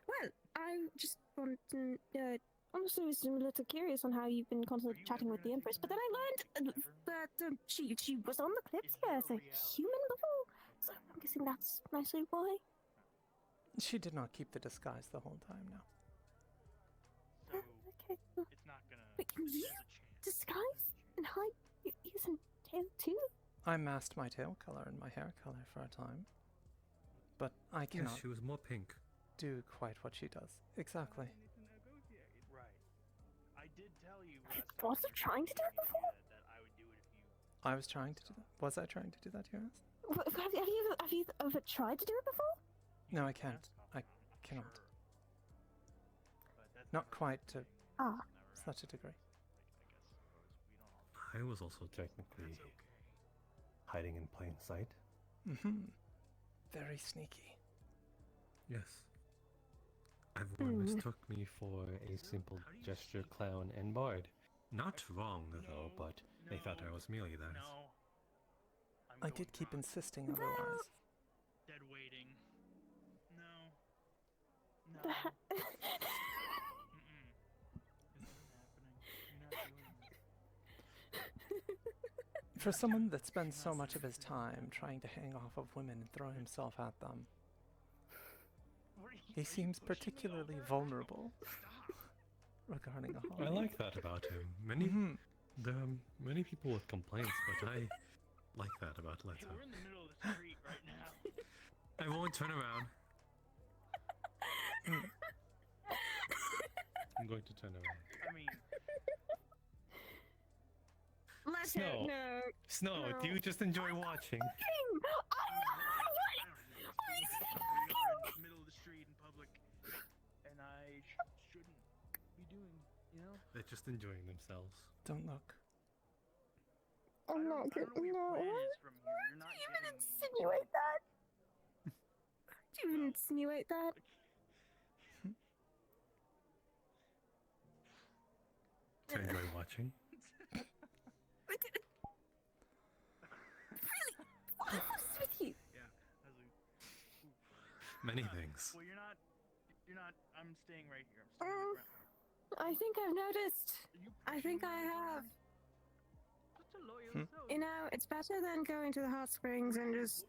J: Well, I just wanted to, honestly, was a little curious on how you've been constantly chatting with the Empress, but then I learned that she was on the Kalypsia as a human level, so I'm guessing that's mostly why.
A: She did not keep the disguise the whole time, no.
N: So
J: Okay.
N: it's not gonna.
J: Wait, can you
N: There's a chance.
J: disguise and hide ears and tail too?
A: I masked my tail color and my hair color for a time, but I cannot
O: Yes, she was more pink.
A: do quite what she does. Exactly.
N: Right. I did tell you
J: I
N: last
J: thought
N: time
J: of trying to do it before.
N: that I would do it if you.
A: I was trying to do that. Was I trying to do that, you asked?
J: Have you ever tried to do it before?
A: No, I can't. I cannot. Not quite to such a degree.
O: I was also technically hiding in plain sight.
A: Very sneaky.
O: Yes. Everyone mistook me for a simple gesture clown and bard. Not wrong, though, but they thought I was merely that.
N: No.
A: I did keep insisting otherwise.
N: Dead waiting. No. No.
A: For someone that spends so much of his time trying to hang off of women and throw himself at them, he seems particularly vulnerable regarding a holiday.
O: I like that about him. There are many people with complaints, but I like that about Leto.
N: We're in the middle of the street right now.
O: I won't turn around. I'm going to turn around.
N: I mean,
O: Snow.
J: No.
O: Snow,
J: No.
O: do you just enjoy watching?
N: you're in the middle of the street in public, and I shouldn't be doing, you know?
O: They're just enjoying themselves.
A: Don't look.
J: I'm not good.
N: I don't know
J: No.
N: what your plan is from here. You're not
J: Don't even
N: getting
J: insinuate that. Don't even insinuate that.
O: To enjoy watching?
J: Really? What's with you?
N: Yeah, as we.
O: Many things.
N: Well, you're not. I'm staying right here. I'm staying on the ground.
J: I think I've noticed. I think I have.
N: Such a loyal soul.
J: You know, it's better than going to the hot springs and just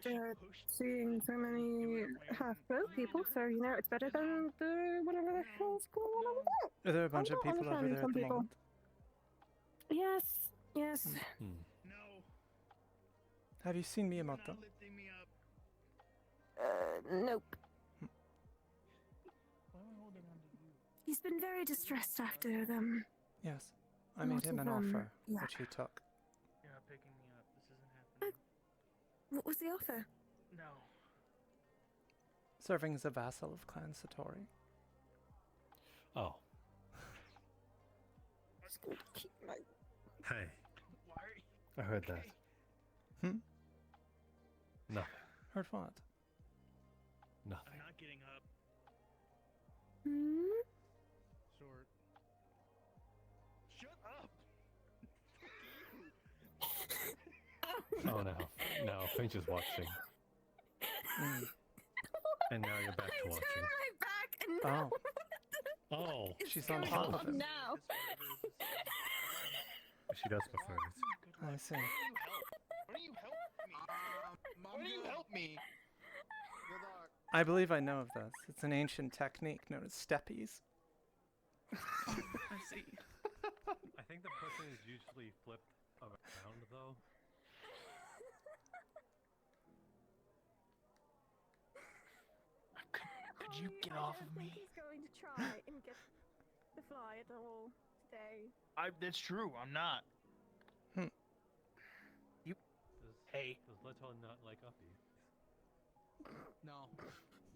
J: seeing so many half-broke people. So, you know, it's better than the whatever the hell's going on over there.
A: Are there a bunch of people over there at the moment?
J: Yes, yes.
N: No.
A: Have you seen Miyamoto?
N: Lifting me up.
J: Nope.
N: Why am I holding on to you?
J: He's been very distressed after them.
A: Yes. I made him an offer,
J: yeah.
A: which he took.
N: You're not picking me up. This isn't happening.
J: What was the offer?
N: No.
A: Serving as a vassal of Clan Satori.
O: Oh.
J: just going to keep my...
O: Hey,
N: Why are you...
O: I heard that.
A: Hmm?
O: Nothing.
A: Heard what?
O: Nothing.
N: I'm not getting up.
J: Hmm?
K: Short.
N: Shut up!
O: Oh no. No, Finch is watching.
A: Mm.
O: And now you're back to
J: I
O: watching.
J: turned my back and now
O: Oh,
A: she's on
J: going
A: top of
J: on
A: him.
J: now.
O: she does prefer it.
A: I see.
N: Why don't you help me? Why don't you help me?
A: I believe I know of this. It's an ancient technique known as steppies.
C: I see.
O: I think the person is usually flipped around though.
N: Could you get off of me?
J: He's going to try and get the fly at all today.
N: That's true. I'm not.
A: Hmm.
N: You. Hey.
O: Does Leto not like uppies?
N: No.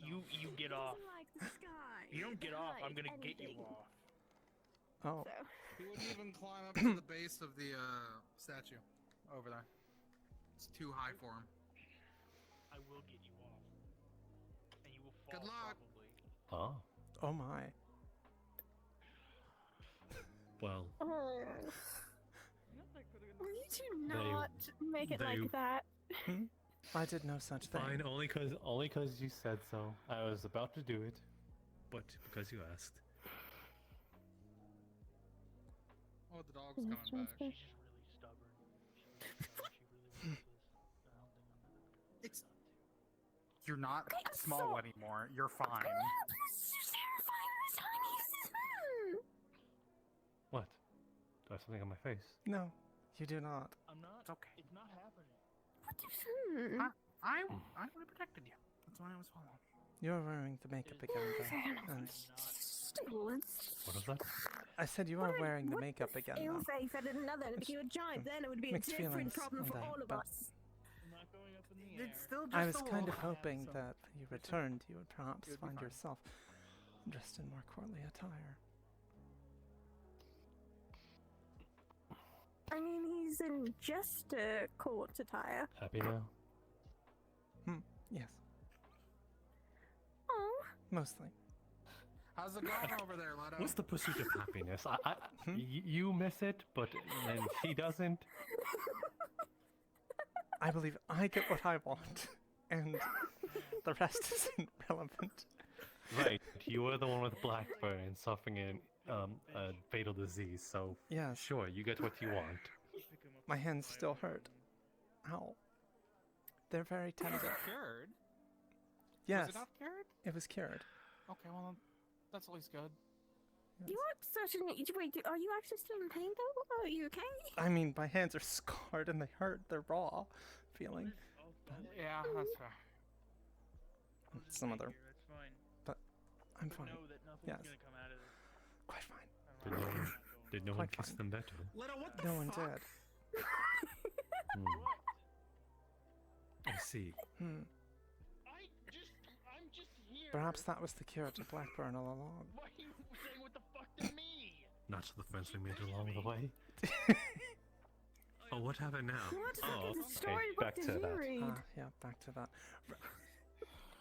N: You get off.
J: Like the sky.
N: If you don't get off, I'm gonna
J: Anything.
N: get you off.
A: Oh.
J: So.
K: He wouldn't even climb up to the base of the statue over there. It's too high for him.
N: I will get you off. And you will fall
K: Good luck.
N: probably.
O: Oh.
A: Oh my.
O: Well.
J: Will you two not make it like that?
A: Hmm? I did no such thing.
O: Fine, only cause you said so. I was about to do it.
C: But because you asked.
K: Oh, the dog's coming back.
N: She's just really stubborn. She really wants this. I don't think I'm gonna.
K: It's. You're not small anymore. You're fine.
O: What? Do I have something on my face?
A: No, you do not.
N: I'm not.
K: It's okay.
N: It's not happening.
K: I would have protected you. That's why I was following.
A: You're wearing the makeup again, though. And
O: What was that?
A: I said you are wearing the makeup again, though.
J: If I did another, if you were giant, then it would be a
A: Mixed
J: different
A: feelings
J: problem
A: on
J: for
A: that,
J: all of
A: but
J: us.
N: I'm not going up in the air.
K: It's still just
A: I was
K: a
A: kind of
K: little-
A: hoping
K: so-
A: that when you returned, you would perhaps
K: It would be
A: find
K: fine.
A: yourself dressed in more courtly attire.
J: I mean, he's in just a court attire.
O: Happy now?
A: Yes,
J: Oh,
A: mostly.
K: How's it going over there, Leto?
O: What's the pursuit of happiness? You miss it, but then he doesn't.
A: I believe I get what I want, and the rest isn't relevant.
O: Right, you were the one with Blackburn and suffering a fatal disease, so
A: Yes.
O: sure, you get what you want.
A: My hands still hurt. Ow. They're very tender.
K: Cured?
A: Yes,
K: Was it not cured?
A: it was cured.
K: Okay, well, that's at least good.
J: you aren't certain. Wait, are you actually still in pain though? Are you okay?
A: I mean, my hands are scarred and they hurt. They're raw feeling.
K: Yeah, that's fair.
A: Some other.
N: That's fine.
A: But I'm fine.
N: Know that nothing's
A: Yes.
N: gonna come out of this.
A: Quite fine.
O: Did no one
A: Quite
O: kiss
A: fine.
O: them better?
K: Leto, what the
A: No one
K: fuck?
A: did.
O: Hmm. I see.
A: Hmm.
N: I'm just here.
A: Perhaps that was the cure to Blackburn all along.
N: Why are you saying what the fuck to me?
O: Not the friends we made along the way. Oh, what happened now?
J: What
O: Oh,
J: fucking
O: okay,
J: storybook
O: back
J: did
O: to
J: you
O: that.
J: read?
A: Yeah, back to that.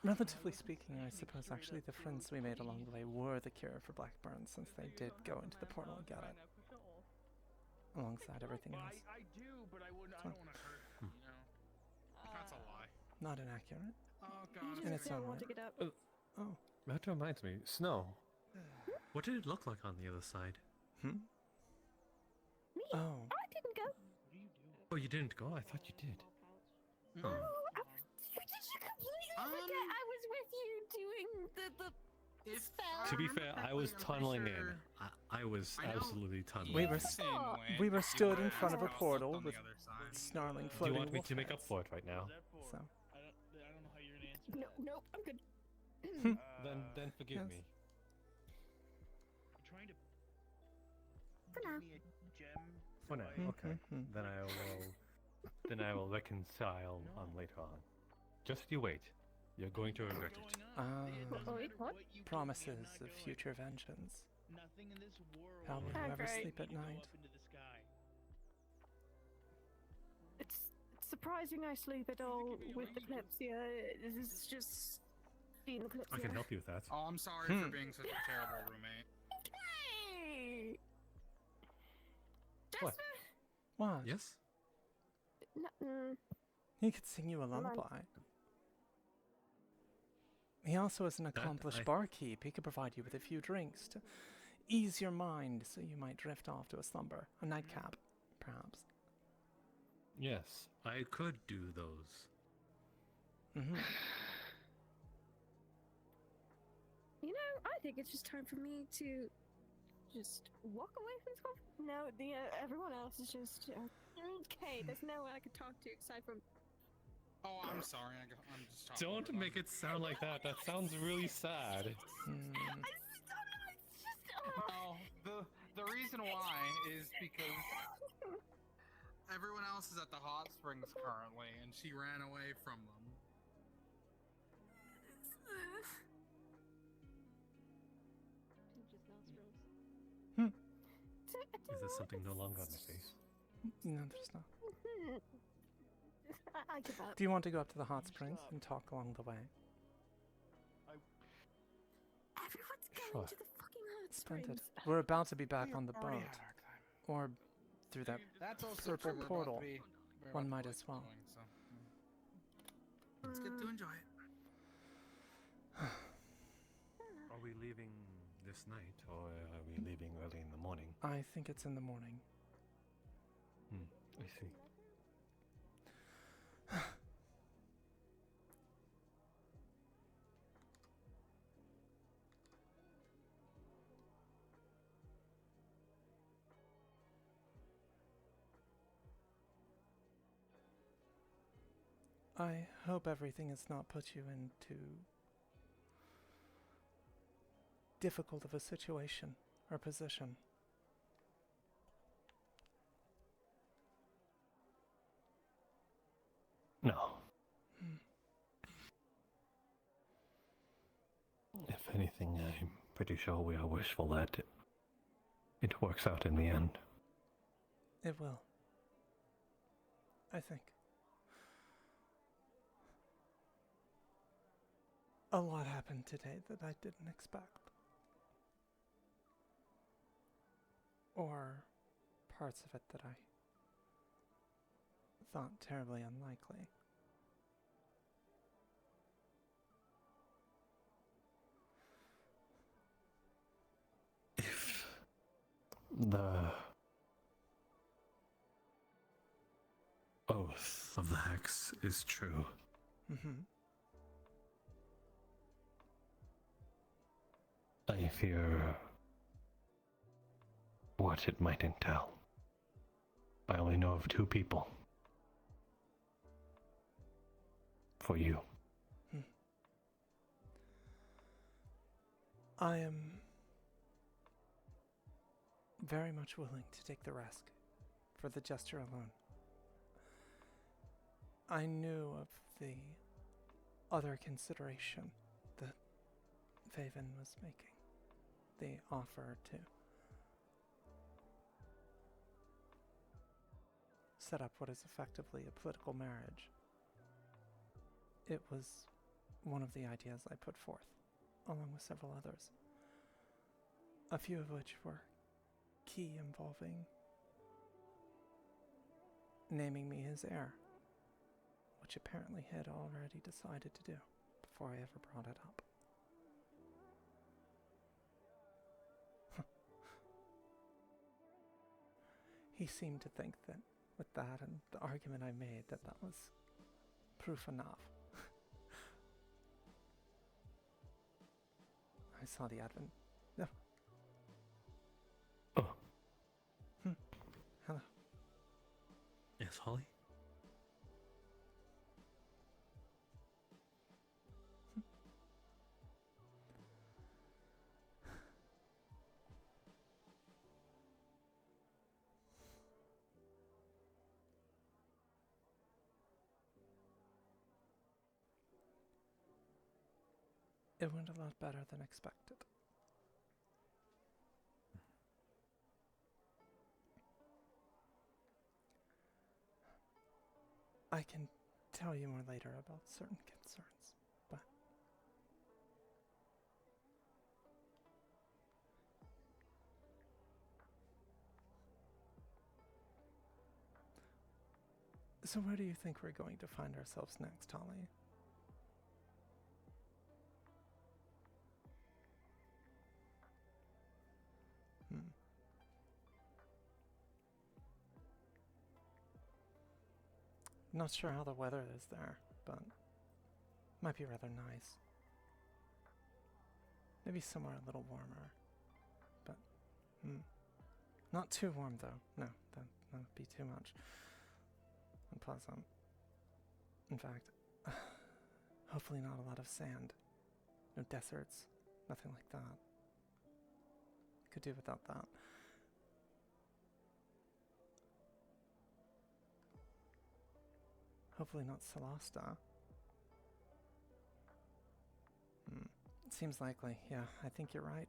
A: Relatively speaking, I suppose actually the friends we made along the way were the cure for Blackburn, since they did go into the portal and get it. Alongside everything else.
N: I do, but I don't want to hurt him, you know?
K: That's a lie.
A: Not inaccurate.
K: Oh,
J: You
K: God.
A: In
J: just
A: its
J: don't
A: own
J: want
A: way.
J: to get up.
A: Oh.
O: That reminds me, Snow. What did it look like on the other side?
A: Hmm?
J: Me?
A: Oh.
J: I didn't go.
O: Oh, you didn't go? I thought you did.
J: Oh, did you completely forget I was with you doing the spell?
O: To be fair, I was
K: I'm pretty
O: tunneling in.
K: sure-
O: I was
K: I know.
O: absolutely tunneling.
A: We were
J: Oh.
A: we were stood in front of a
K: Well,
A: portal
K: on the
A: with
K: other side.
A: snarling,
O: Do you
A: floating
O: want me
A: wolf
O: to make up
A: heads.
O: for it right now?
A: So.
N: I don't know how you're gonna answer
J: No,
N: that.
J: nope, I'm good.
O: Then forgive
A: Yes.
O: me.
N: I'm trying to
J: For now.
N: give me a gem.
O: For now, okay.
A: Mhm.
O: Then I will reconcile on later on. Just you wait. You're going to regret it.
A: Ah,
J: Wait, what?
A: promises of future vengeance.
N: Nothing in this world
A: How will
N: will
A: you ever
N: make
A: sleep
N: me
A: at
N: to go
A: night?
N: up into the sky.
P: It's surprising I sleep at all with the Kalypsia. This is just being the Kalypsia.
O: I can help you with that.
K: Oh, I'm sorry for being such a terrible roommate.
P: Hey!
O: What?
A: What?
O: Yes?
A: He could sing you a lullaby. He also is an accomplished barkeep. He could provide you with a few drinks to ease your mind so you might drift off to a slumber. A nightcap, perhaps.
O: Yes, I could do those.
A: Mm-hmm.
P: You know, I think it's just time for me to just walk away from this conversation. No, everyone else is just okay. There's no one I could talk to aside from.
K: Oh, I'm sorry. I'm just talking.
O: Don't make it sound like that. That sounds really sad.
K: Oh, the reason why is because everyone else is at the hot springs currently, and she ran away from them.
O: Is there something no longer on my face?
A: No, there's not.
P: I give up.
A: Do you want to go up to the hot springs and talk along the way?
P: Everyone's going to the fucking hot
A: Splendid.
P: springs.
A: We're about to be back on the
K: already
A: boat.
K: had our time.
A: Or through that
K: That's also
A: purple
K: true. We're
A: portal.
K: about to be- we're
A: One
K: about
A: might
K: to
A: as well.
K: going, so, Let's get to enjoy it.
O: Are we leaving this night, or are we leaving early in the morning?
A: I think it's in the morning.
O: I see.
A: I hope everything has not put you into difficult of a situation or position.
O: No. If anything, I'm pretty sure we are wishful that it works out in the end.
A: It will. I think. A lot happened today that I didn't expect. Or parts of it that I thought terribly unlikely.
O: If the oath of the hex is true, I fear what it might entail. I only know of 2 people. For you.
A: I am very much willing to take the risk for the gesture alone. I knew of the other consideration that Faeven was making, the offer to set up what is effectively a political marriage. It was one of the ideas I put forth, along with several others, a few of which were key, involving naming me his heir, which apparently he had already decided to do before I ever brought it up. He seemed to think that with that and the argument I made that was proof enough. I saw the advent. No.
O: Oh.
A: Hello.
O: Yes, Holly?
A: It went a lot better than expected. I can tell you more later about certain concerns, but... So where do you think we're going to find ourselves next, Holly? Not sure how the weather is there, but might be rather nice. Maybe somewhere a little warmer, but not too warm though. No, that would be too much. Unpleasant. In fact, hopefully not a lot of sand. No deserts, nothing like that. Could do without that. Hopefully not Solasta. It seems likely. Yeah, I think you're right.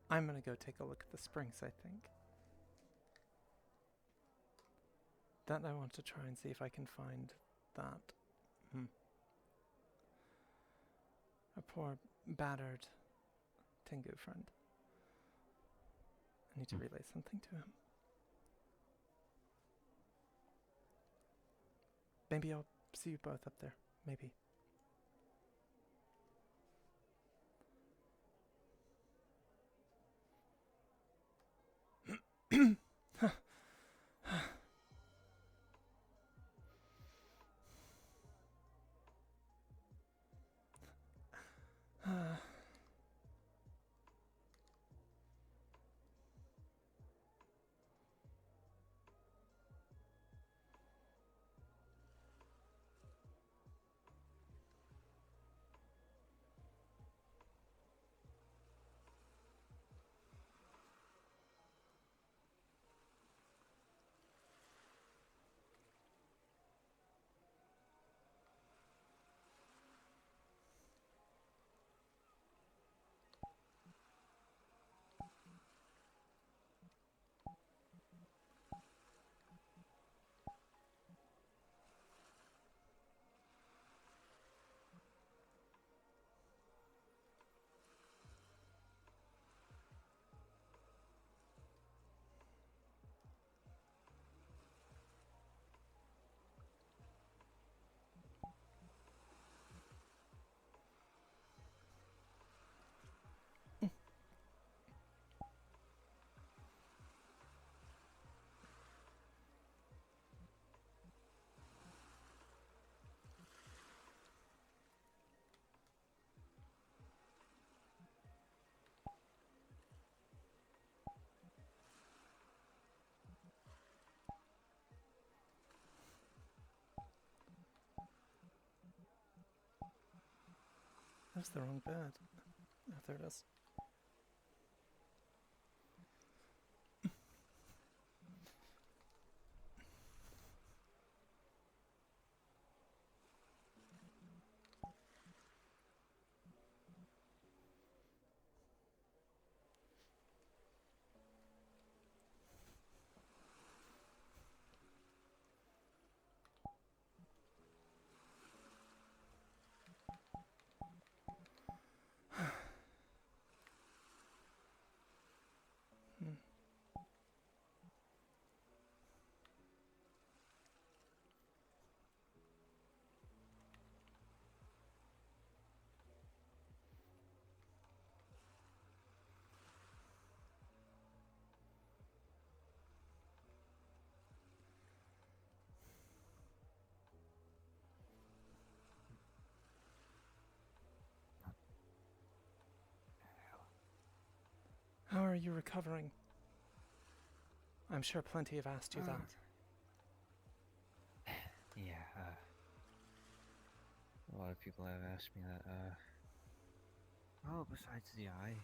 A: I'm gonna go take a look at the springs, I think. That I want to try and see if I can find that. A poor, battered Tengu friend. I need to relay something to him. Maybe I'll see you both up there. Maybe. That's the wrong bed. Oh, there it is. How are you recovering? I'm sure plenty have asked you that.
Q: Yeah, a lot of people have asked me that. Well, besides the eye,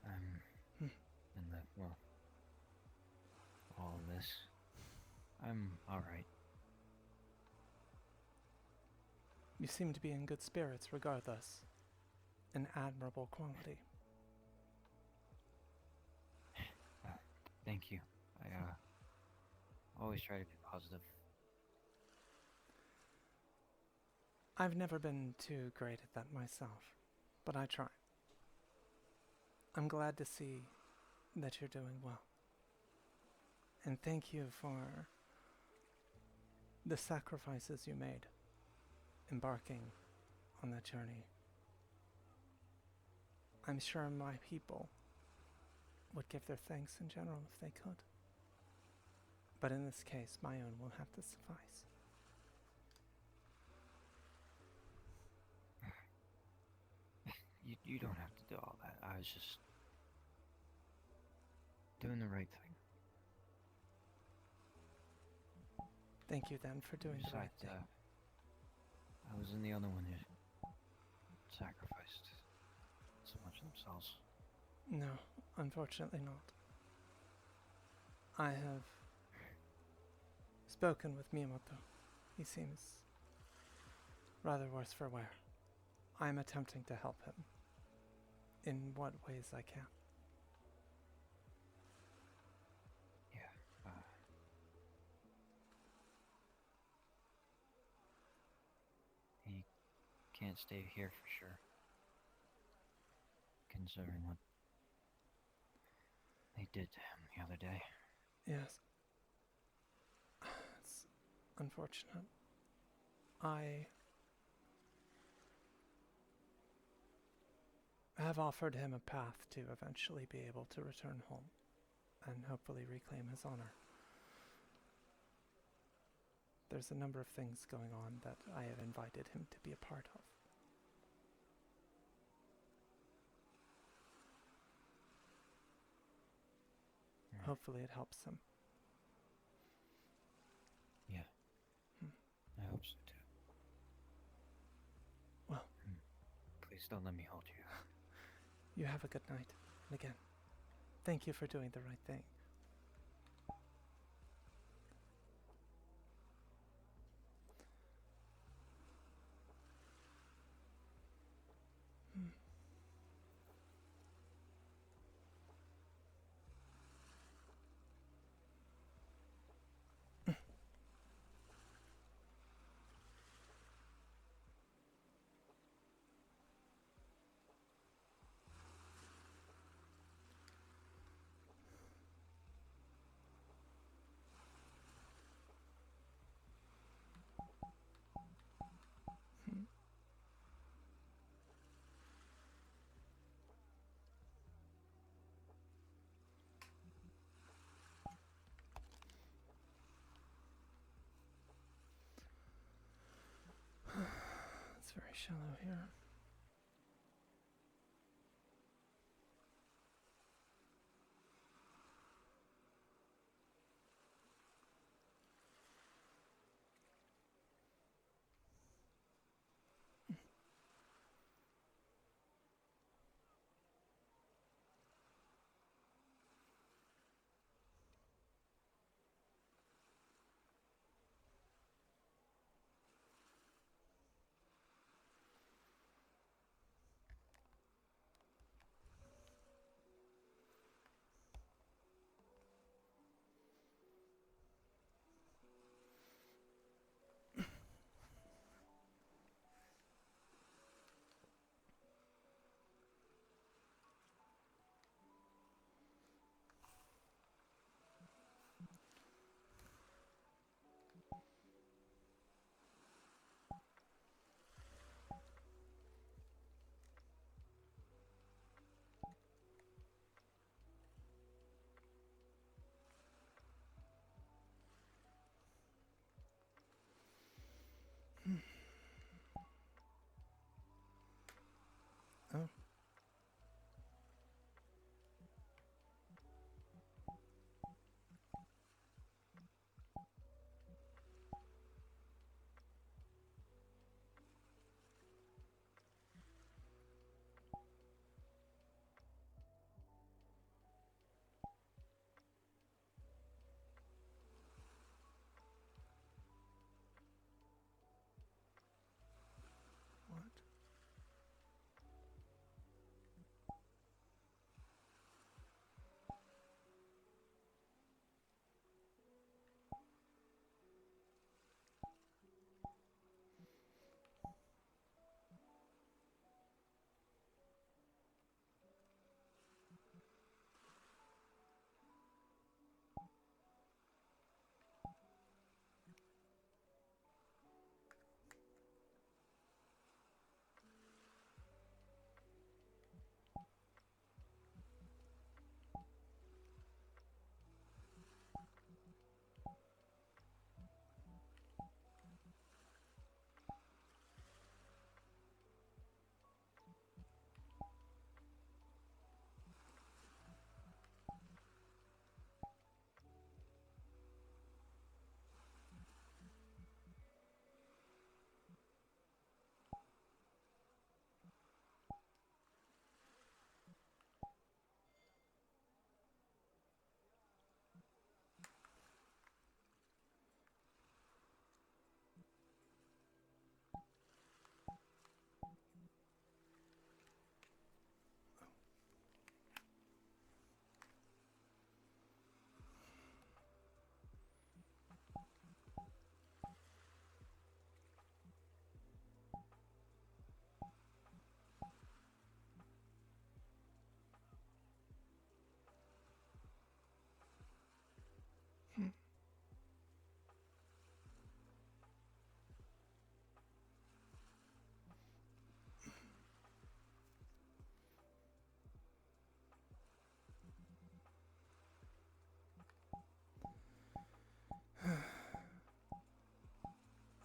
Q: and all of this, I'm alright.
A: You seem to be in good spirits regardless. An admirable quality.
Q: Thank you. I always try to be positive.
A: I've never been too great at that myself, but I try. I'm glad to see that you're doing well. And thank you for the sacrifices you made embarking on that journey. I'm sure my people would give their thanks in general if they could. But in this case, my own will have to suffice.
Q: You don't have to do all that. I was just doing the right thing.
A: Thank you then for doing the right thing.
Q: I wasn't the only one who sacrificed so much of themselves.
A: No, unfortunately not. I have spoken with Miyamoto. He seems rather worse for wear. I am attempting to help him in what ways I can.
Q: Yeah, he can't stay here for sure, considering what they did to him the other day.
A: Yes. It's unfortunate. I have offered him a path to eventually be able to return home and hopefully reclaim his honor. There's a number of things going on that I have invited him to be a part of. Hopefully it helps him.
Q: Yeah. I hope so too.
A: Well.
Q: Please don't let me hold you.
A: You have a good night. And again, thank you for doing the right thing. It's very shallow here.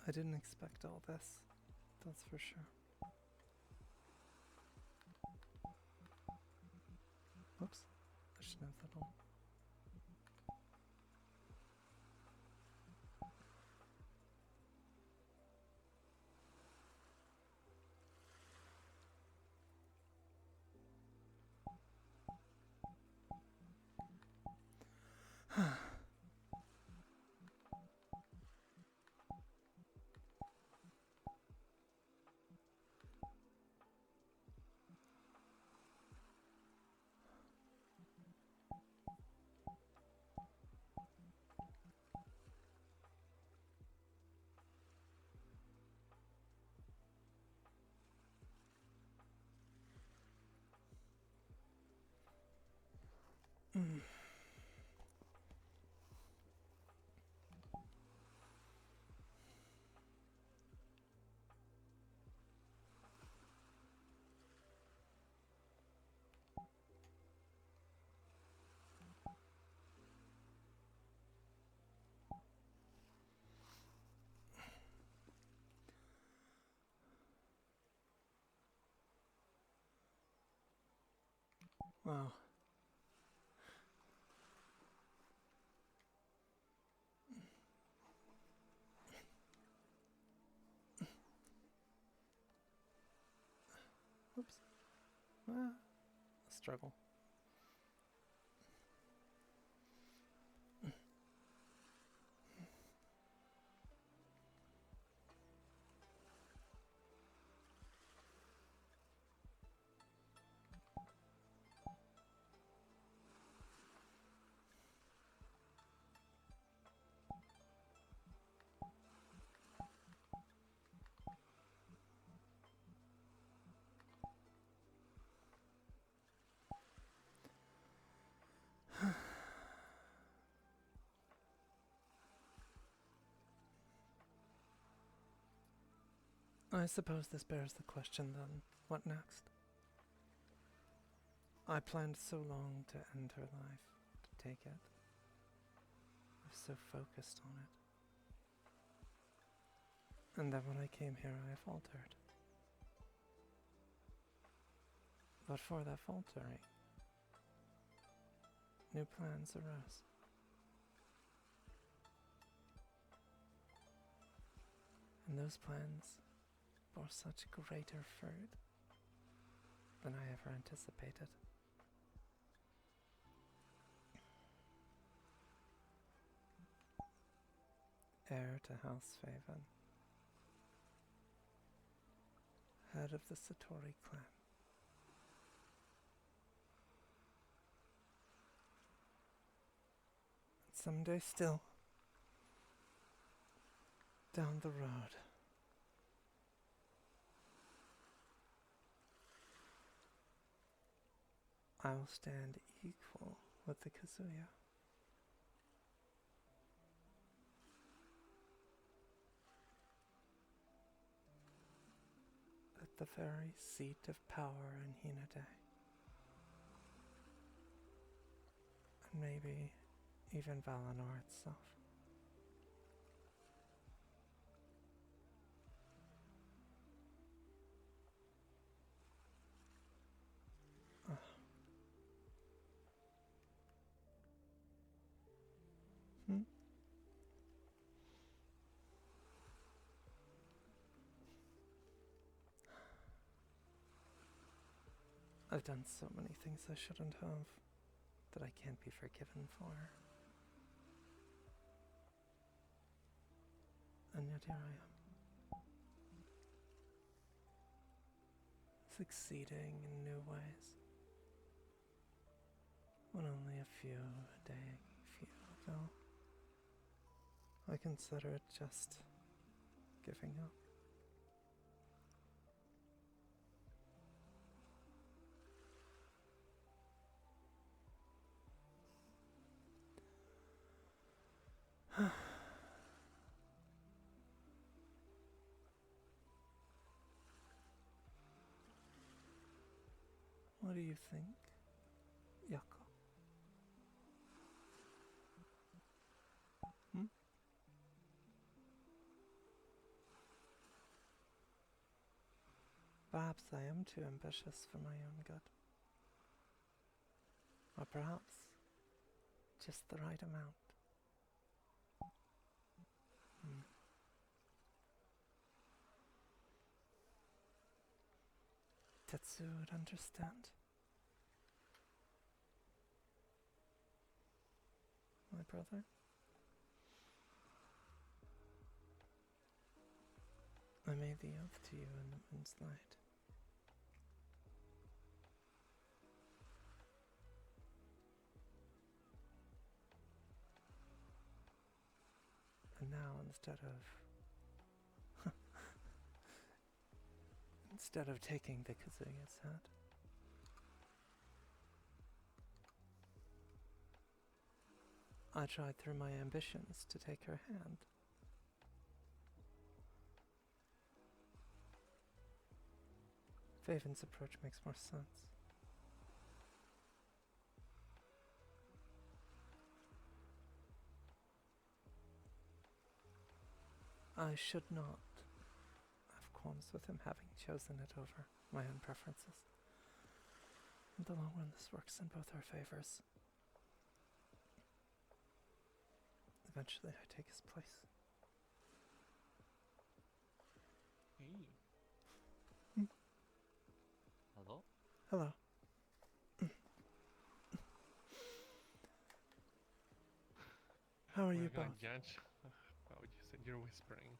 A: I didn't expect all this, that's for sure. Whoops, I shouldn't have that on. Mm. Wow. Oops. Struggle. I suppose this bears the question then, what next? I planned so long to end her life, to take it. I was so focused on it. And then when I came here I faltered. But for that faltering, new plans arose. And those plans bore such greater fruit than I ever anticipated. Heir to House Faeven, head of the Satori clan. And someday still, down the road, I will stand equal with the Kazuya. At the very seat of power in Hinode. And maybe even Valinor itself. I've done so many things I shouldn't have, that I can't be forgiven for. And yet here I am. Succeeding in new ways. When only a few ago, I consider it just giving up. What do you think, Yako? Perhaps I am too ambitious for my own good. Or perhaps just the right amount. Tetsu would understand. My brother? I made the oath to you in the moon's light. And now instead of taking the Kazuya's head, I tried through my ambitions to take her hand. Faeven's approach makes more sense. I should not have qualms with him having chosen it over my own preferences. In the long run, this works in both our favors. Eventually, I take his place.
F: Hey.
Q: Hello?
A: Hello. How are you both?
F: Judge? Oh, you said you're whispering.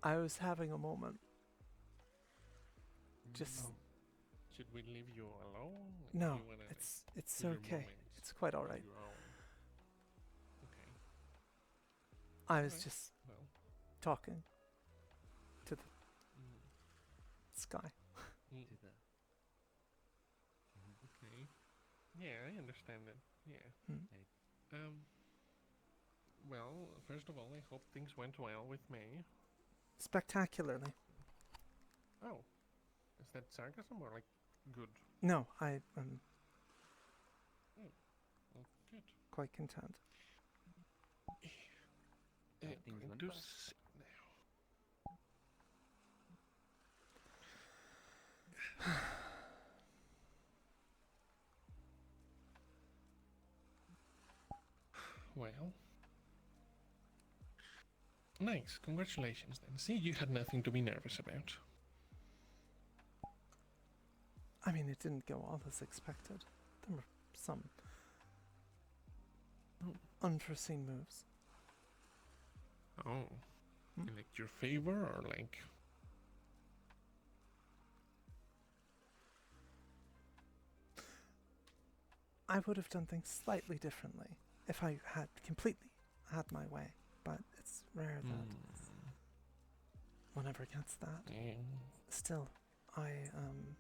A: I was having a moment. Just
F: Oh. Should we leave you alone?
A: no,
F: Do you wanna,
A: it's
F: do your
A: okay.
F: moments
A: It's quite all
F: on
A: right.
F: your own? Okay.
A: I was
F: Alright,
A: just
F: well.
A: talking to the sky.
F: Okay. Yeah, I understand it. Yeah. Well, first of all, I hope things went well with me.
A: Spectacularly.
F: Oh. Is that sarcasm or like good?
A: No, I am
F: Oh. Well, good.
A: quite content.
Q: Things
F: Going
Q: went
F: to
Q: well.
F: sit now. Well. Nice, congratulations then. See, you had nothing to be nervous about.
A: I mean, it didn't go all as expected. There were some unforeseen moves.
F: Oh. In like your favor or like...
A: I would have done things slightly differently if I had completely had my way, but it's rare that one ever gets that. Still, I am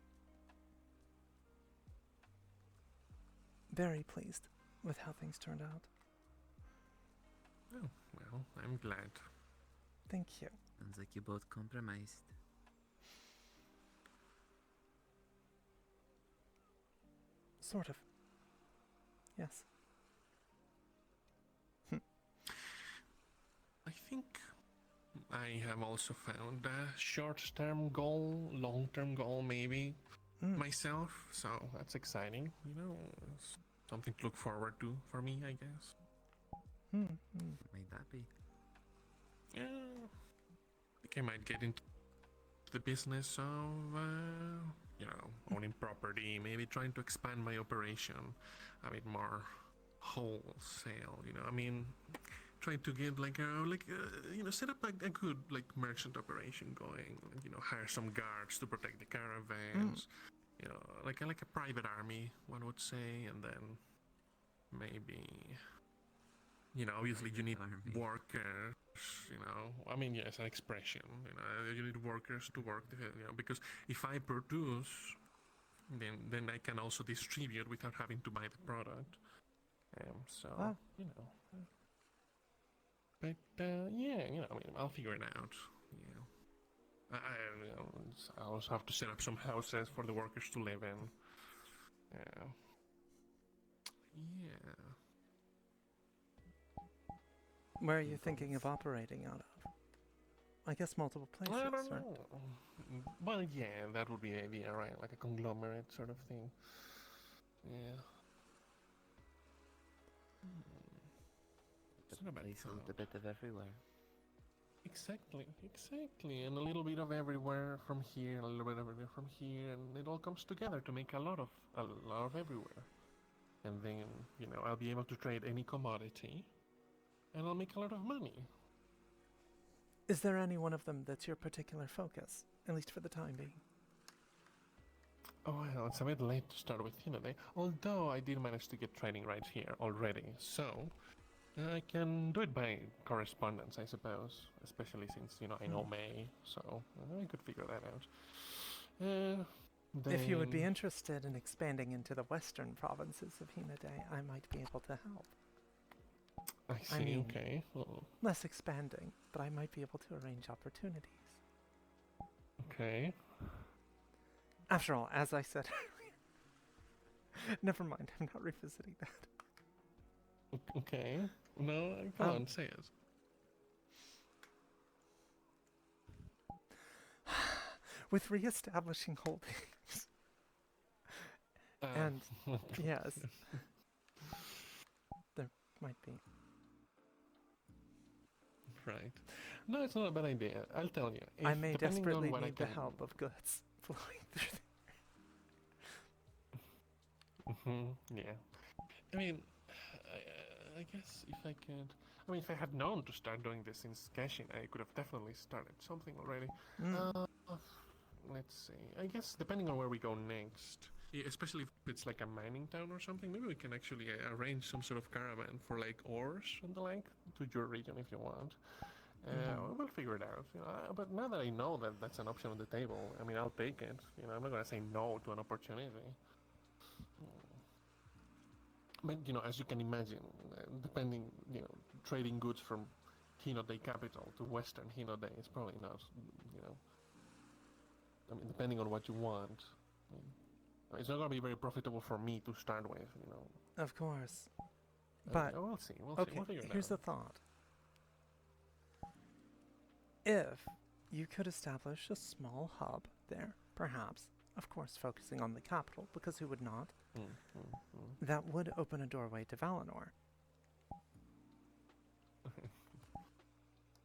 A: very pleased with how things turned out.
F: Oh, well, I'm glad.
A: Thank you.
R: Sounds like you both compromised.
A: Sort of. Yes.
F: I think I have also found a short-term goal, long-term goal maybe, myself, so that's exciting, you know, it's something to look forward to for me, I guess.
R: Might that be?
F: Yeah, I think I might get into the business of, you know, owning property, maybe trying to expand my operation a bit more wholesale, you know, I mean, trying to get like you know, set up a good like merchant operation going, you know, hire some guards to protect the caravans, you know, like a private army, one would say, and then maybe, you know, obviously you need workers, you know, I mean, yeah, it's an expression, you know, you need workers to work, you know, because if I produce, then I can also distribute without having to buy the product, so, you know. But, yeah, you know, I mean, I'll figure it out, you know. You know, I also have to set up some houses for the workers to live in. Yeah.
A: Where are you thinking of operating out of? I guess multiple places,
F: I don't
A: right?
F: know. Well, yeah, that would be the idea, right? Like a conglomerate sort of thing. Yeah. It's not a bad
Q: Place a little
F: thought.
Q: bit of everywhere.
F: Exactly. And a little bit of everywhere from here, a little bit of everywhere from here, and it all comes together to make a lot of everywhere. And then, I'll be able to trade any commodity, and I'll make a lot of money.
A: Is there any one of them that's your particular focus, at least for the time being?
F: Oh, well, it's a bit late to start with Hinode, although I did manage to get trading rights here already, so I can do it by correspondence, I suppose, especially since, I know May, so I could figure that out.
A: If you would be
F: Then-
A: interested in expanding into the western provinces of Hinode, I might be able to help.
F: I see,
A: mean,
F: okay. Well,
A: Less expanding, but I might be able to arrange opportunities.
F: okay.
A: After all, as I said earlier, never mind, I'm not revisiting that.
F: Okay. No, go on, say it.
A: With re-establishing holdings. And, yes, there might be.
F: Right. No, it's not a bad idea. I'll tell you.
A: I may
F: depending on
A: desperately
F: what I
A: need the
F: can-
A: help of goods flowing through
F: Yeah. I mean, I guess if I could... I mean, if I had known to start doing this in Skeshin, I could have definitely started something already. Let's see. I guess depending on where we go next, especially if it's like a mining town or something, maybe we can actually arrange some sort of caravan for like ores and the like to your region if you want. We'll figure it out. But now that I know that that's an option on the table, I mean, I'll take it. I'm not gonna say no to an opportunity. But as you can imagine, depending, trading goods from Hinode capital to Western Hinode is probably not, I mean, depending on what you want. It's not going to be very profitable for me to start with,
A: Of course. But,
F: we'll see.
A: okay,
F: We'll figure it
A: here's the
F: out.
A: thought. If you could establish a small hub there, perhaps, of course focusing on the capital, because who would not, that would open a doorway to Valinor.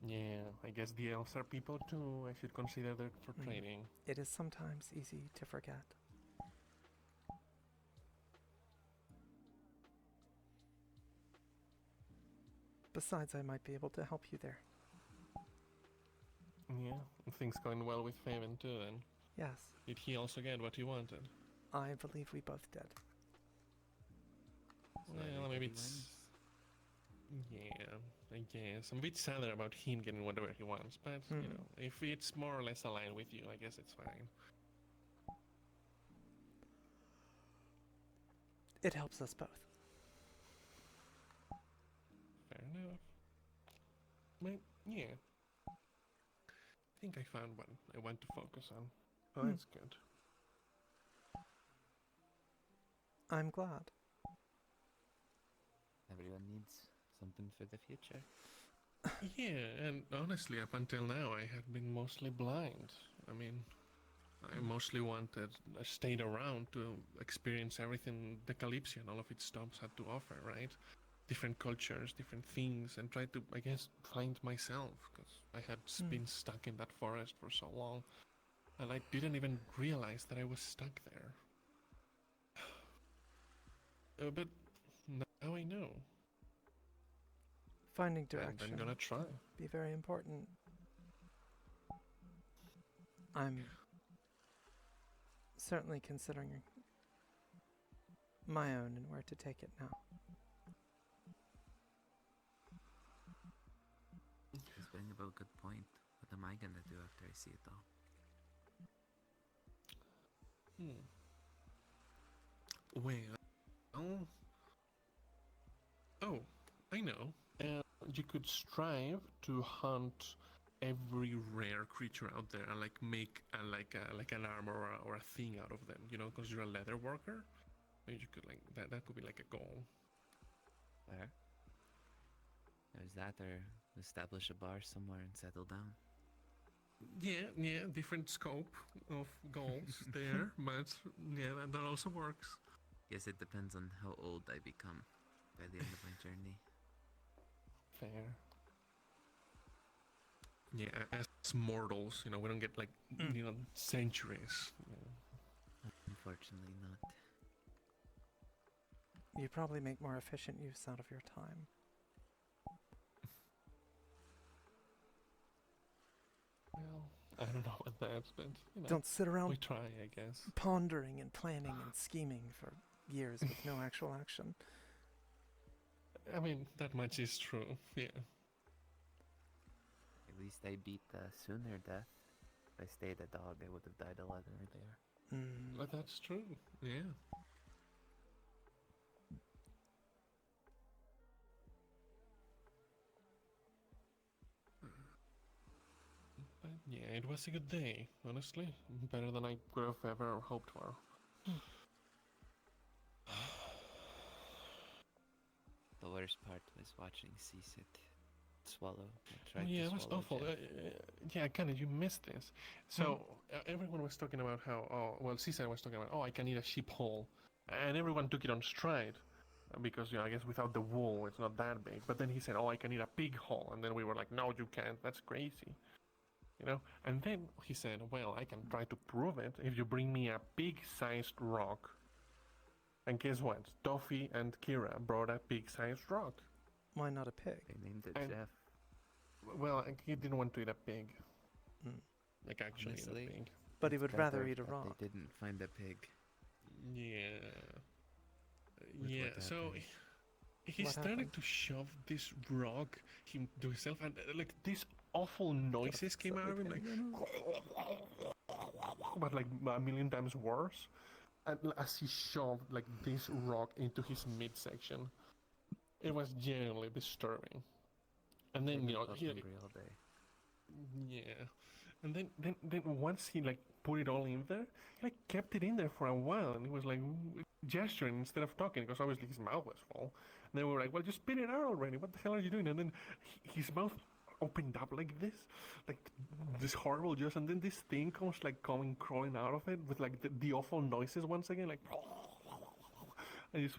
F: Yeah, I guess the elves are people too. I should consider that for trading.
A: It is sometimes easy to forget. Besides, I might be able to help you there.
F: Yeah, things going well with Faeven too then.
A: Yes.
F: Did he also get what he wanted?
A: I believe we both did.
F: Well, maybe it's... Yeah, I guess. I'm a bit sadder about him getting whatever he wants, but, if it's more or less aligned with you, I guess it's fine.
A: It helps us both.
F: Fair enough. But, yeah. I think I found what I want to focus on. Oh, that's good.
A: I'm glad.
Q: Everyone needs something for the future.
F: Yeah, and honestly, up until now, I have been mostly blind. I mean, I mostly stayed around to experience everything the Kalypsia and all of its stops had to offer, right? Different cultures, different things, and try to, I guess, find myself, because I had been stuck in that forest for so long, and I didn't even realize that I was stuck there. But now I know.
A: Finding direction.
F: And I'm gonna try.
A: Be very important. I'm certainly considering my own and where to take it now.
R: He's bringing up a good point. What am I gonna do after I see it all?
F: Well... Oh, I know. You could strive to hunt every rare creature out there and make like an armor or a thing out of them, because you're a leather worker. Maybe you could that could be like a goal.
R: There's that, or establish a bar somewhere and settle down.
F: Yeah, different scope of goals there, but yeah, that also works.
R: Guess it depends on how old I become by the end of my journey.
F: Fair. Yeah, as mortals, we don't get like centuries.
R: Unfortunately, not.
A: You probably make more efficient use out of your time.
F: Well, I don't know what that, but
A: don't sit around
F: we try, I guess.
A: Pondering and planning and scheming for years with no actual action.
F: I mean, that much is true, yeah.
R: At least I beat the sooner death. If I stayed a dog, I would have died a lot earlier.
F: But that's true, yeah. But yeah, it was a good day, honestly. Better than I could have ever hoped for.
R: The worst part was watching Ceasit swallow.
F: Yeah, it was awful. Yeah, Akane, you missed this. So, everyone was talking about how, Caesar was talking about, I can eat a sheep whole. And everyone took it on stride. Because, I guess without the wool, it's not that big. But then he said, I can eat a pig whole. And then we were like, no, you can't. That's crazy. And then he said, well, I can try to prove it if you bring me a pig-sized rock. And guess what? Toffee and Kira brought a pig-sized rock.
A: Why not a pig?
R: They named it Jeff.
F: Well, he didn't want to eat a pig. Like, actually
R: Honestly,
F: eat a pig.
A: But he would
R: better
A: rather eat a
R: that
A: rock.
R: They didn't find a pig.
F: Yeah.
R: With
F: Yeah,
R: what
F: so
R: happened.
F: he
A: What
F: started
A: happened?
F: to shove this rock to himself, and like these awful noises came out of him, like, but like a million times worse. And as he shoved like this rock into his midsection, it was genuinely disturbing. And then
R: I felt
F: he
R: hungry all day.
F: yeah, and then once he like put it all in there, he like kept it in there for a while, and he was like gesturing instead of talking because obviously his mouth was full. And then we were like, well, just spit it out already. What the hell are you doing? And then his mouth opened up like this horrible juice, and then this thing comes like crawling out of it with like the awful noises once again, like. And just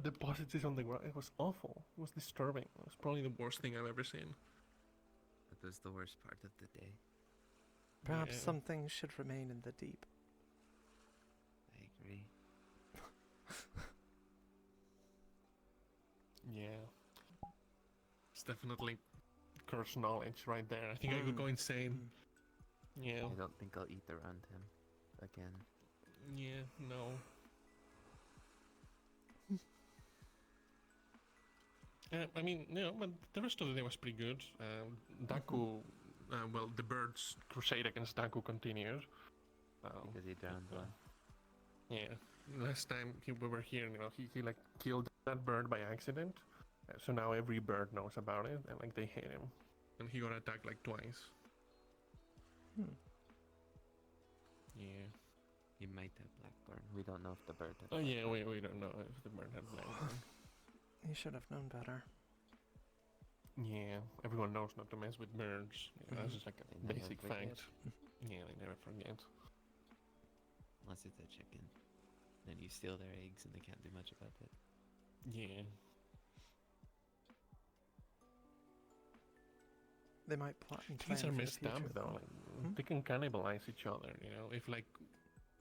F: deposits it on the ground. It was awful. It was disturbing. It was probably the worst thing I've ever seen.
R: That was the worst part of the day.
A: Perhaps some things should remain in the deep.
R: I agree.
F: Yeah. It's definitely cursed knowledge right there. I think I could go insane. Yeah.
R: I don't think I'll eat around him again.
F: Yeah, no. I mean, but the rest of the day was pretty good. Daku, the birds' crusade against Daku continued.
R: Because he drowned one.
F: Yeah, last time we were here, he like killed that bird by accident. So now every bird knows about it, and like they hate him. And he got attacked like twice. Yeah.
R: He might have Blackburn. We don't know if the bird had.
F: Oh yeah, we don't know if the bird had Blackburn.
A: You should have known better.
F: Yeah, everyone knows not to mess with birds. Yeah, that's just like a
R: They never
F: basic
R: forget.
F: fact. Yeah, they never forget.
R: Unless it's a chicken. Then you steal their eggs and they can't do much about it.
F: Yeah.
A: They might plot and plan
F: Chickens are
A: for the
F: messed up
A: future,
F: though. Like, they can cannibalize each other.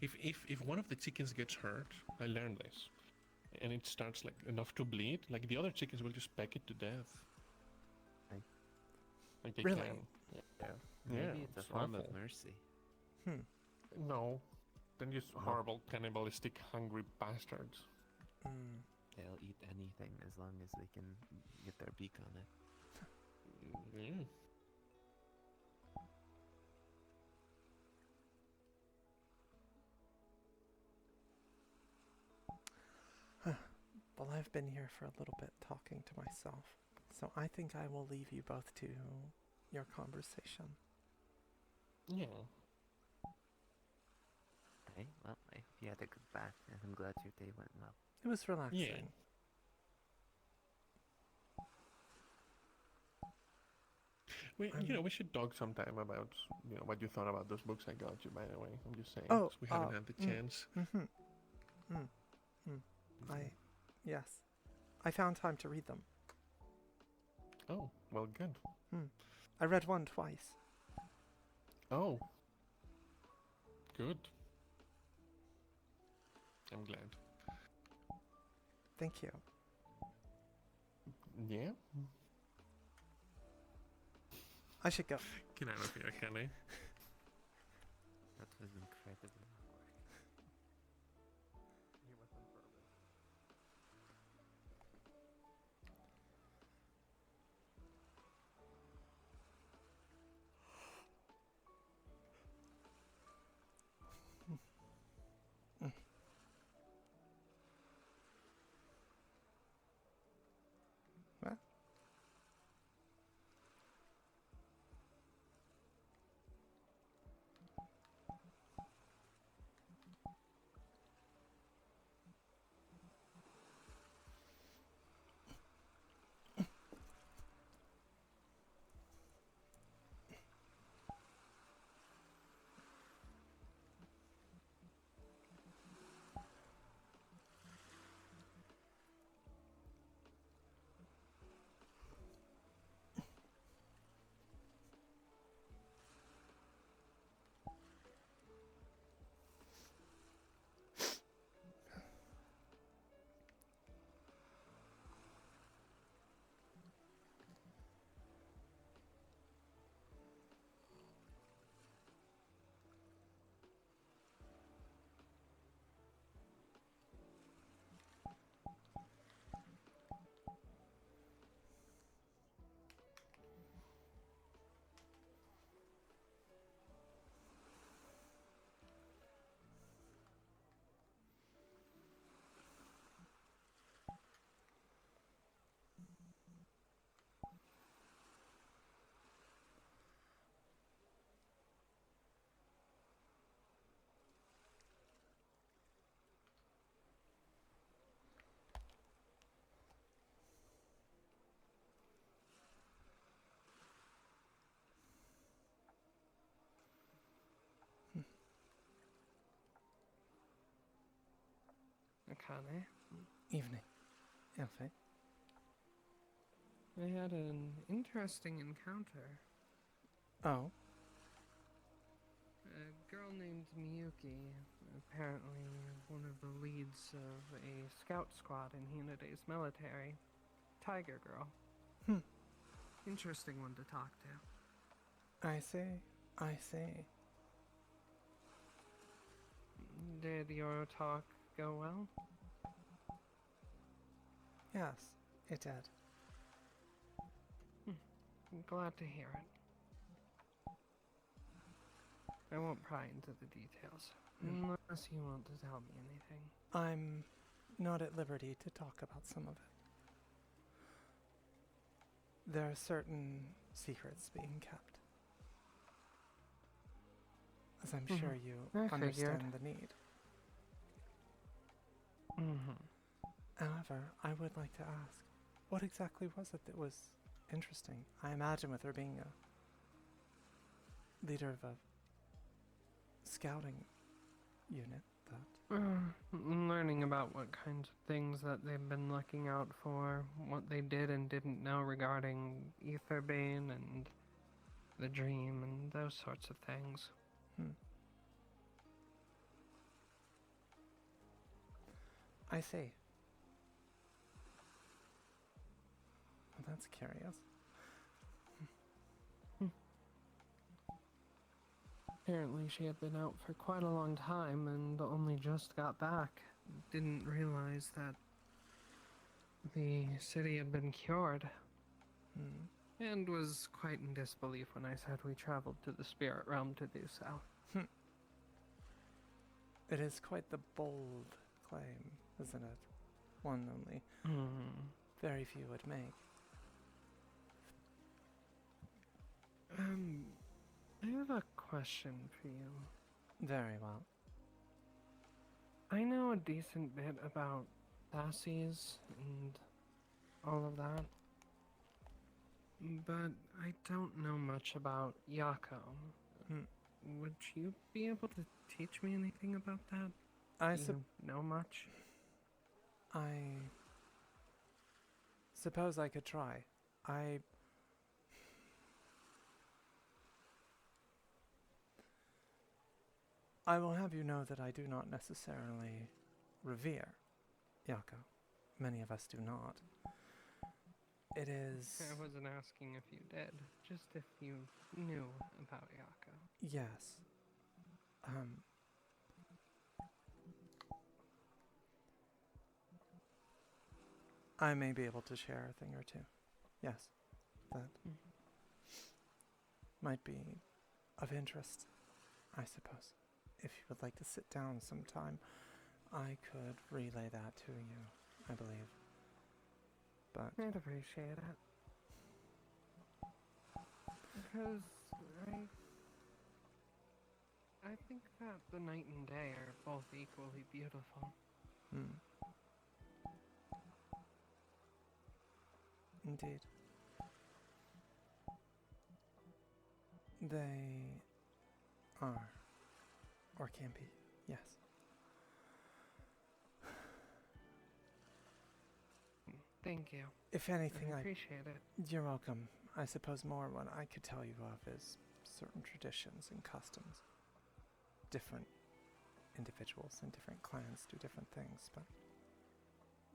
F: If one of the chickens gets hurt, I learned this, and it starts like enough to bleed, like the other chickens will just peck it to death. Like they
A: Really?
F: can. Yeah.
R: Maybe it's a form
F: awful.
R: of mercy.
F: No, they're just horrible, cannibalistic, hungry bastards.
R: They'll eat anything as long as they can get their beak on it.
F: Mm.
A: Well, I've been here for a little bit talking to myself, so I think I will leave you both to your conversation.
F: Yeah.
R: Okay, well, I hope you had a good bath, and I'm glad your day went well.
A: It was relaxing.
F: Yeah. we should talk sometime about what you thought about those books I got you. By the way, I'm just saying.
A: Oh,
F: 'cause we haven't had the chance.
A: Yes, I found time to read them.
F: Oh, well, good.
A: I read one twice.
F: Oh, good. I'm glad.
A: Thank you.
F: Yeah.
A: I should go.
F: Get out of here, Akane.
R: That was incredible.
A: What?
D: Akane,
A: Evening. Elfie.
D: I had an interesting encounter.
A: Oh.
D: A girl named Miyuki, apparently one of the leads of a scout squad in Hinaday's military. Tiger girl. Interesting one to talk to.
A: I see. I see.
D: Did your talk go well?
A: Yes, it did.
D: I'm glad to hear it. I won't pry into the details, unless you want to tell me anything.
A: I'm not at liberty to talk about some of it. There are certain secrets being kept. As I'm sure you understand the need. However, I would like to ask, what exactly was it that was interesting? I imagine with her being a leader of a scouting unit, that...
D: Learning about what kinds of things that they've been looking out for, what they did and didn't know regarding Aetherbane and the dream and those sorts of things.
A: I see. Well, that's curious.
D: Apparently she had been out for quite a long time and only just got back. Didn't realize that the city had been cured. And was quite in disbelief when I said we traveled to the spirit realm to do so.
A: It is quite the bold claim, isn't it? One only very few would make.
D: I have a question for you.
A: Very well.
D: I know a decent bit about Dassies and all of that. but I don't know much about Yako. Would you be able to teach me anything about that?
A: I
D: Do you know much?
A: I suppose I could try. I will have you know that I do not necessarily revere Yako. Many of us do not. It is...
D: I wasn't asking if you did, just if you knew about Yako.
A: Yes. I may be able to share a thing or two. Yes. That might be of interest, I suppose. If you would like to sit down sometime, I could relay that to you, I believe. But
D: I'd appreciate it. Because I think that the night and day are both equally beautiful.
A: Indeed. They are, or can be, yes.
D: Thank you.
A: If anything,
D: I appreciate it.
A: You're welcome. I suppose more what I could tell you of is certain traditions and customs. Different individuals and different clans do different things, but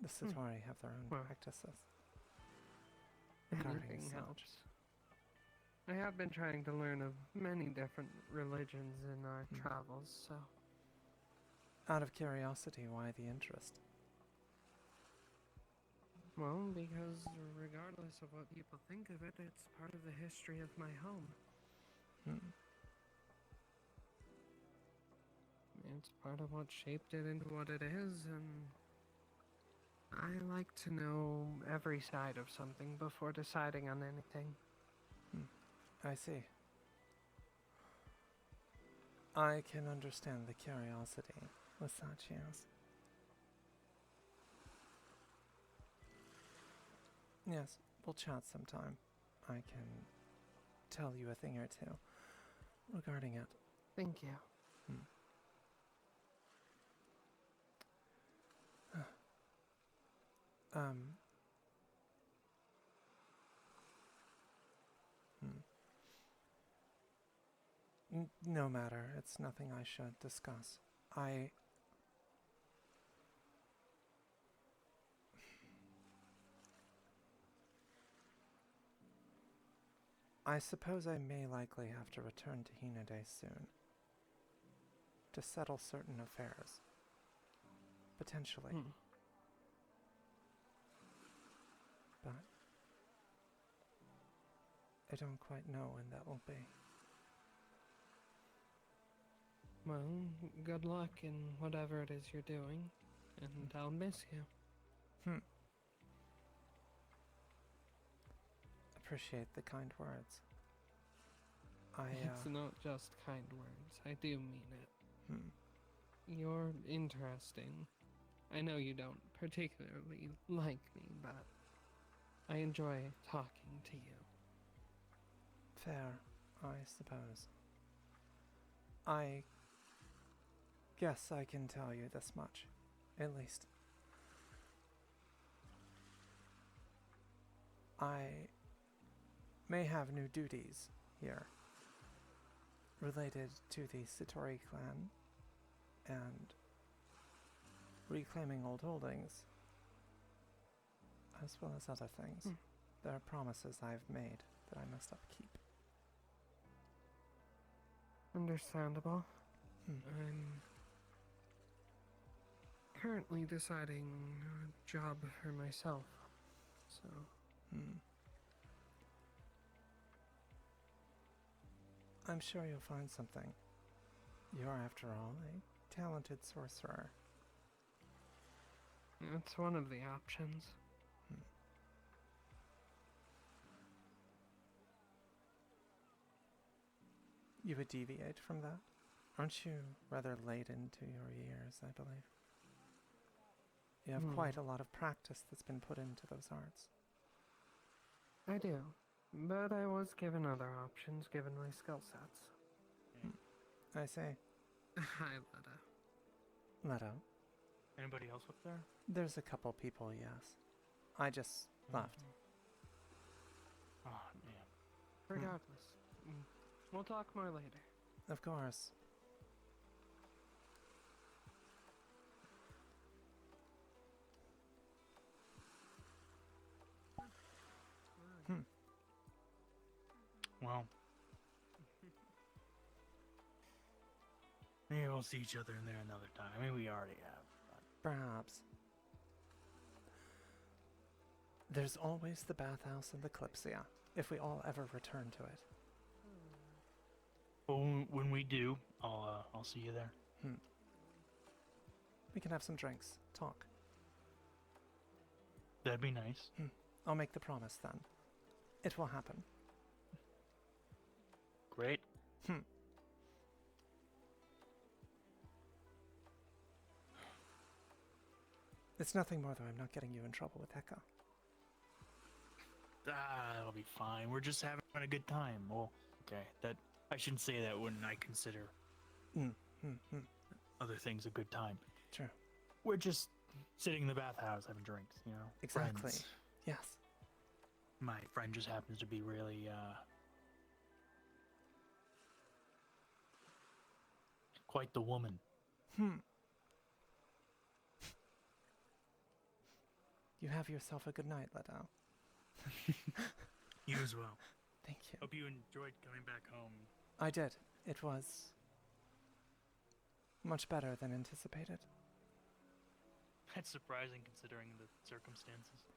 A: the Satori have their own practices.
D: Anything helps. I have been trying to learn of many different religions in our travels, so...
A: Out of curiosity, why the interest?
D: Well, because regardless of what people think of it, it's part of the history of my home. It's part of what shaped it into what it is, and I like to know every side of something before deciding on anything.
A: I see. I can understand the curiosity with such, yes. Yes, we'll chat sometime. I can tell you a thing or two regarding it.
D: Thank you.
A: No matter. It's nothing I should discuss. I suppose I may likely have to return to Hinode soon. To settle certain affairs. Potentially. But I don't quite know when that will be.
D: Well, good luck in whatever it is you're doing, and I'll miss you.
A: Appreciate the kind words.
D: It's not just kind words. I do mean it. You're interesting. I know you don't particularly like me, but I enjoy talking to you.
A: Fair, I suppose. I guess I can tell you this much, at least. I may have new duties here related to the Satori clan and reclaiming old holdings, as well as other things. There are promises I've made that I must upkeep.
D: Understandable. I'm currently deciding a job for myself, so...
A: I'm sure you'll find something. You're, after all, a talented sorcerer.
D: That's one of the options.
A: You would deviate from that? Aren't you rather late into your years, I believe? You have quite a lot of practice that's been put into those arts.
D: I do. But I was given other options given my skill sets.
A: I say,
D: Hi, Letta.
A: Leto.
N: Anybody else up there?
A: There's a couple people, yes. I just left.
N: Oh, man.
D: Regardless, we'll talk more later.
A: Of course.
N: Well, maybe we'll see each other in there another time. I mean, we already have. But...
A: Perhaps. There's always the bathhouse and the Kalypsia, if we all ever return to it.
N: Well, when we do, I'll see you there.
A: We can have some drinks, talk.
N: That'd be nice.
A: I'll make the promise then. It will happen.
N: Great.
A: It's nothing more, though. I'm not getting you in trouble with Heka.
N: That'll be fine. We're just having a good time. Well, okay. That I shouldn't say that when I consider other things a good time.
A: True.
N: We're just sitting in the bathhouse having drinks, you know?
A: Exactly.
N: Friends.
A: Yes.
N: My friend just happens to be really, quite the woman.
A: You have yourself a good night, Leto.
N: You as well.
A: Thank you.
N: Hope you enjoyed coming back home.
A: I did. It was much better than anticipated.
N: That's surprising considering the circumstances.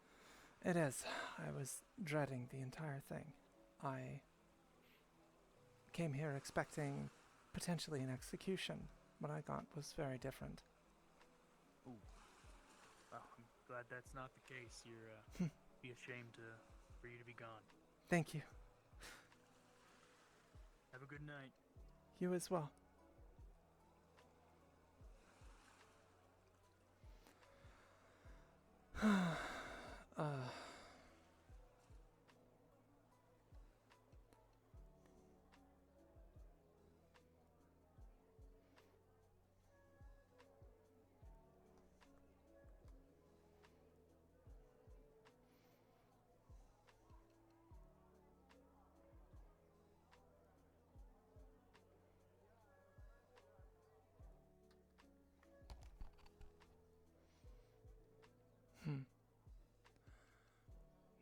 A: It is. I was dreading the entire thing. I came here expecting potentially an execution. What I got was very different.
N: Ooh. Well, I'm glad that's not the case. You're, be ashamed for you to be gone.
A: Thank you.
N: Have a good night.
A: You as well.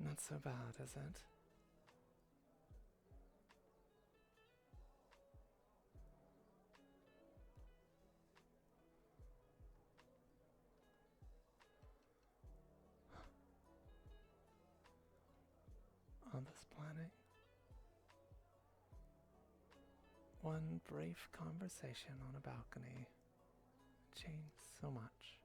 A: Not so bad, is it? On this planet, one brief conversation on a balcony changed so much.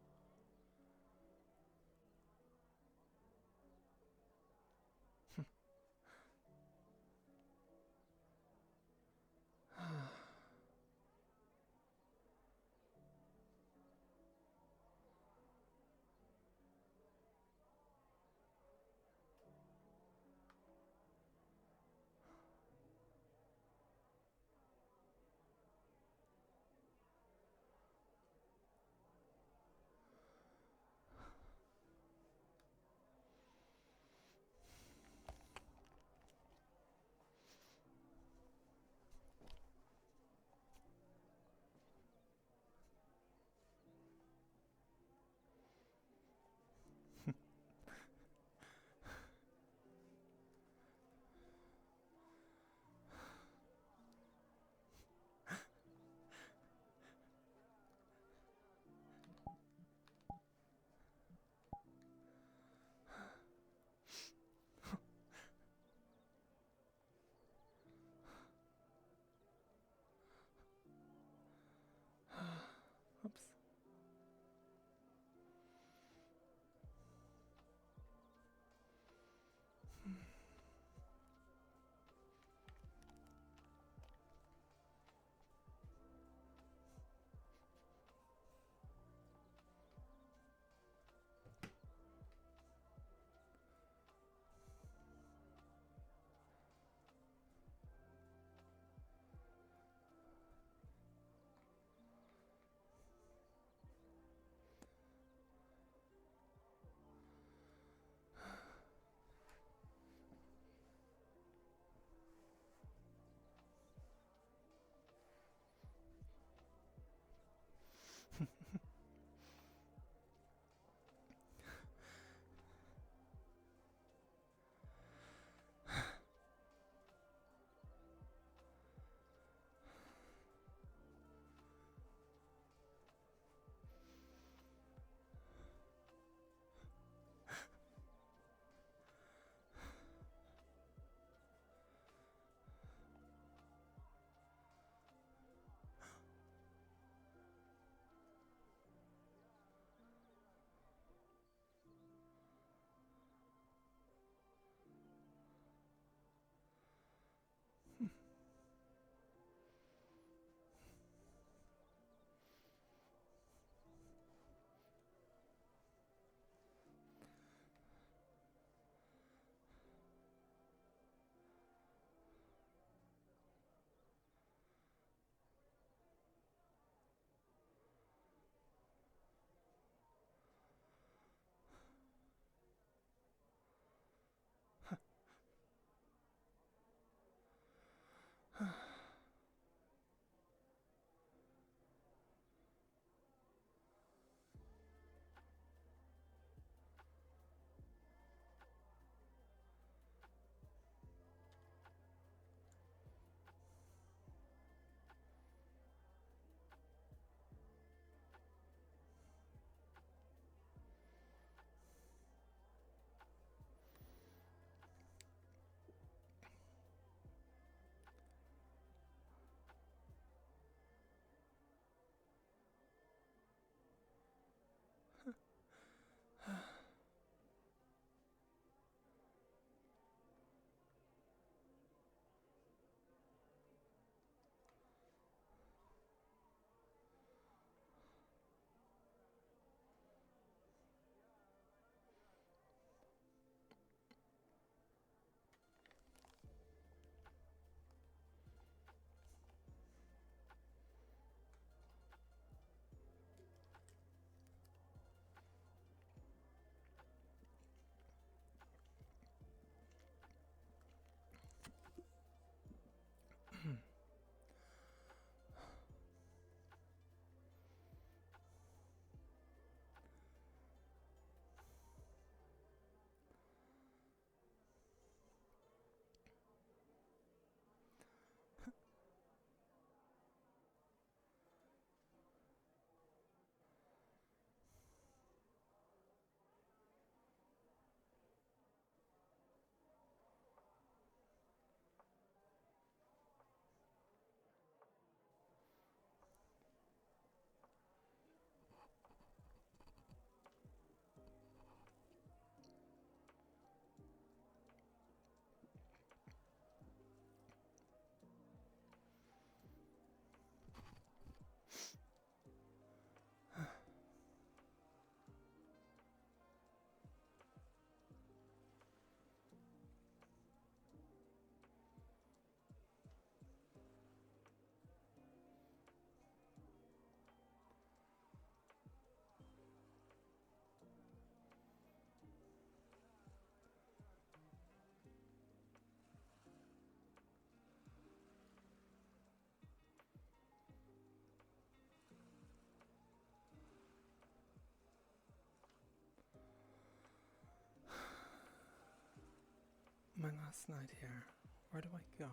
A: my last night here. Where do I go?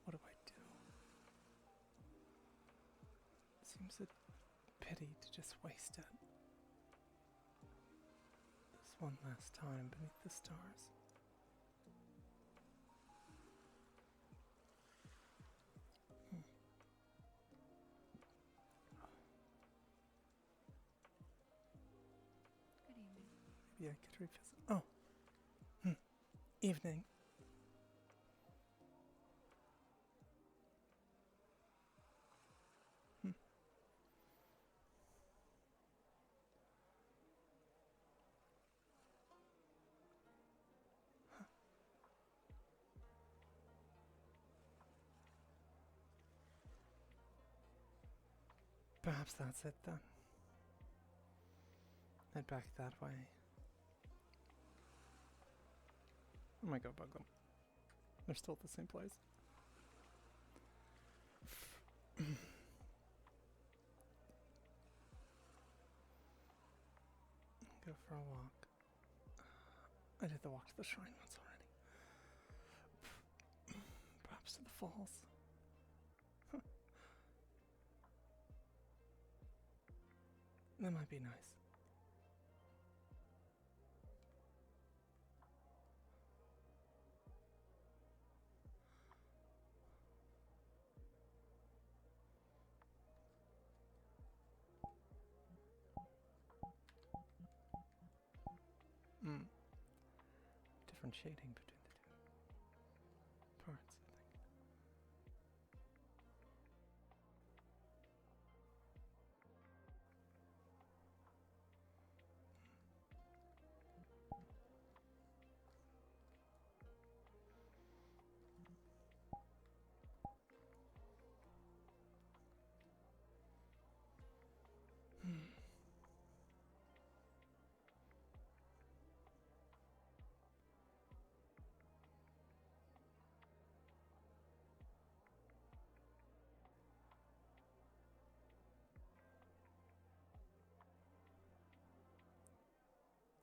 A: What do I do? Seems a pity to just waste it. This one last time beneath the stars.
B: Good evening.
A: Maybe I could revisit. Oh. Evening. Perhaps that's it then. Head back that way. I might go bug them. They're still at the same place. Go for a walk. I did the walk to the shrine once already. Perhaps to the falls. That might be nice. Different shading between the two parts, I think.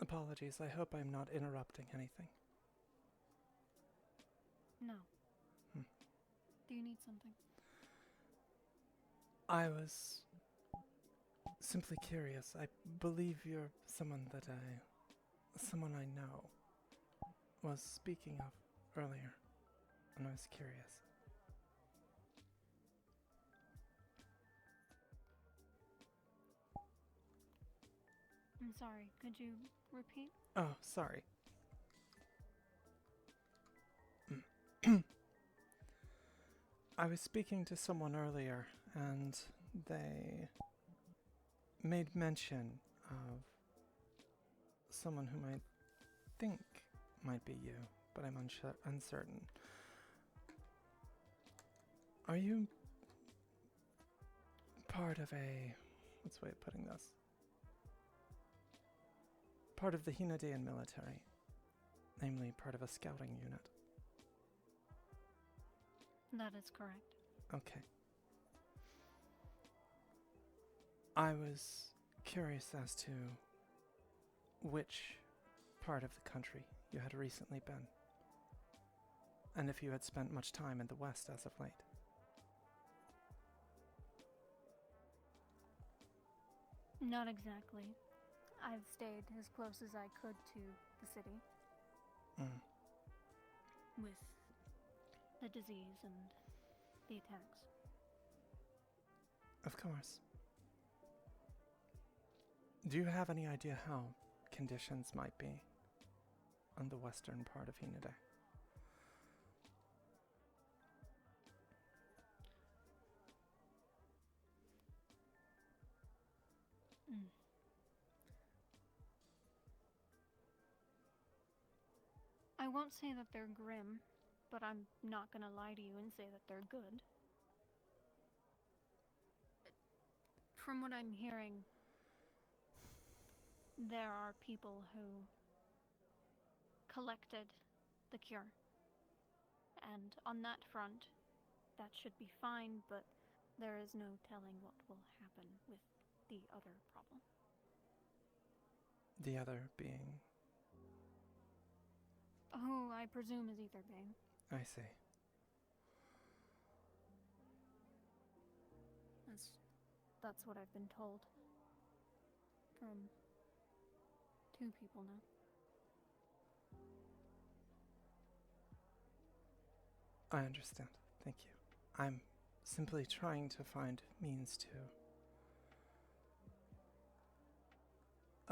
A: Apologies, I hope I'm not interrupting anything.
B: No. Do you need something?
A: I was simply curious. I believe you're someone that someone I know was speaking of earlier, and I was curious.
B: I'm sorry, could you repeat?
A: Oh, sorry. I was speaking to someone earlier, and they made mention of someone whom I think might be you, but I'm uncertain. Are you part of a... what's the way of putting this? Part of the Hinadean military, namely part of a scouting unit.
B: That is correct.
A: Okay. I was curious as to which part of the country you had recently been, and if you had spent much time in the West as of late.
B: Not exactly. I've stayed as close as I could to the city. With the disease and the attacks.
A: Of course. Do you have any idea how conditions might be on the western part of Hinade?
B: I won't say that they're grim, but I'm not gonna lie to you and say that they're good. From what I'm hearing, there are people who collected the cure. And on that front, that should be fine, but there is no telling what will happen with the other problem.
A: The other being...
B: who I presume is Etherbane.
A: I see.
B: That's what I've been told. From 2 people now.
A: I understand. Thank you. I'm simply trying to find means to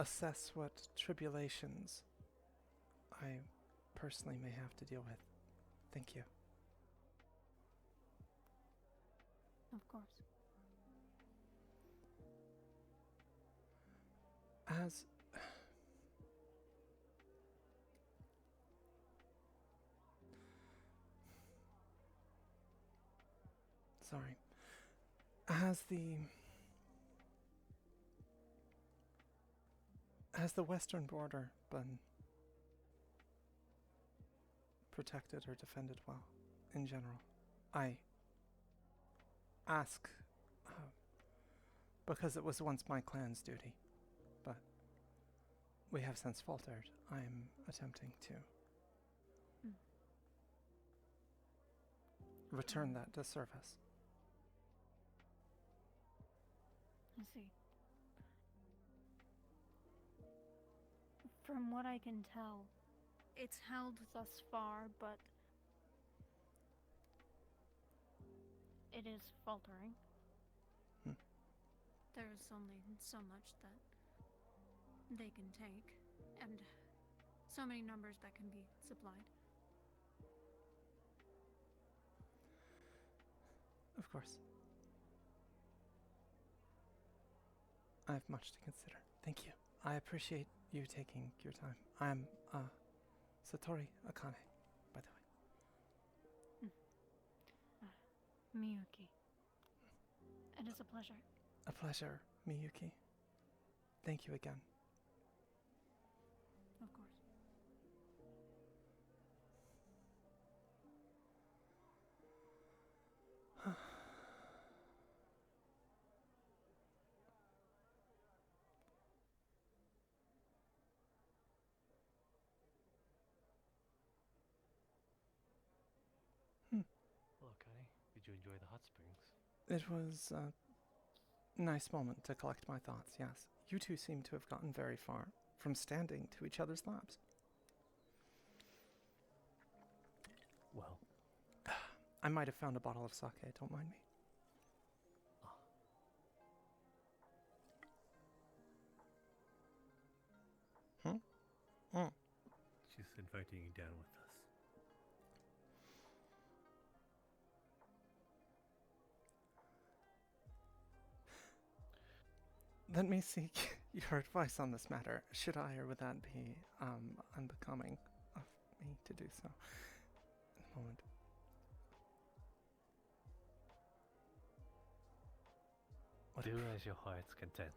A: assess what tribulations I personally may have to deal with. Thank you.
B: Of course.
A: As sorry. Has the western border been protected or defended well in general? I ask because it was once my clan's duty, but we have since faltered. I am attempting to return that to service.
B: I see. From what I can tell, it's held thus far, but it is faltering. There's only so much that they can take, and so many numbers that can be supplied.
A: Of course. I have much to consider. Thank you. I appreciate you taking your time. I'm Satori Akane, by the way.
B: Miyuki. It is a pleasure.
A: A pleasure, Miyuki. Thank you again.
B: Of course.
O: Well, Akane, did you enjoy the hot springs?
A: It was a nice moment to collect my thoughts, yes. You two seem to have gotten very far from standing to each other's laps.
O: Well,
A: I might have found a bottle of sake, don't mind me.
O: She's inviting you down with us.
A: Let me seek your advice on this matter. Should I, or would that be unbecoming of me to do so in the moment?
O: Do as your heart's content.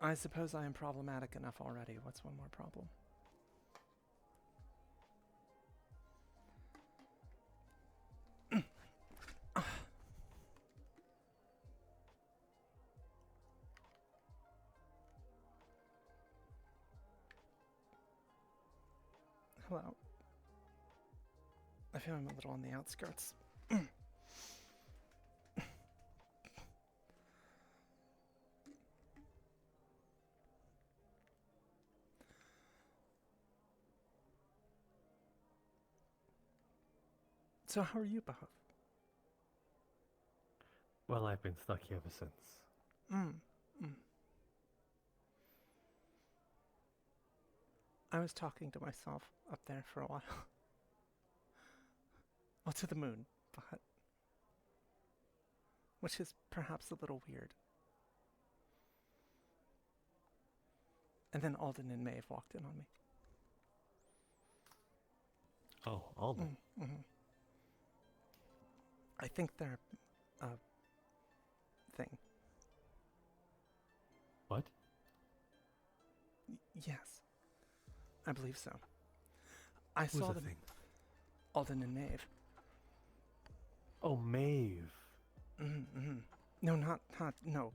A: I suppose I am problematic enough already. What's one more problem? Hello. I feel I'm a little on the outskirts. So how are you both?
O: Well, I've been stuck here ever since.
A: I was talking to myself up there for a while. Well, to the moon, but... which is perhaps a little weird. And then Alden and Maeve walked in on me.
O: Oh, Alden.
A: I think they're a thing.
O: What?
A: Yes. I believe so. I
O: Who's
A: saw
O: the
A: them.
O: thing?
A: Alden and Maeve.
O: Oh, Maeve.
A: Mm-hmm. No, not, no.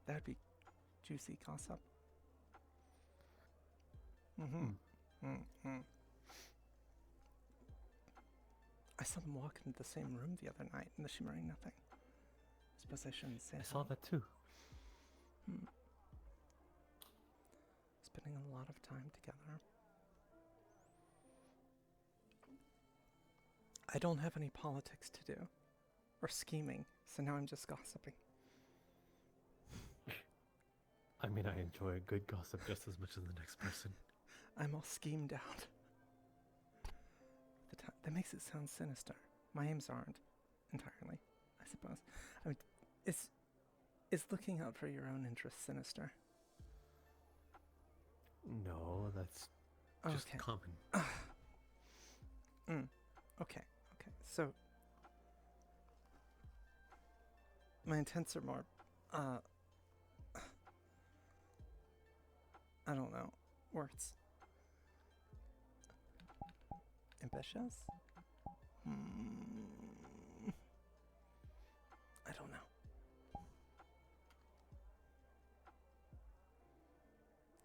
A: That'd be juicy gossip. Mm-hmm. Mm-hmm. I saw them walk into the same room the other night in the Shimmering Nothing. Suppose I shouldn't say
O: I saw that too.
A: Spending a lot of time together. I don't have any politics to do. Or scheming, so now I'm just gossiping.
O: I mean, I enjoy a good gossip just as much as the next person.
A: I'm all schemed out. That makes it sound sinister. My aims aren't entirely, I suppose. I mean, is looking out for your own interests sinister?
O: No, that's just
A: Okay.
O: common.
A: Okay. So, my intents are more, I don't know, words. Ambitious? I don't know.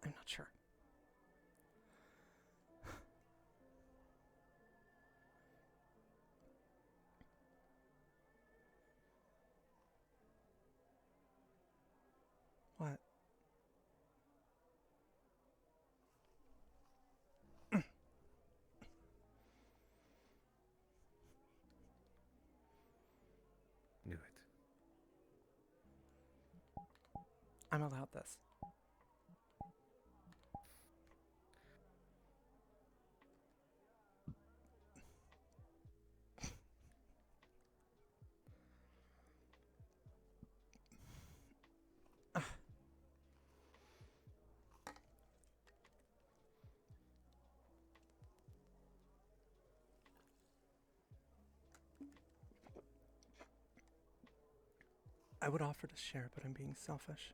A: I'm not sure. What?
O: Knew it.
A: I'm allowed this. I would offer to share, but I'm being selfish.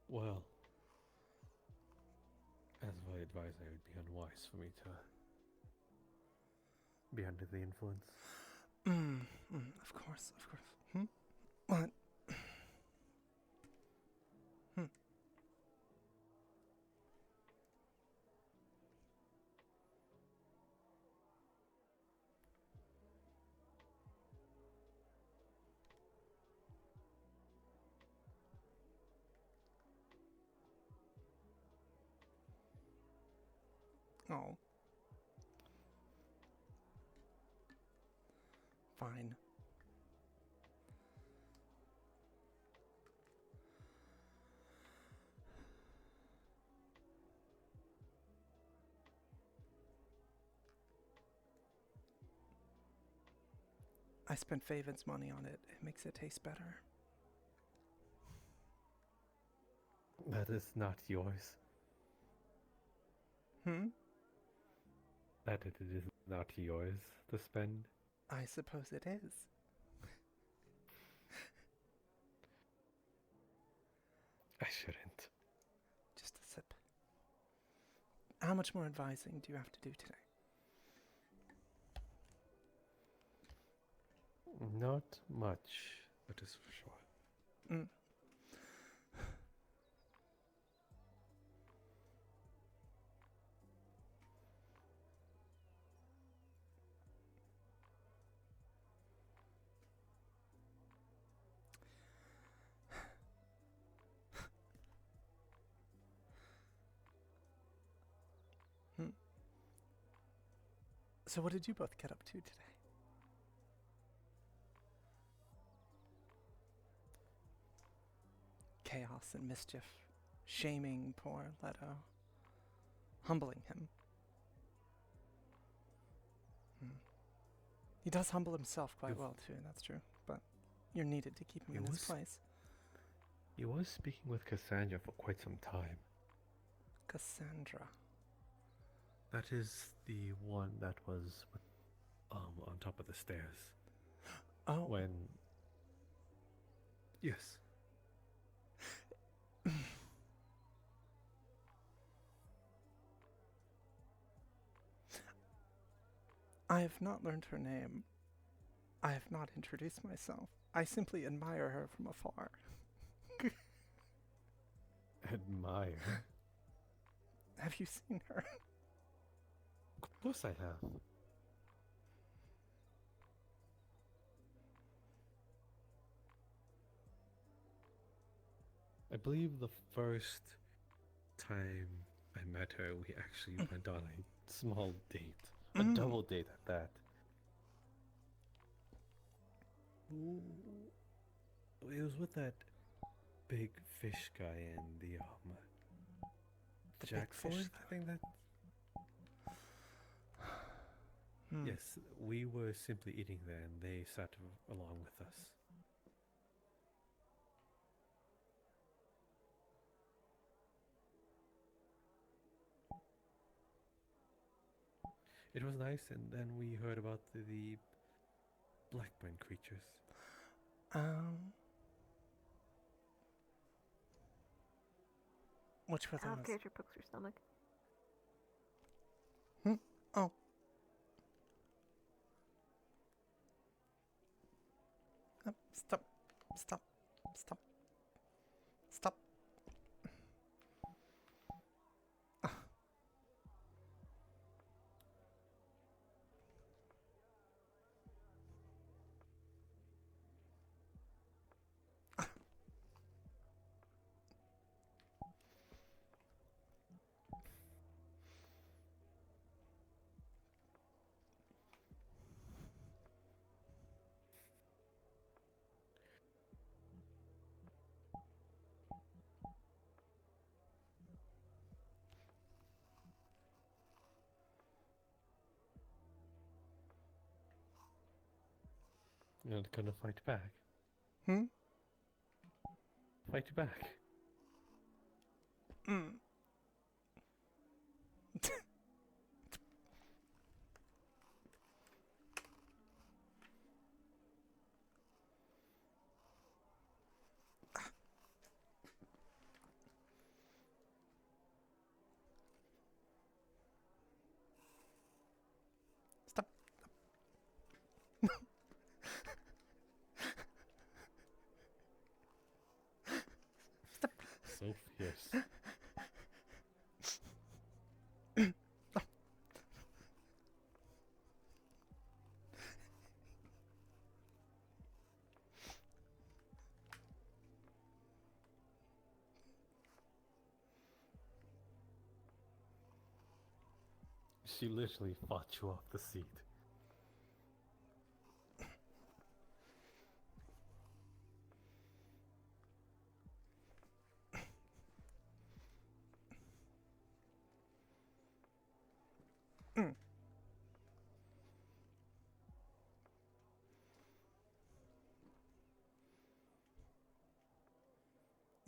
O: Well, as I advise, it would be unwise for me to be under the influence.
A: Of course. What? Oh. Fine. I spent Faeven's money on it. It makes it taste better.
O: That is not yours. That it is not yours to spend.
A: I suppose it is.
O: I shouldn't.
A: Just a sip. How much more advising do you have to do today?
O: Not much, that is for sure. So what did you both get up to today? Chaos and mischief, shaming poor Leto, humbling him. He does humble himself quite well too, that's true, but you're needed to keep him in his place. He was speaking with Cassandra for quite some time.
A: Cassandra.
O: That is the one that was on top of the stairs.
A: Oh.
O: When... Yes.
A: I have not learned her name. I have not introduced myself. I simply admire her from afar.
O: Admire?
A: Have you seen her?
O: Of course I have. I believe the first time I met her, we actually went on a small date. A double date at that. Ooh, it was with that big fish guy and the
A: big fish
O: jackfruit, I think that. Yes, we were simply eating there, and they sat along with us. It was nice, and then we heard about the blackburn creatures.
A: Which were those?
L: Alligator pokes your stomach.
A: Oh. Stop. Stop. Stop. Stop.
O: You're not gonna fight back. Fight back.
A: Stop. Stop.
O: So fierce. She literally fought you off the seat.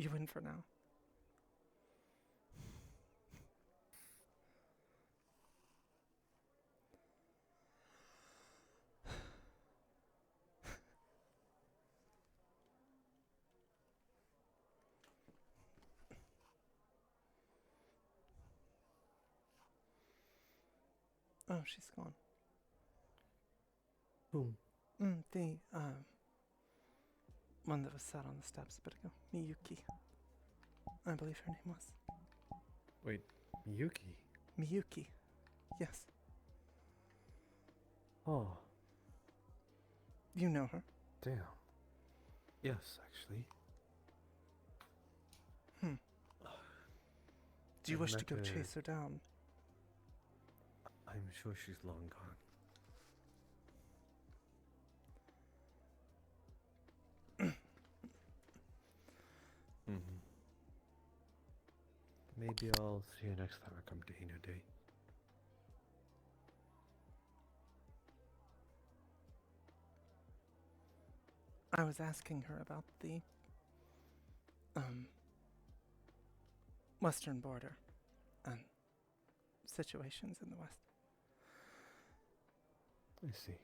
A: You win for now. Oh, she's gone.
O: Whom?
A: The one that was sat on the steps a bit ago. Miyuki. I believe her name was.
O: Wait, Miyuki?
A: Miyuki. Yes.
O: Oh.
A: You know her.
O: Damn. Yes, actually.
A: Do you wish to
O: met
A: go
O: her-
A: chase her down?
O: I'm sure she's long gone. Maybe I'll see you next time I come to Hina Day.
A: I was asking her about the western border and situations in the west.
O: I see.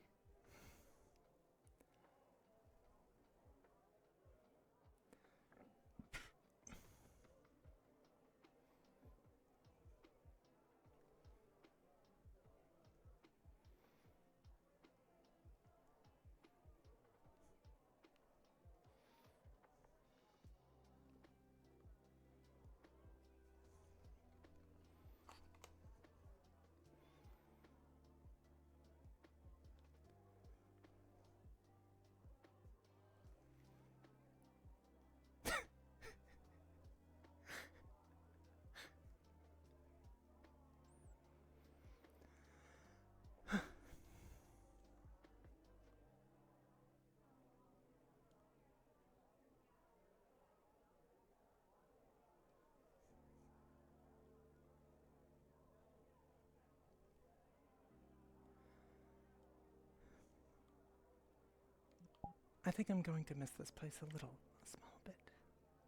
A: I think I'm going to miss this place a little. A small bit.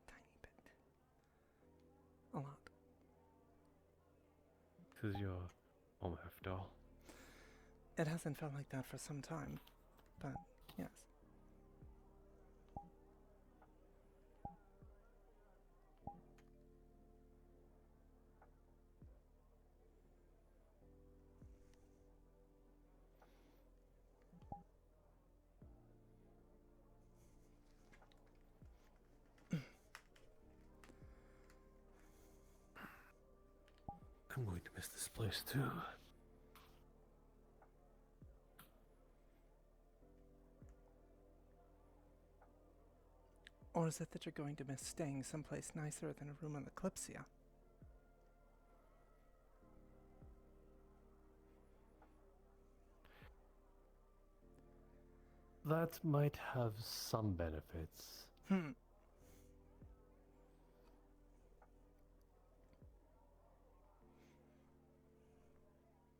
A: Tiny bit. A lot.
O: This is your home after all.
A: It hasn't felt like that for some time, but yes.
O: I'm going to miss this place too.
A: Or is it that you're going to miss staying someplace nicer than a room in the Kalypsia?
O: That might have some benefits.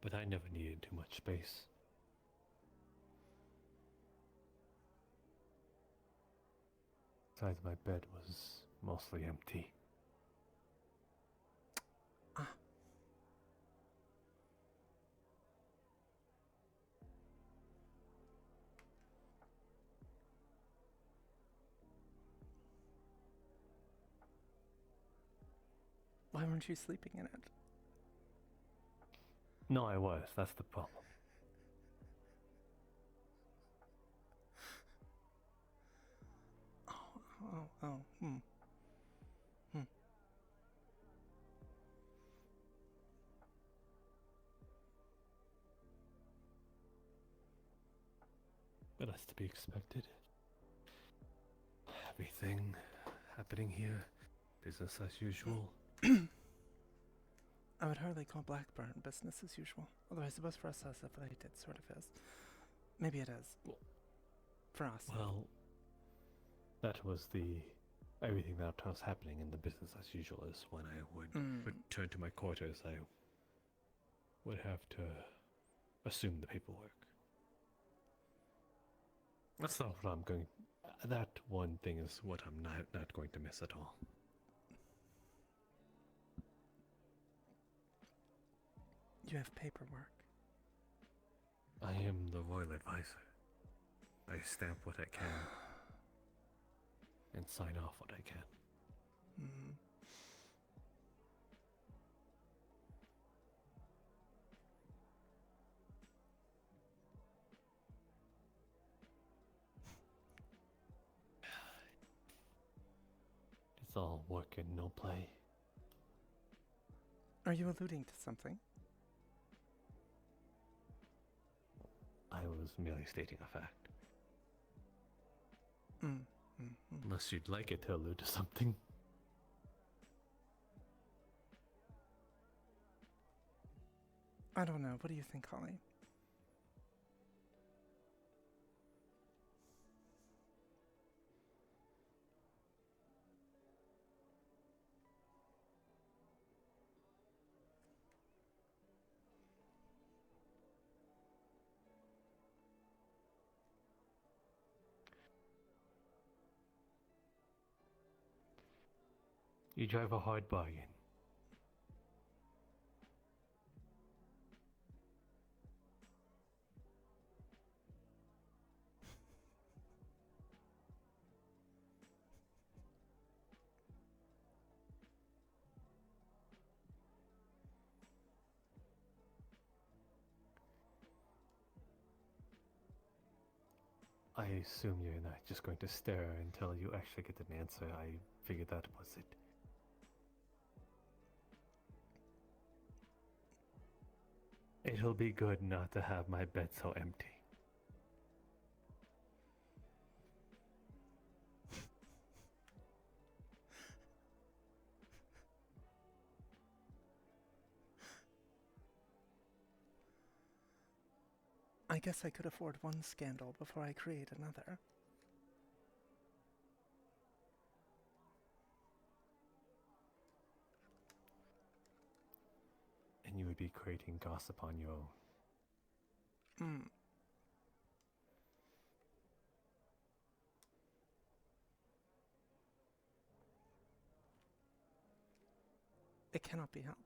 O: But I never needed too much space. Besides, my bed was mostly empty.
A: Why weren't you sleeping in it?
O: No, I was. That's the problem. But that's to be expected. Everything happening here, business as usual.
A: I would hardly call Blackburn business as usual, although I suppose for us as of late it sort of is. Maybe it is. For us.
O: Well, that was everything that was happening in the business as usual is when I would return to my quarters, I would have to assume the paperwork. That's not what I'm going... That one thing is what I'm not going to miss at all.
A: You have paperwork.
O: I am the royal advisor. I stamp what I can and sign off what I can. It's all work and no play.
A: Are you alluding to something?
O: I was merely stating a fact. Unless you'd like it to allude to something.
A: I don't know. What do you think, Holly?
O: You drive a hard bargain. I assume you're not just going to stare until you actually get an answer. I figured that was it. It'll be good not to have my bed so empty.
A: I guess I could afford one scandal before I create another.
O: And you would be creating gossip on your own.
A: It cannot be helped.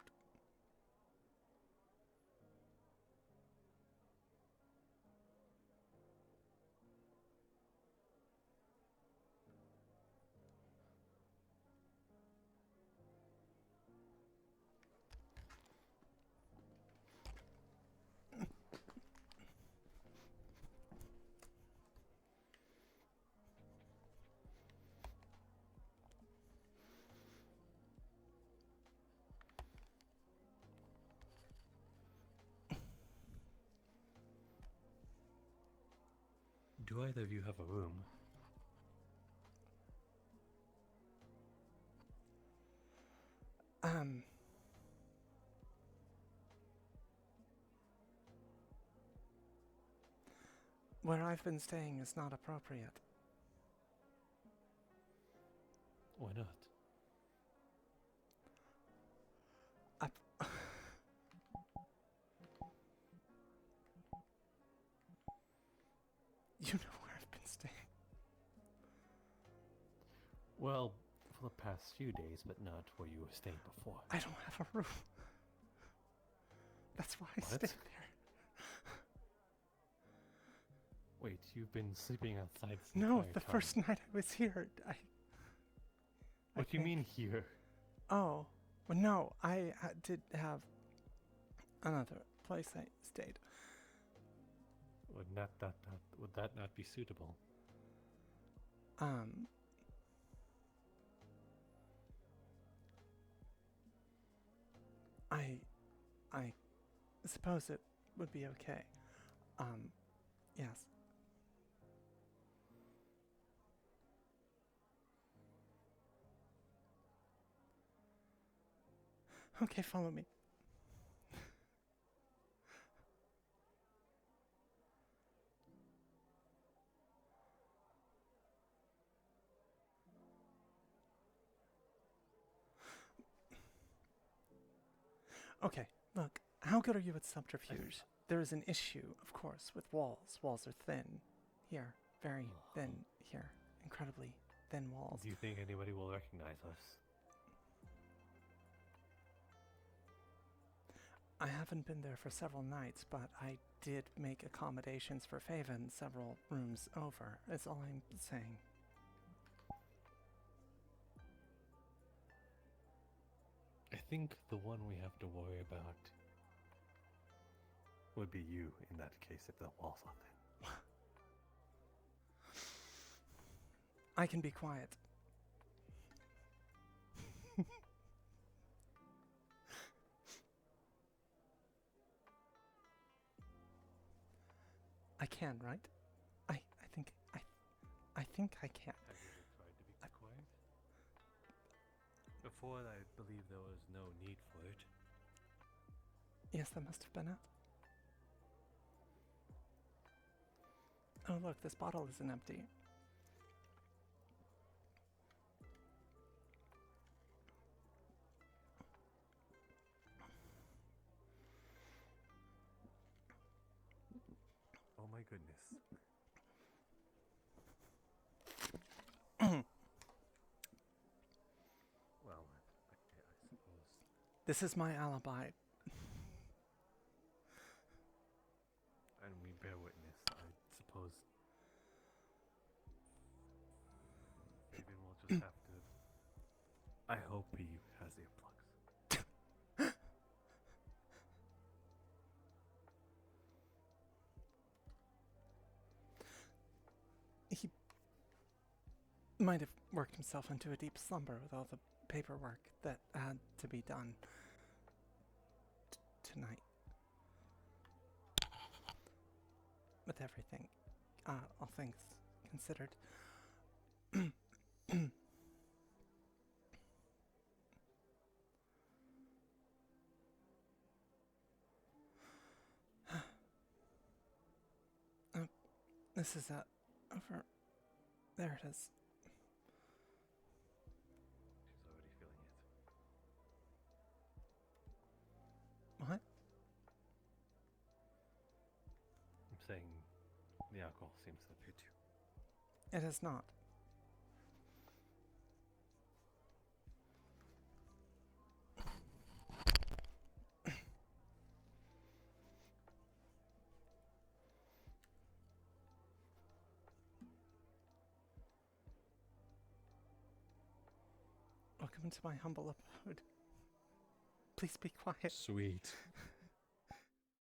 O: Do either of you have a room?
A: Where I've been staying is not appropriate.
O: Why not?
A: You know where I've been staying.
O: Well, for the past few days, but not where you were staying before.
A: I don't have a room. That's why I stayed there.
O: Wait, you've been sleeping outside this
A: No,
O: entire
A: the
O: time.
A: first night I was here,
O: What do you mean here?
A: Oh, well, no, I did have another place I stayed.
O: Would that not be suitable?
A: I suppose it would be okay. Yes. Okay, follow me. Okay, look, how good are you at subterfuge? There is an issue, of course, with walls. Walls are thin. Here, very thin. Here, incredibly thin walls.
O: Do you think anybody will recognize us?
A: I haven't been there for several nights, but I did make accommodations for Faeven several rooms over, is all I'm saying.
O: I think the one we have to worry about would be you in that case if the walls are thin.
A: I can be quiet. I can, right? I think I can.
O: Have you ever tried to be quiet? Before, I believe there was no need for it.
A: Yes, that must have been it. Oh, look, this bottle isn't empty.
O: Oh my goodness. Well, I suppose.
A: This is my alibi.
O: And we bear witness, I suppose. Faeven will just have to. I hope he has earplugs.
A: He might have worked himself into a deep slumber with all the paperwork that had to be done tonight. With everything, all things considered. This is over. There it is.
O: She's already feeling it.
A: What?
O: I'm saying the alcohol seems to have hit you.
A: It has not. Welcome to my humble abode. Please be quiet.
O: Sweet.